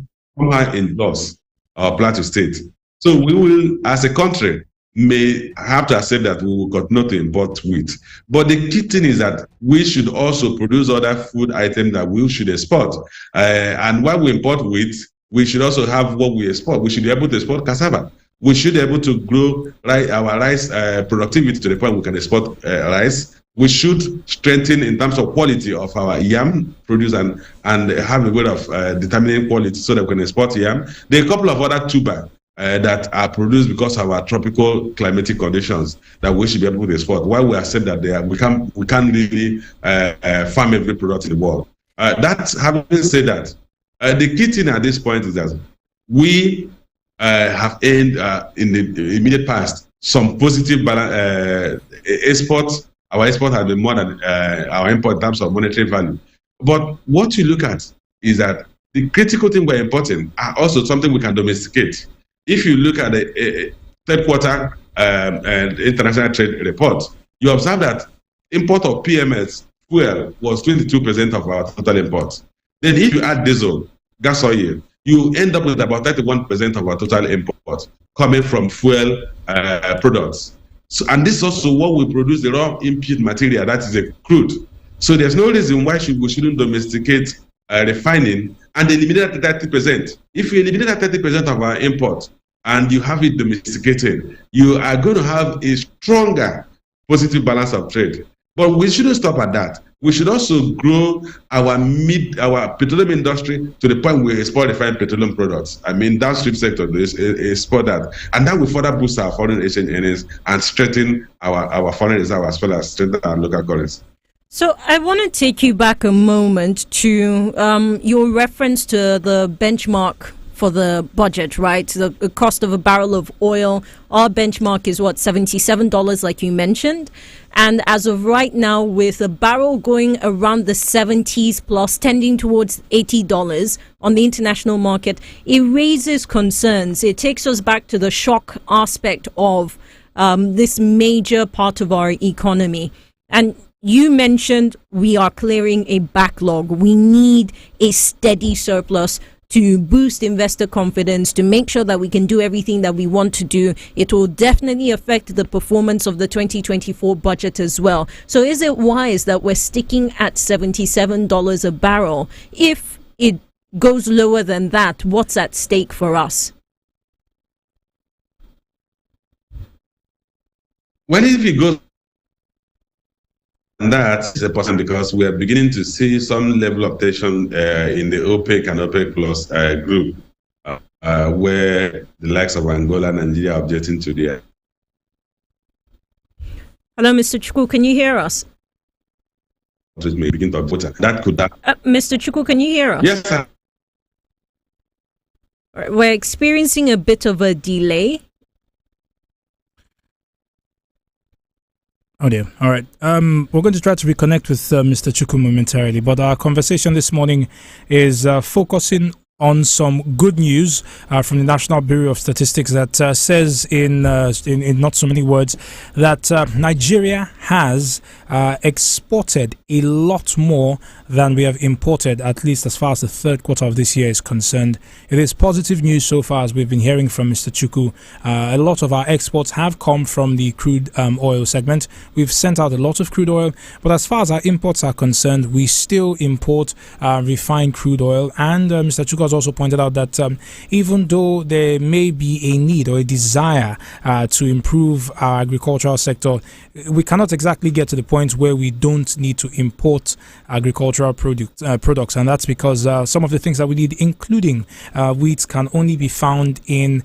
in Los or Plateau State. So we will, as a country, may have to accept that we will continue to import wheat. But the key thing is that we should also produce other food items that we should export. And while we import wheat, we should also have what we export. We should be able to export cassava. We should be able to grow our rice productivity to the point we can export rice. We should strengthen in terms of quality of our yam produce and have a way of determining quality so that we can export yam. There are a couple of other tuber that are produced because of our tropical climatic conditions that we should be able to export. While we accept that we can't really farm every product in the world. Having said that, the key thing at this point is that we have earned in the immediate past some positive exports. Our export has been more than our import in terms of monetary value. But what you look at is that the critical thing we're importing are also something we can domesticate. If you look at the third quarter international trade report, you observe that import of PMS fuel was 22% of our total imports. Then if you add diesel, gas oil, you end up with about 31% of our total imports coming from fuel products. So, and this is also what we produce, the raw input material, that is a crude. So there's no reason why we shouldn't domesticate refining and eliminate that 30%. If you eliminate that 30% of our imports and you have it domesticated, you are going to have a stronger positive balance of trade. But we shouldn't stop at that. We should also grow our petroleum industry to the point where we export refined petroleum products. I mean, downstream sector export that, and that will further boost our foreign exchange earnings and strengthen our foreign reserve as well as strengthen our local currency. So I want to take you back a moment to your reference to the benchmark for the budget, right? The cost of a barrel of oil. Our benchmark is what, $77, like you mentioned. And as of right now, with a barrel going around the 70s plus, tending towards $80 on the international market, it raises concerns. It takes us back to the shock aspect of this major part of our economy. And you mentioned we are clearing a backlog. We need a steady surplus to boost investor confidence, to make sure that we can do everything that we want to do. It will definitely affect the performance of the 2024 budget as well. So is it wise that we're sticking at $77 a barrel? If it goes lower than that, what's at stake for us? Well, if it goes, and that is a person because we are beginning to see some level of tension in the OPEC and OPEC Plus group, where the likes of Angola and Nigeria are objecting to the. Hello, Mr. Chukwu, can you hear us? May begin to that could that. Mr. Chukwu, can you hear us? Yes, sir. We're experiencing a bit of a delay. Oh dear. All right. We're going to try to reconnect with Mr. Chukwu momentarily, but our conversation this morning is focusing on some good news from the National Bureau of Statistics that says in not so many words that Nigeria has exported a lot more than we have imported, at least as far as the third quarter of this year is concerned. It is positive news so far, as we've been hearing from Mr. Chukwu. A lot of our exports have come from the crude oil segment. We've sent out a lot of crude oil, but as far as our imports are concerned, we still import refined crude oil. And Mr. Chukwu has also pointed out that even though there may be a need or a desire to improve our agricultural sector, we cannot exactly get to the point where we don't need to import agricultural products, and that's because some of the things that we need, including wheat, can only be found in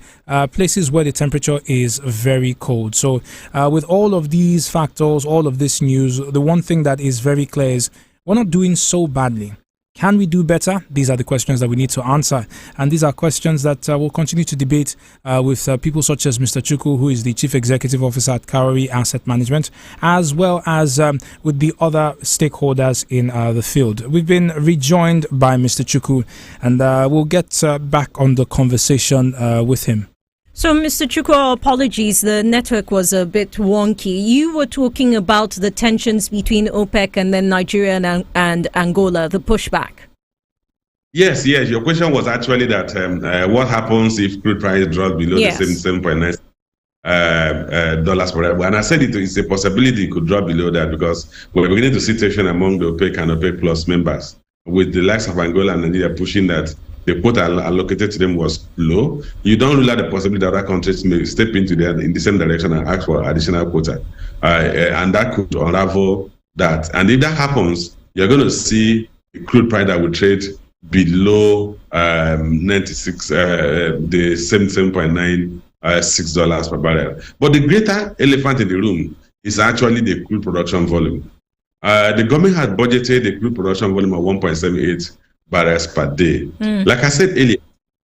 places where the temperature is very cold. So with all of these factors, all of this news, the one thing that is very clear is we're not doing so badly. Can we do better? These are the questions that we need to answer. And these are questions that we'll continue to debate with people such as Mr. Chukwu, who is the Chief Executive Officer at Cowrie Asset Management, as well as with the other stakeholders in the field. We've been rejoined by Mr. Chukwu, and we'll get back on the conversation with him. So, Mr. Chukwu, apologies, the network was a bit wonky. You were talking about the tensions between OPEC and then Nigeria and Angola, the pushback. Yes. Your question was actually that what happens if crude price drops below the $77.9 dollars per barrel? And I said it's a possibility it could drop below that because we're beginning to see tension among the OPEC and OPEC Plus members, with the likes of Angola and Nigeria pushing that the quota allocated to them was low. You don't rule out the possibility that other countries may step into in the same direction and ask for additional quota. And that could unravel that. And if that happens, you're going to see a crude price that will trade below 96, the $77.96 per barrel. But the greater elephant in the room is actually the crude production volume. The government had budgeted a crude production volume of 1.78 barrels per day. Like I said earlier,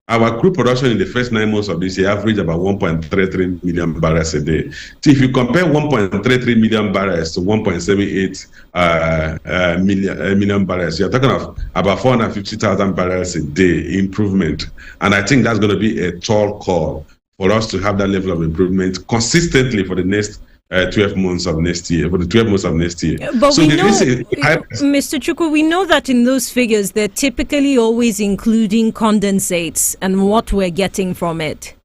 our crude production in the first 9 months of this year averaged about 1.33 million barrels a day. So if you compare 1.33 million barrels to 1.78 million barrels, you're talking of about 450,000 barrels a day improvement. And I think that's going to be a tall call for us to have that level of improvement consistently for the next 12 months of next year. For the 12 months of next year. But we know, Mr. Chukwu, we know that in those figures, they're typically always including condensates and what we're getting from it.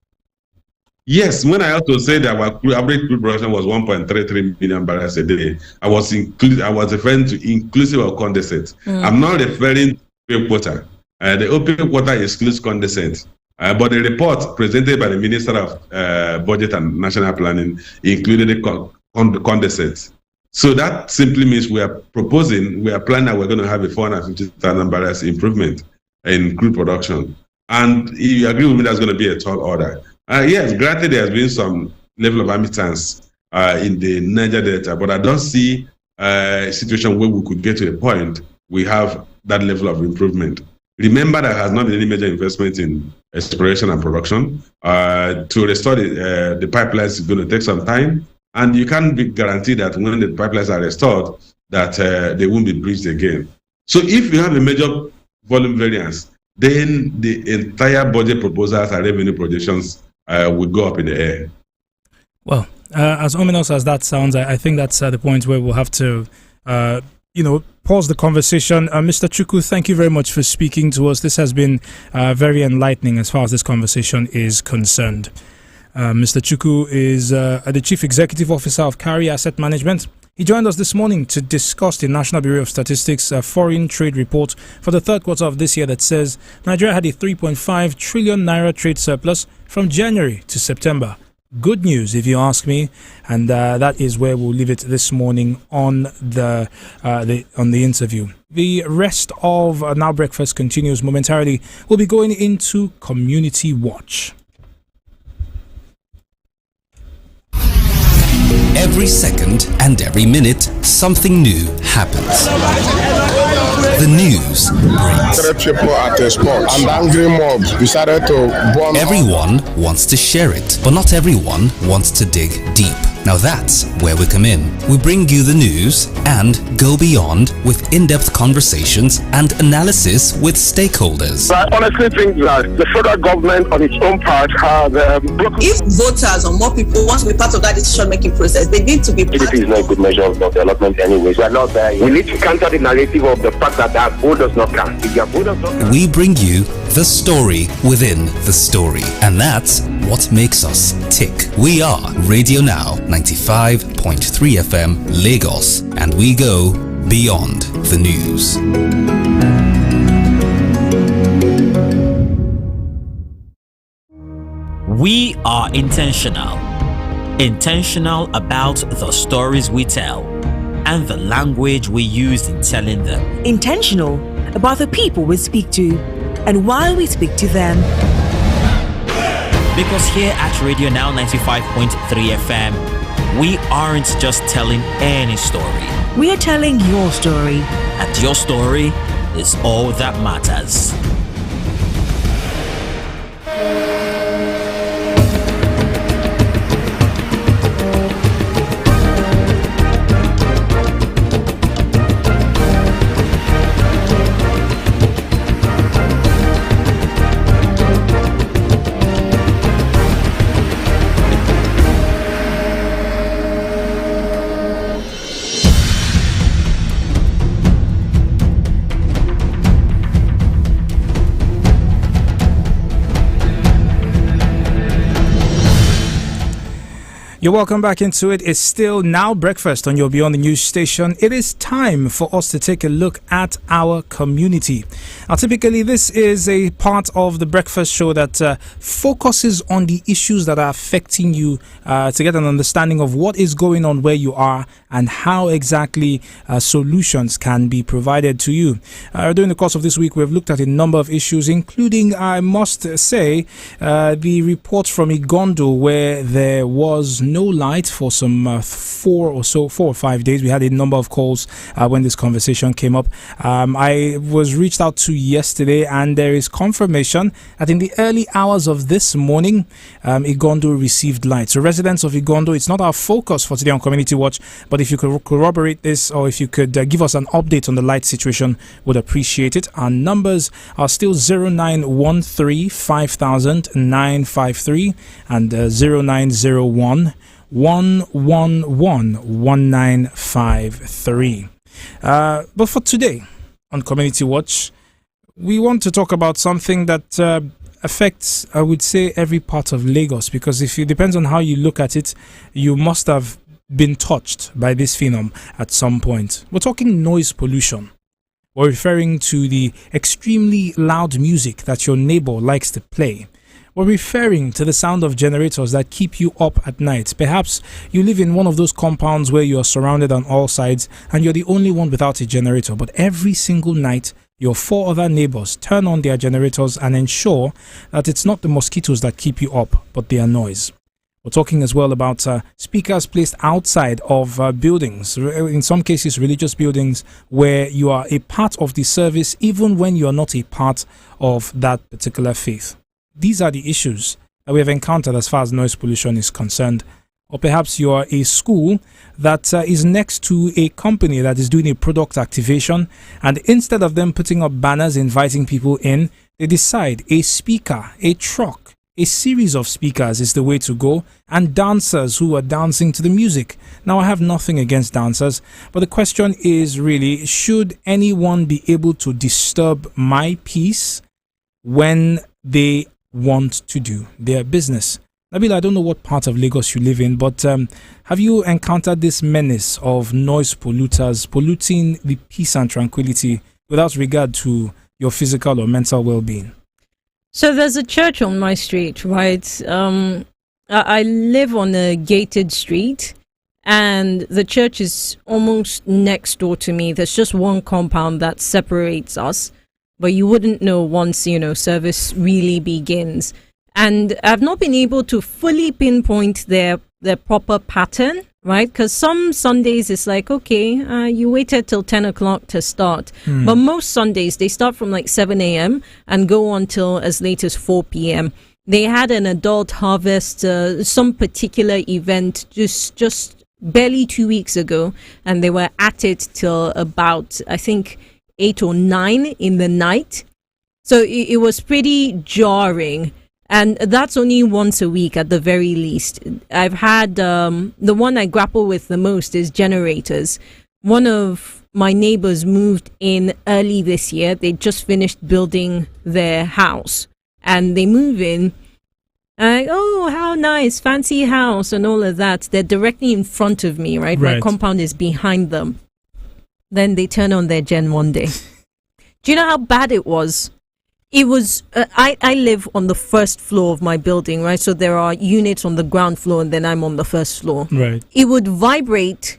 Yes, when I also said that our average crude production was 1.33 million barrels a day, I was referring to inclusive of condensate. I'm not referring to OPEC quota. The OPEC quota excludes condensate. But the report presented by the Minister of Budget and National Planning included the condensate. So that simply means we are planning that we're going to have a 450,000 barrels improvement in crude production. And if you agree with me, that's going to be a tall order. Yes, granted, there has been some level of admittance in the Niger Delta, but I don't see a situation where we could get to a point we have that level of improvement. Remember, there has not been any major investment in exploration and production. To restore the pipelines is going to take some time, and you can't be guaranteed that when the pipelines are restored, that they won't be breached again. So if you have a major volume variance, then the entire budget proposals and revenue projections will go up in the air. Well, as ominous as that sounds, I think that's the point where we'll have to, pause the conversation. Mr. Chukwu, thank you very much for speaking to us. This has been very enlightening as far as this conversation is concerned. Mr. Chukwu is the Chief Executive Officer of Carry Asset Management. He joined us this morning to discuss the National Bureau of Statistics foreign trade report for the third quarter of this year that says Nigeria had a 3.5 trillion naira trade surplus from January to September. Good news, if you ask me, and that is where we'll leave it this morning on the interview. The rest of Now Breakfast continues momentarily. We'll be going into Community Watch. Every second and every minute, something new happens. The news breaks. And angry mob decided to bomb. Everyone wants to share it, but not everyone wants to dig deep. Now that's where we come in. We bring you the news and go beyond with in-depth conversations and analysis with stakeholders. I honestly think that the federal government on its own part has broken. If voters or more people want to be part of that decision-making process, they need to be part of it. GDP is not a good measure of development anyways. We are not there yet. We need to counter the narrative of the fact that our vote does not count. If your vote does not count. We bring you the story within the story. And that's what makes us tick. We are Radio Now 95.3 FM Lagos, and we go beyond the news. We are intentional about the stories we tell and the language we use in telling them. Intentional about the people we speak to and why we speak to them. Because here at Radio Now 95.3 FM, we aren't just telling any story. We are telling your story. And your story is all that matters. You're welcome back into it. It's still Now Breakfast on your Beyond the News station. It is time for us to take a look at our community. Now, typically, this is a part of the breakfast show that focuses on the issues that are affecting you to get an understanding of what is going on where you are and how exactly solutions can be provided to you. During the course of this week, we've looked at a number of issues, including, I must say, the report from Igondo where there was no light for some 4 or 5 days. We had a number of calls when this conversation came up. I was reached out to yesterday, and there is confirmation that in the early hours of this morning, Igondo received light. So residents of Igondo, it's not our focus for today on Community Watch, but if you could corroborate this, or if you could give us an update on the light situation, would appreciate it. Our numbers are still 0913 5000 953 and 0901 111-1953. But for today, on Community Watch, we want to talk about something that affects, I would say, every part of Lagos, because if it depends on how you look at it, you must have been touched by this phenom at some point. We're talking noise pollution. We're referring to the extremely loud music that your neighbor likes to play. We're referring to the sound of generators that keep you up at night. Perhaps you live in one of those compounds where you are surrounded on all sides and you're the only one without a generator, but every single night your 4 other neighbors turn on their generators and ensure that it's not the mosquitoes that keep you up, but their noise. We're talking as well about speakers placed outside of buildings, in some cases religious buildings, where you are a part of the service even when you are not a part of that particular faith. These are the issues that we have encountered as far as noise pollution is concerned. Or perhaps you are a school that is next to a company that is doing a product activation, and instead of them putting up banners inviting people in, they decide a speaker, a truck, a series of speakers is the way to go, and dancers who are dancing to the music. Now, I have nothing against dancers, but the question is really, should anyone be able to disturb my peace when they want to do their business? Nabil, I don't know what part of Lagos you live in, but have you encountered this menace of noise polluters polluting the peace and tranquility without regard to your physical or mental well-being? So there's a church on my street, right? I live on a gated street, and the church is almost next door to me. There's just one compound that separates us, but you wouldn't know once, service really begins. And I've not been able to fully pinpoint their proper pattern, right? Because some Sundays it's like, okay, you waited till 10 o'clock to start. But most Sundays, they start from like 7 a.m. and go until as late as 4 p.m. They had an adult harvest, some particular event just barely 2 weeks ago, and they were at it till about, I think, 8 or 9 in the night. So it was pretty jarring. And that's only once a week at the very least. I've had, the one I grapple with the most is generators. One of my neighbors moved in early this year. They just finished building their house. And they move in, oh, how nice, fancy house and all of that. They're directly in front of me, right? My compound is behind them. Then they turn on their gen one day. Do you know how bad it was? It was, I live on the first floor of my building, right? So there are units on the ground floor and then I'm on the first floor. Right. It would vibrate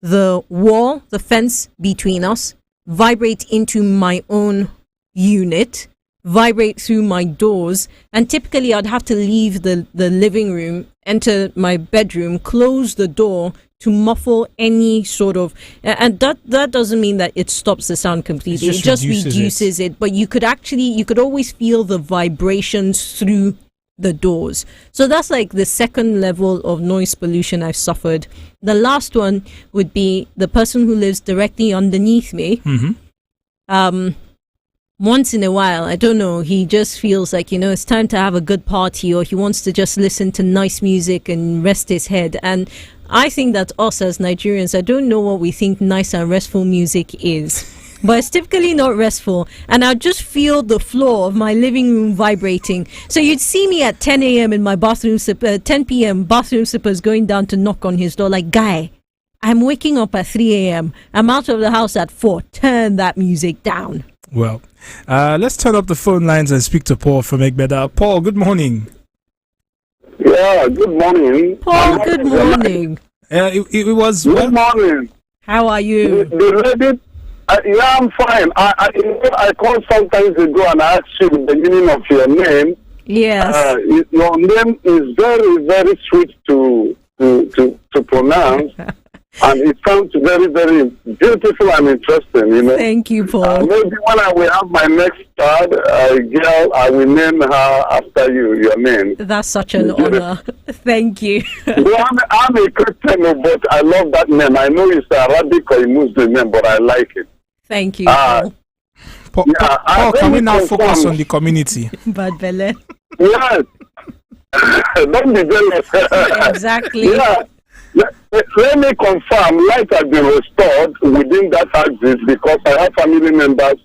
the wall, the fence between us, vibrate into my own unit, vibrate through my doors. And typically I'd have to leave the living room, enter my bedroom, close the door to muffle any sort of, and that doesn't mean that it stops the sound completely. It just reduces it. But you could always feel the vibrations through the doors. So that's like the second level of noise pollution I've suffered. The last one would be the person who lives directly underneath me. Once in a while, I don't know, he just feels like, it's time to have a good party, or he wants to just listen to nice music and rest his head. And I think that us as Nigerians, I don't know what we think nice and restful music is, but it's typically not restful. And I just feel the floor of my living room vibrating. So you'd see me at 10 a.m. in my 10 p.m. bathroom slippers going down to knock on his door like, guy, I'm waking up at 3 a.m. I'm out of the house at 4. Turn that music down. Well, let's turn up the phone lines and speak to Paul from Egbeda. Paul, good morning. Yeah, good morning. Paul, good morning. It was... Good morning. How are you? The lady, yeah, I'm fine. I called some time ago and I asked you the beginning of your name. Yes. Your name is very, very sweet to pronounce. And it sounds very, very beautiful and interesting, Thank you, Paul. Maybe when I will have my next child, girl, I will name her after your name. That's such an honor. Thank you. Well, I'm a Christian, but I love that name. I know it's Arabic or a Muslim name, but I like it. Thank you, Paul. Paul, can we now focus on the community? Bad Bele. Yes. Don't be jealous. Exactly. Yeah. Let me confirm, light has been restored within that axis because I have family members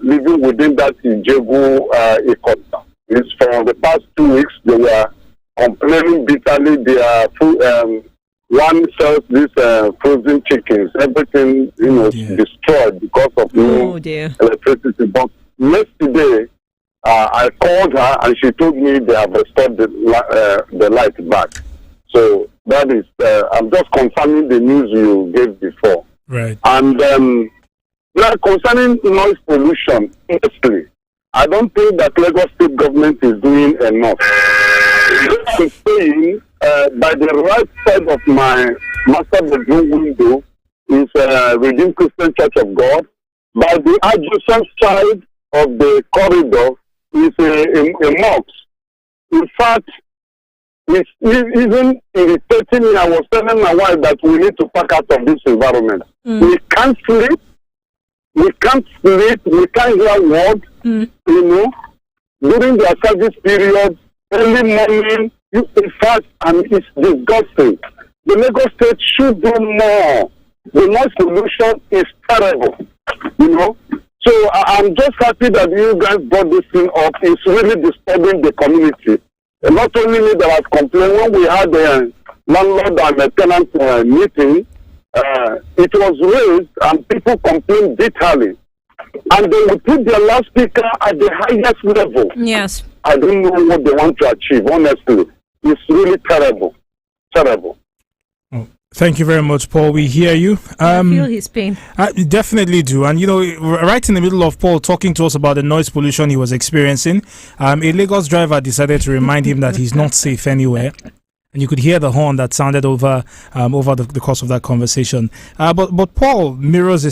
living within that Ijebu Ikota. It's for the past 2 weeks they were complaining bitterly. They are one sells these frozen chickens, everything destroyed because of no electricity. But yesterday I called her and she told me they have restored the light back. So that is, I'm just confirming the news you gave before. Right. And concerning noise pollution, honestly, I don't think that Lagos State government is doing enough. I'm saying, by the right side of my master bedroom window is Redeemed Christian Church of God. By the adjacent side of the corridor is a mosque. In fact, it's even irritating me. I was telling my wife that we need to pack out of this environment. We can't sleep. We can't hear words. During their service period, early morning, in fact, and it's disgusting. The Lagos State should do more. The noise pollution is terrible, So I'm just happy that you guys brought this thing up. It's really disturbing the community. Not only me that has complained, when we had a landlord and a tenant meeting, it was raised and people complained bitterly. And they will put their loudspeaker at the highest level. Yes. I don't know what they want to achieve, honestly. It's really terrible. Terrible. Thank you very much, Paul. We hear you. I feel his pain. I definitely do. And, right in the middle of Paul talking to us about the noise pollution he was experiencing, a Lagos driver decided to remind him that he's not safe anywhere. And you could hear the horn that sounded over the course of that conversation. But Paul mirrors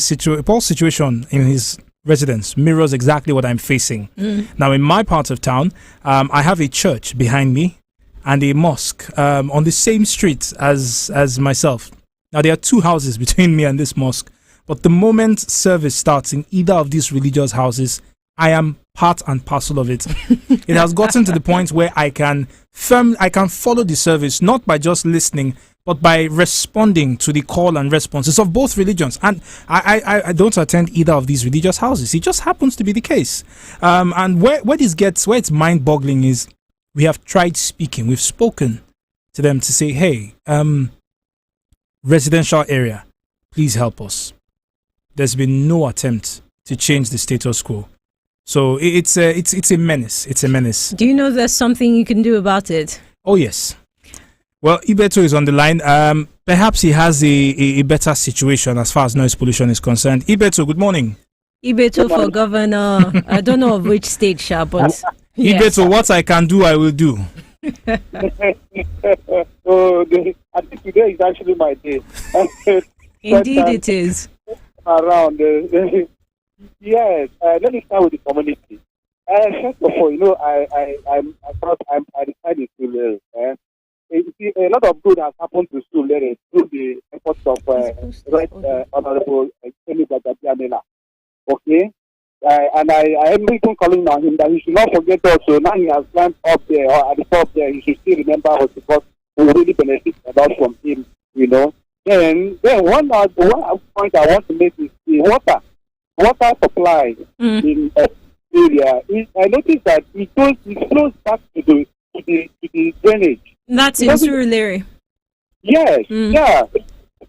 Paul's situation in his residence mirrors exactly what I'm facing. Now, in my part of town, I have a church behind me and a mosque on the same street as myself. Now, there are 2 houses between me and this mosque, but the moment service starts in either of these religious houses, I am part and parcel of it. It has gotten to the point where I can follow the service, not by just listening, but by responding to the call and responses of both religions. And I don't attend either of these religious houses. It just happens to be the case. And where it's mind-boggling is, we have tried speaking. We've spoken to them to say, hey, residential area, please help us. There's been no attempt to change the status quo. So it's a menace. It's a menace. Do you know there's something you can do about it? Oh, yes. Well, Ibeto is on the line. Perhaps he has a better situation as far as noise pollution is concerned. Ibeto, good morning. Ibeto for governor. I don't know of which state, but... Yes. Ibeto, what I can do, I will do. I think today is actually my day. Indeed, it is. Around, yes. Let me start with the community. First of all, I decided to a lot of good has happened to school through the efforts of Honorable Kemi Gbagbabiamila. Okay. And I am even calling on him that he should not forget also. Now he has climbed up there, or at the top there, he should still remember us because we really benefit a lot from him, Then one point I want to make is the water supply in area. I noticed that it flows back to the drainage. That's in Surulere. Yes, yeah.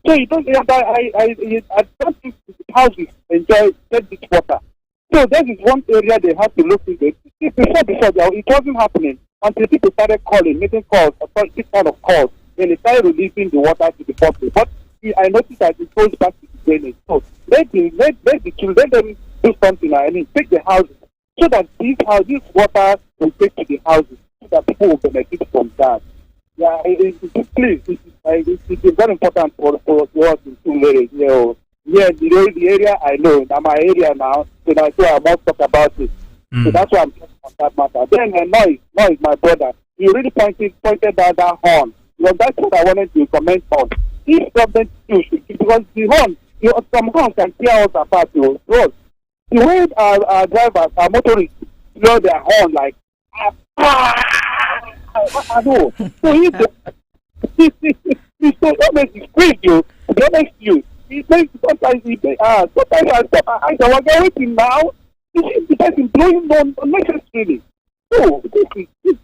So I don't think the houses get this water. So that is one area they have to look into. Before it wasn't happening until people started making calls, this kind of calls. Then they started releasing the water to the public. But I noticed that it goes back to the drainage. So let the children, let them do something. Take the houses so that this water will take to the houses so that people will benefit from that. Yeah, please, it's very important for us in Surulere. Yeah, the area I know, now my area now, so I must talk about it. So that's why I'm talking on that matter. Then Noise, my brother, he really pointed out that horn. That's what I wanted to comment on. This government too should, because the horn, some horns can tear us apart. The way our drivers, our motorists, blow their horn like, I know. So he so almost is crazy. To be honest with you, he makes sometimes I was everything now. The person blowing on unnecessarily. So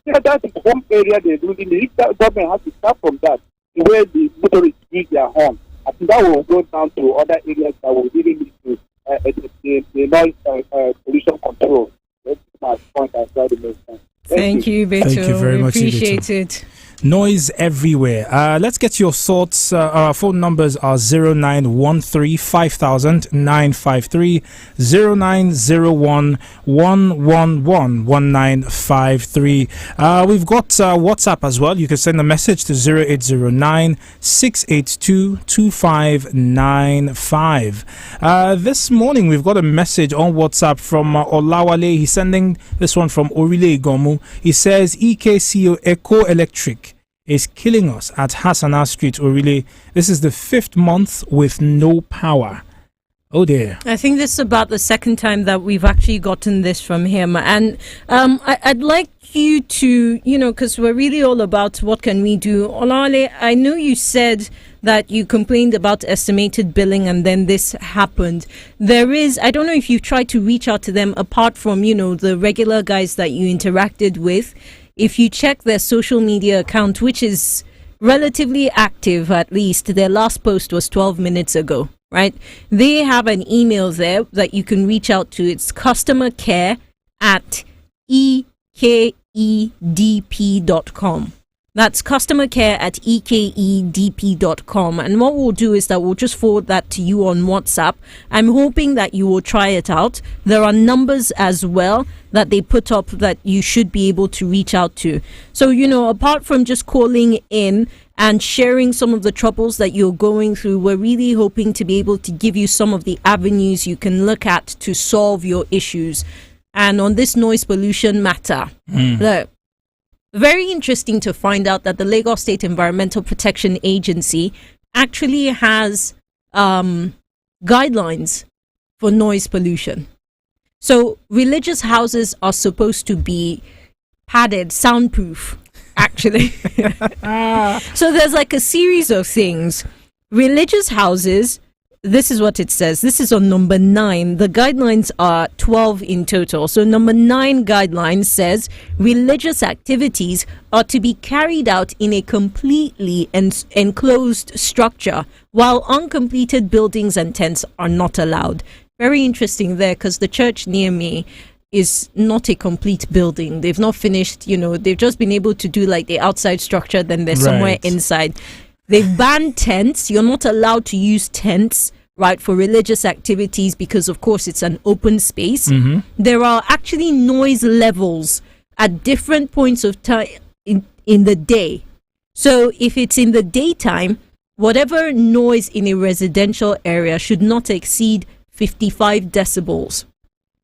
that is one area they're doing. The government has to start from that, where the motorists use their horn. I think that will go down to other areas that will really need to the noise pollution control. That's my point. I try to make sense. Thank you, Beto. Thank you very much. Appreciate it. Noise everywhere. Let's get your thoughts. Our phone numbers are 0913 5000 953, 0901 111 1953. We've got WhatsApp as well. You can send a message to 0809 682 2595. This morning we've got a message on WhatsApp from Olawale. He's sending this one from Orile Gomu. He says EKCO Eco Electric is killing us at Hassana Street, Orile. This is the 5th month with no power. Oh dear. I think this is about the second time that we've actually gotten this from him. And I'd like you to, because we're really all about what can we do. Olale, I know you said that you complained about estimated billing and then this happened. I don't know if you've tried to reach out to them apart from, the regular guys that you interacted with. If you check their social media account, which is relatively active, at least their last post was 12 minutes ago, right? They have an email there that you can reach out to. It's customercare@ekedp.com. That's customercare@ekedp.com. And what we'll do is that we'll just forward that to you on WhatsApp. I'm hoping that you will try it out. There are numbers as well that they put up that you should be able to reach out to. So, apart from just calling in and sharing some of the troubles that you're going through, we're really hoping to be able to give you some of the avenues you can look at to solve your issues. And on this noise pollution matter, look, very interesting to find out that the Lagos State Environmental Protection Agency actually has guidelines for noise pollution. So religious houses are supposed to be padded, soundproof, actually. So there's like a series of things. Religious houses, this is what it says. This is on number 9. The guidelines are 12 in total. So number 9 guideline says religious activities are to be carried out in a completely enclosed structure, while uncompleted buildings and tents are not allowed. Very interesting there, because the church near me is not a complete building. They've not finished, they've just been able to do like the outside structure, then they're somewhere inside. They've banned tents. You're not allowed to use tents, right, for religious activities because, of course, it's an open space. Mm-hmm. There are actually noise levels at different points of time in the day. So if it's in the daytime, whatever noise in a residential area should not exceed 55 decibels.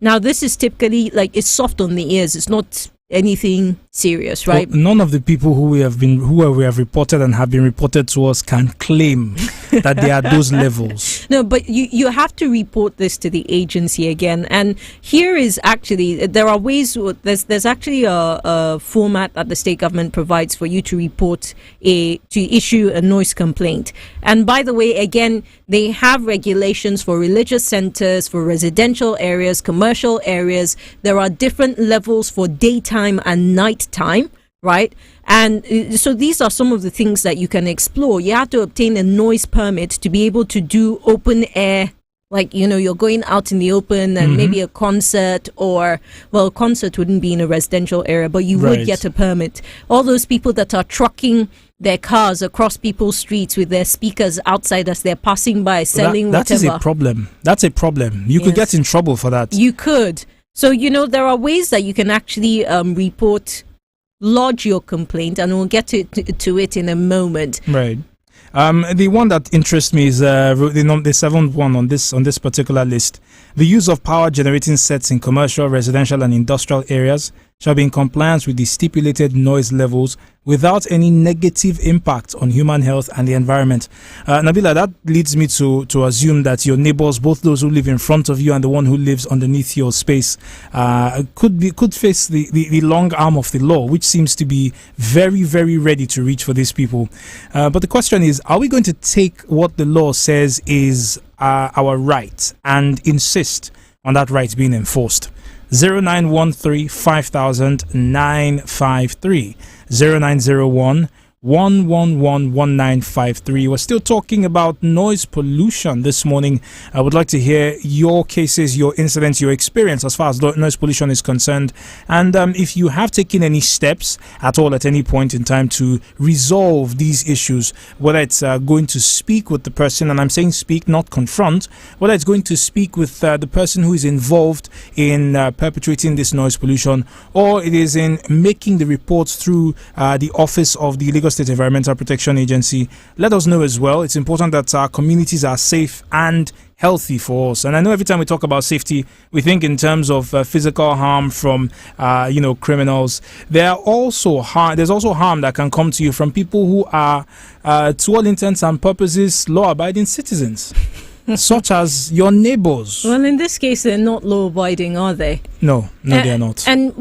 Now, this is typically it's soft on the ears. It's not anything serious, right? Well, none of the people who we have reported and have been reported to us can claim that they are those levels. No, but you have to report this to the agency again. And here is actually, there are ways, there's actually a format that the state government provides for you to report to issue a noise complaint. And by the way, again, they have regulations for religious centers, for residential areas, commercial areas. There are different levels for daytime and nighttime, right? And so these are some of the things that you can explore. You have to obtain a noise permit to be able to do open air, like, you're going out in the open and maybe a concert, or, well, a concert wouldn't be in a residential area, but you would get a permit. All those people that are trucking their cars across people's streets with their speakers outside as they're passing by, selling that whatever. That is a problem. That's a problem. You could get in trouble for that. You could. So, there are ways that you can actually lodge your complaint, and we'll get to it in a moment. Right. The one that interests me is the 7th one on this particular list. The use of power generating sets in commercial, residential and industrial areas shall be in compliance with the stipulated noise levels without any negative impact on human health and the environment. Nabila, that leads me to assume that your neighbors, both those who live in front of you and the one who lives underneath your space, could face the long arm of the law, which seems to be very, very ready to reach for these people. But the question is, are we going to take what the law says is our right and insist on that right being enforced? 0913 5000 953 0901 1111953. We're still talking about noise pollution this morning. I would like to hear your cases, your incidents, your experience as far as noise pollution is concerned, and if you have taken any steps at all at any point in time to resolve these issues, whether it's going to speak with the person, and I'm saying speak, not confront, whether it's going to speak with the person who is involved in perpetrating this noise pollution, or it is in making the reports through the office of the Lagos State Environmental Protection Agency. Let us know as well. It's important that our communities are safe and healthy for us. And I know every time we talk about safety, we think in terms of physical harm from criminals. There's also harm that can come to you from people who are, to all intents and purposes, law-abiding citizens. Such as your neighbors. Well, in this case, they're not law-abiding, are they? No, they are not. And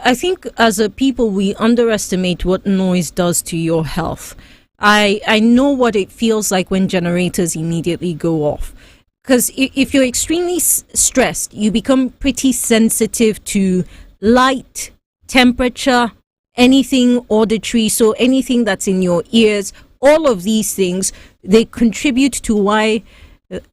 I think as a people, we underestimate what noise does to your health. I know what it feels like when generators immediately go off. Because if you're extremely stressed, you become pretty sensitive to light, temperature, anything auditory, so anything that's in your ears. All of these things, they contribute to why...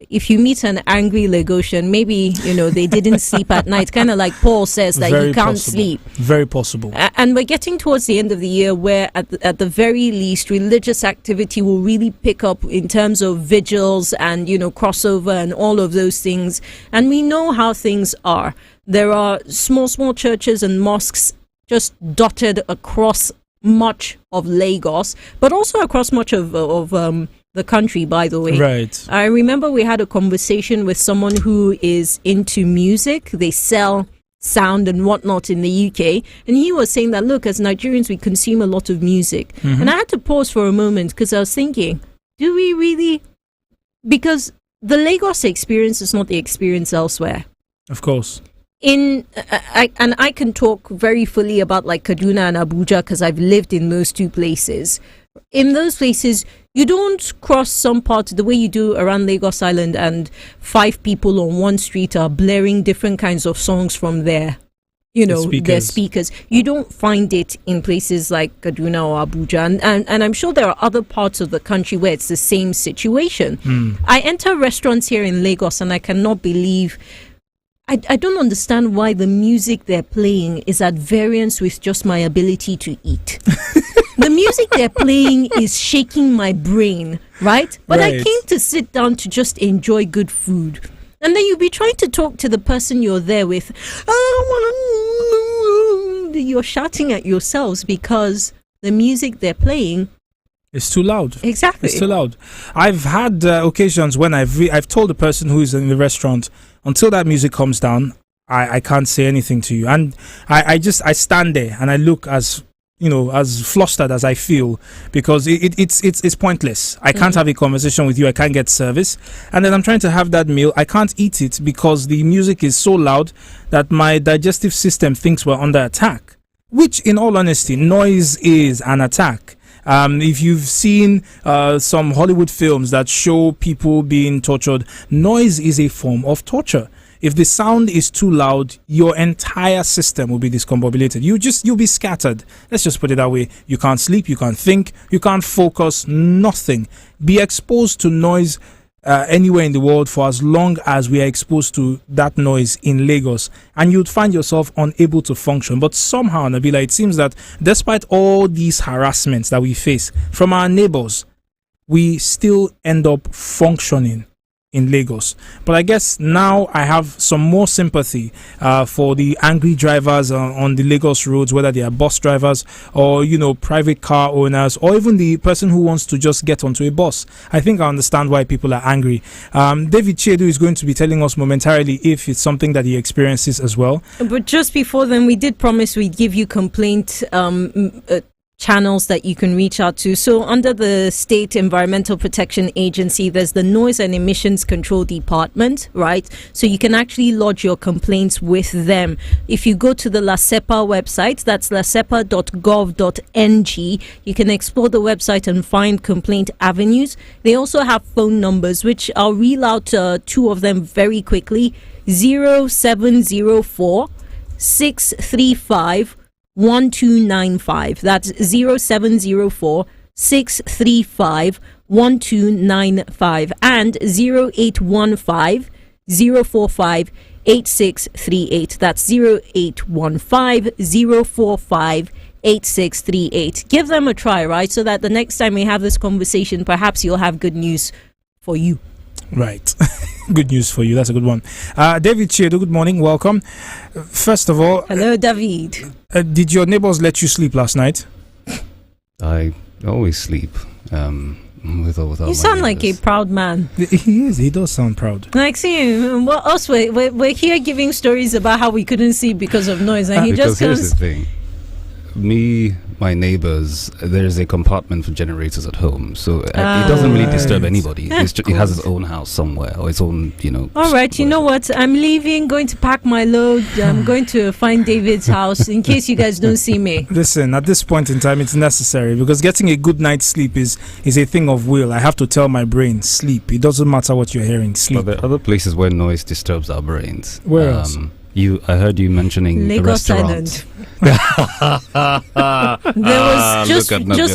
if you meet an angry Lagosian, maybe, they didn't sleep at night, kind of like Paul says that he can't sleep. Very possible. And we're getting towards the end of the year where, at the very least, religious activity will really pick up in terms of vigils and, crossover and all of those things. And we know how things are. There are small churches and mosques just dotted across much of Lagos, but also across much of the country, by the way. Right. I remember we had a conversation with someone who is into music. They sell sound and whatnot in the UK, and he was saying that, look, as Nigerians, we consume a lot of music. Mm-hmm. And I had to pause for a moment because I was thinking, do we really? Because the Lagos experience is not the experience elsewhere. Of course. I can talk very fully about like Kaduna and Abuja because I've lived in those two places. In those places, you don't cross some parts the way you do around Lagos Island and 5 people on one street are blaring different kinds of songs from their speakers. You don't find it in places like Kaduna or Abuja. And I'm sure there are other parts of the country where it's the same situation. I enter restaurants here in Lagos and I cannot believe... I don't understand why the music they're playing is at variance with just my ability to eat. The music they're playing is shaking my brain, right? But I came to sit down to just enjoy good food. And then you'll be trying to talk to the person you're there with. You're shouting at yourselves because the music they're playing... it's too loud. Exactly. It's too loud. I've had occasions when I've told the person who is in the restaurant, until that music comes down, I can't say anything to you. And I stand there and I look as flustered as I feel, because it's pointless. I can't have a conversation with you. I can't get service. And then I'm trying to have that meal. I can't eat it because the music is so loud that my digestive system thinks we're under attack. Which, in all honesty, noise is an attack. If you've seen some Hollywood films that show people being tortured, noise is a form of torture. If the sound is too loud, your entire system will be discombobulated. You'll be scattered. Let's just put it that way. You can't sleep, you can't think, you can't focus, nothing. Be exposed to noise anywhere in the world for as long as we are exposed to that noise in Lagos, and you'd find yourself unable to function. But somehow, Nabila, it seems that despite all these harassments that we face from our neighbors, we still end up functioning in Lagos. But I guess now I have some more sympathy for the angry drivers on the Lagos roads, whether they are bus drivers or, private car owners, or even the person who wants to just get onto a bus. I think I understand why people are angry. David Chiedu is going to be telling us momentarily if it's something that he experiences as well. But just before then, we did promise we'd give you complaint channels that you can reach out to. So under the State Environmental Protection Agency, there's the Noise and Emissions Control Department, right? So you can actually lodge your complaints with them. If you go to the LASEPA website, that's lasepa.gov.ng, you can explore the website and find complaint avenues. They also have phone numbers, which I'll reel out two of them very quickly. 0704 635 1295. That's 0704 635 1295 and 0815 045 8638. That's 0815 045 8638. Give them a try, right? So that the next time we have this conversation, perhaps you'll have good news for you. Right. Good news for you. That's a good one. David Chiedu, good morning. Welcome. First of all... Hello, David. Did your neighbors let you sleep last night? I always sleep. Without you sound like a proud man. He is. He does sound proud. Like, see, what else? We're here giving stories about how we couldn't sleep because of noise, and he just comes... Here's the thing. My neighbors, there's a compartment for generators at home, so it doesn't really disturb anybody. He has his own house somewhere, or his own, All right, you know what? I'm leaving, going to pack my load. I'm going to find David's house in case you guys don't see me. Listen, at this point in time, it's necessary because getting a good night's sleep is a thing of will. I have to tell my brain, sleep. It doesn't matter what you're hearing, sleep. But there are other places where noise disturbs our brains. Where else? I heard you mentioning Lagos the restaurant. There was just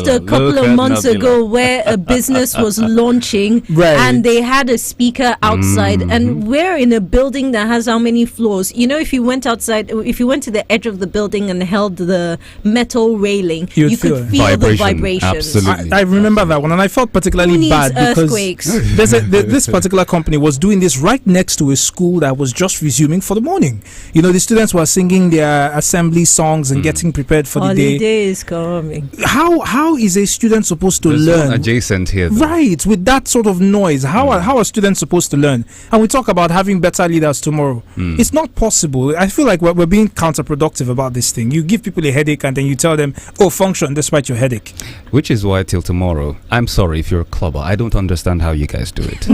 a couple of months ago where a business was launching, and they had a speaker outside, and we're in a building that has how many floors? If you went outside, if you went to the edge of the building and held the metal railing, you could feel the vibrations. Absolutely. I remember that one, and I felt particularly bad because this particular company was doing this right next to a school that was just resuming for the morning. The students were singing their assembly songs and getting prepared for the day. Holiday is coming. How is a student supposed to There's learn? One adjacent here, though. Right, with that sort of noise. How are students supposed to learn? And we talk about having better leaders tomorrow. It's not possible. I feel like we're being counterproductive about this thing. You give people a headache and then you tell them, function despite your headache. Which is why till tomorrow, I'm sorry if you're a clubber. I don't understand how you guys do it.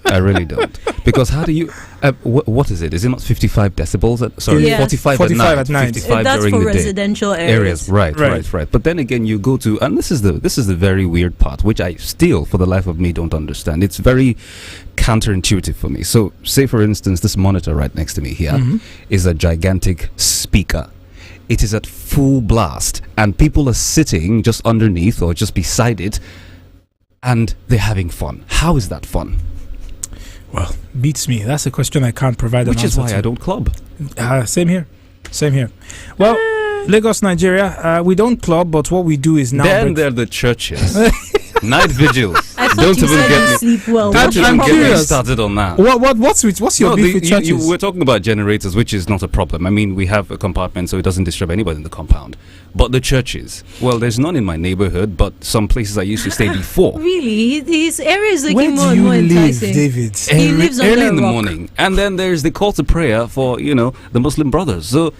I really don't. Because how do you... what is it? Is it not 55 decibels? 45 at night. 55 that's during for the residential day. areas. Right. But then again, you go to... And this is the very weird part, which I still, for the life of me, don't understand. It's very counterintuitive for me. So, say for instance, this monitor right next to me here is a gigantic speaker. It is at full blast, and people are sitting just underneath or just beside it, and they're having fun. How is that fun? Well, beats me. That's a question I can't provide an answer to. Which is why I don't club. Same here. Well, Lagos, Nigeria, we don't club, but what we do is now... Then there are the churches. Night vigils. Don't even get me. Sleep well. Don't even get me started on that. What's your beef with churches? We're talking about generators, which is not a problem. I mean, we have a compartment, so it doesn't disturb anybody in the compound. But the churches, well, there's none in my neighborhood, but some places I used to stay before. Really? These areas are Where more do you and more live, enticing. David? He lives early under in the a rock. morning, and then there's the call to prayer for the Muslim brothers. So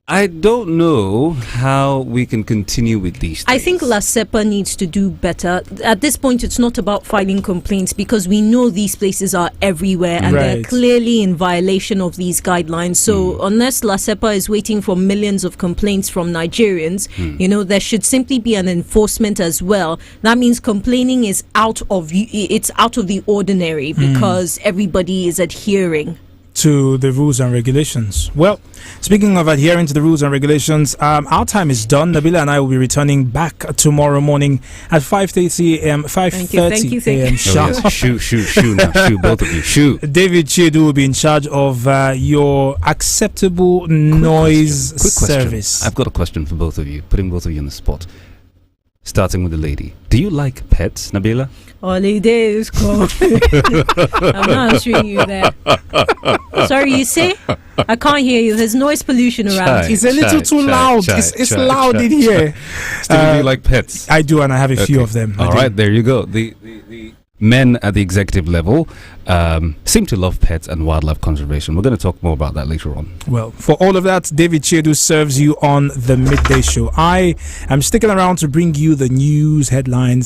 I don't know how we can continue with these things. I think LASEPA needs to do better. At this point, it's not about filing complaints because we know these places are everywhere and they're clearly in violation of these guidelines. So unless LASEPA is waiting for millions of complaints from Nigerians, there should simply be an enforcement as well. That means complaining is out of the ordinary because everybody is adhering to the rules and regulations. Well, speaking of adhering to the rules and regulations, our time is done. Nabila and I will be returning back tomorrow morning at 5:30 a.m. 5:30 a.m. sharp. Oh, yes. Shoo now, both of you, shoo. David Chiedu will be in charge of your acceptable noise service. I've got a question for both of you, putting both of you on the spot. starting with the lady. Do you like pets, Nabila? Holidays come. I'm not answering you there. Sorry, you say? I can't hear you. There's noise pollution around. It's a little too loud. It's loud in here. Stephen, do you like pets? I do, and I have a few of them. All right, there you go. The men at the executive level seem to love pets and wildlife conservation. We're going to talk more about that later on. Well, for all of that, David Chedu serves you on the midday show. I am sticking around to bring you the news headlines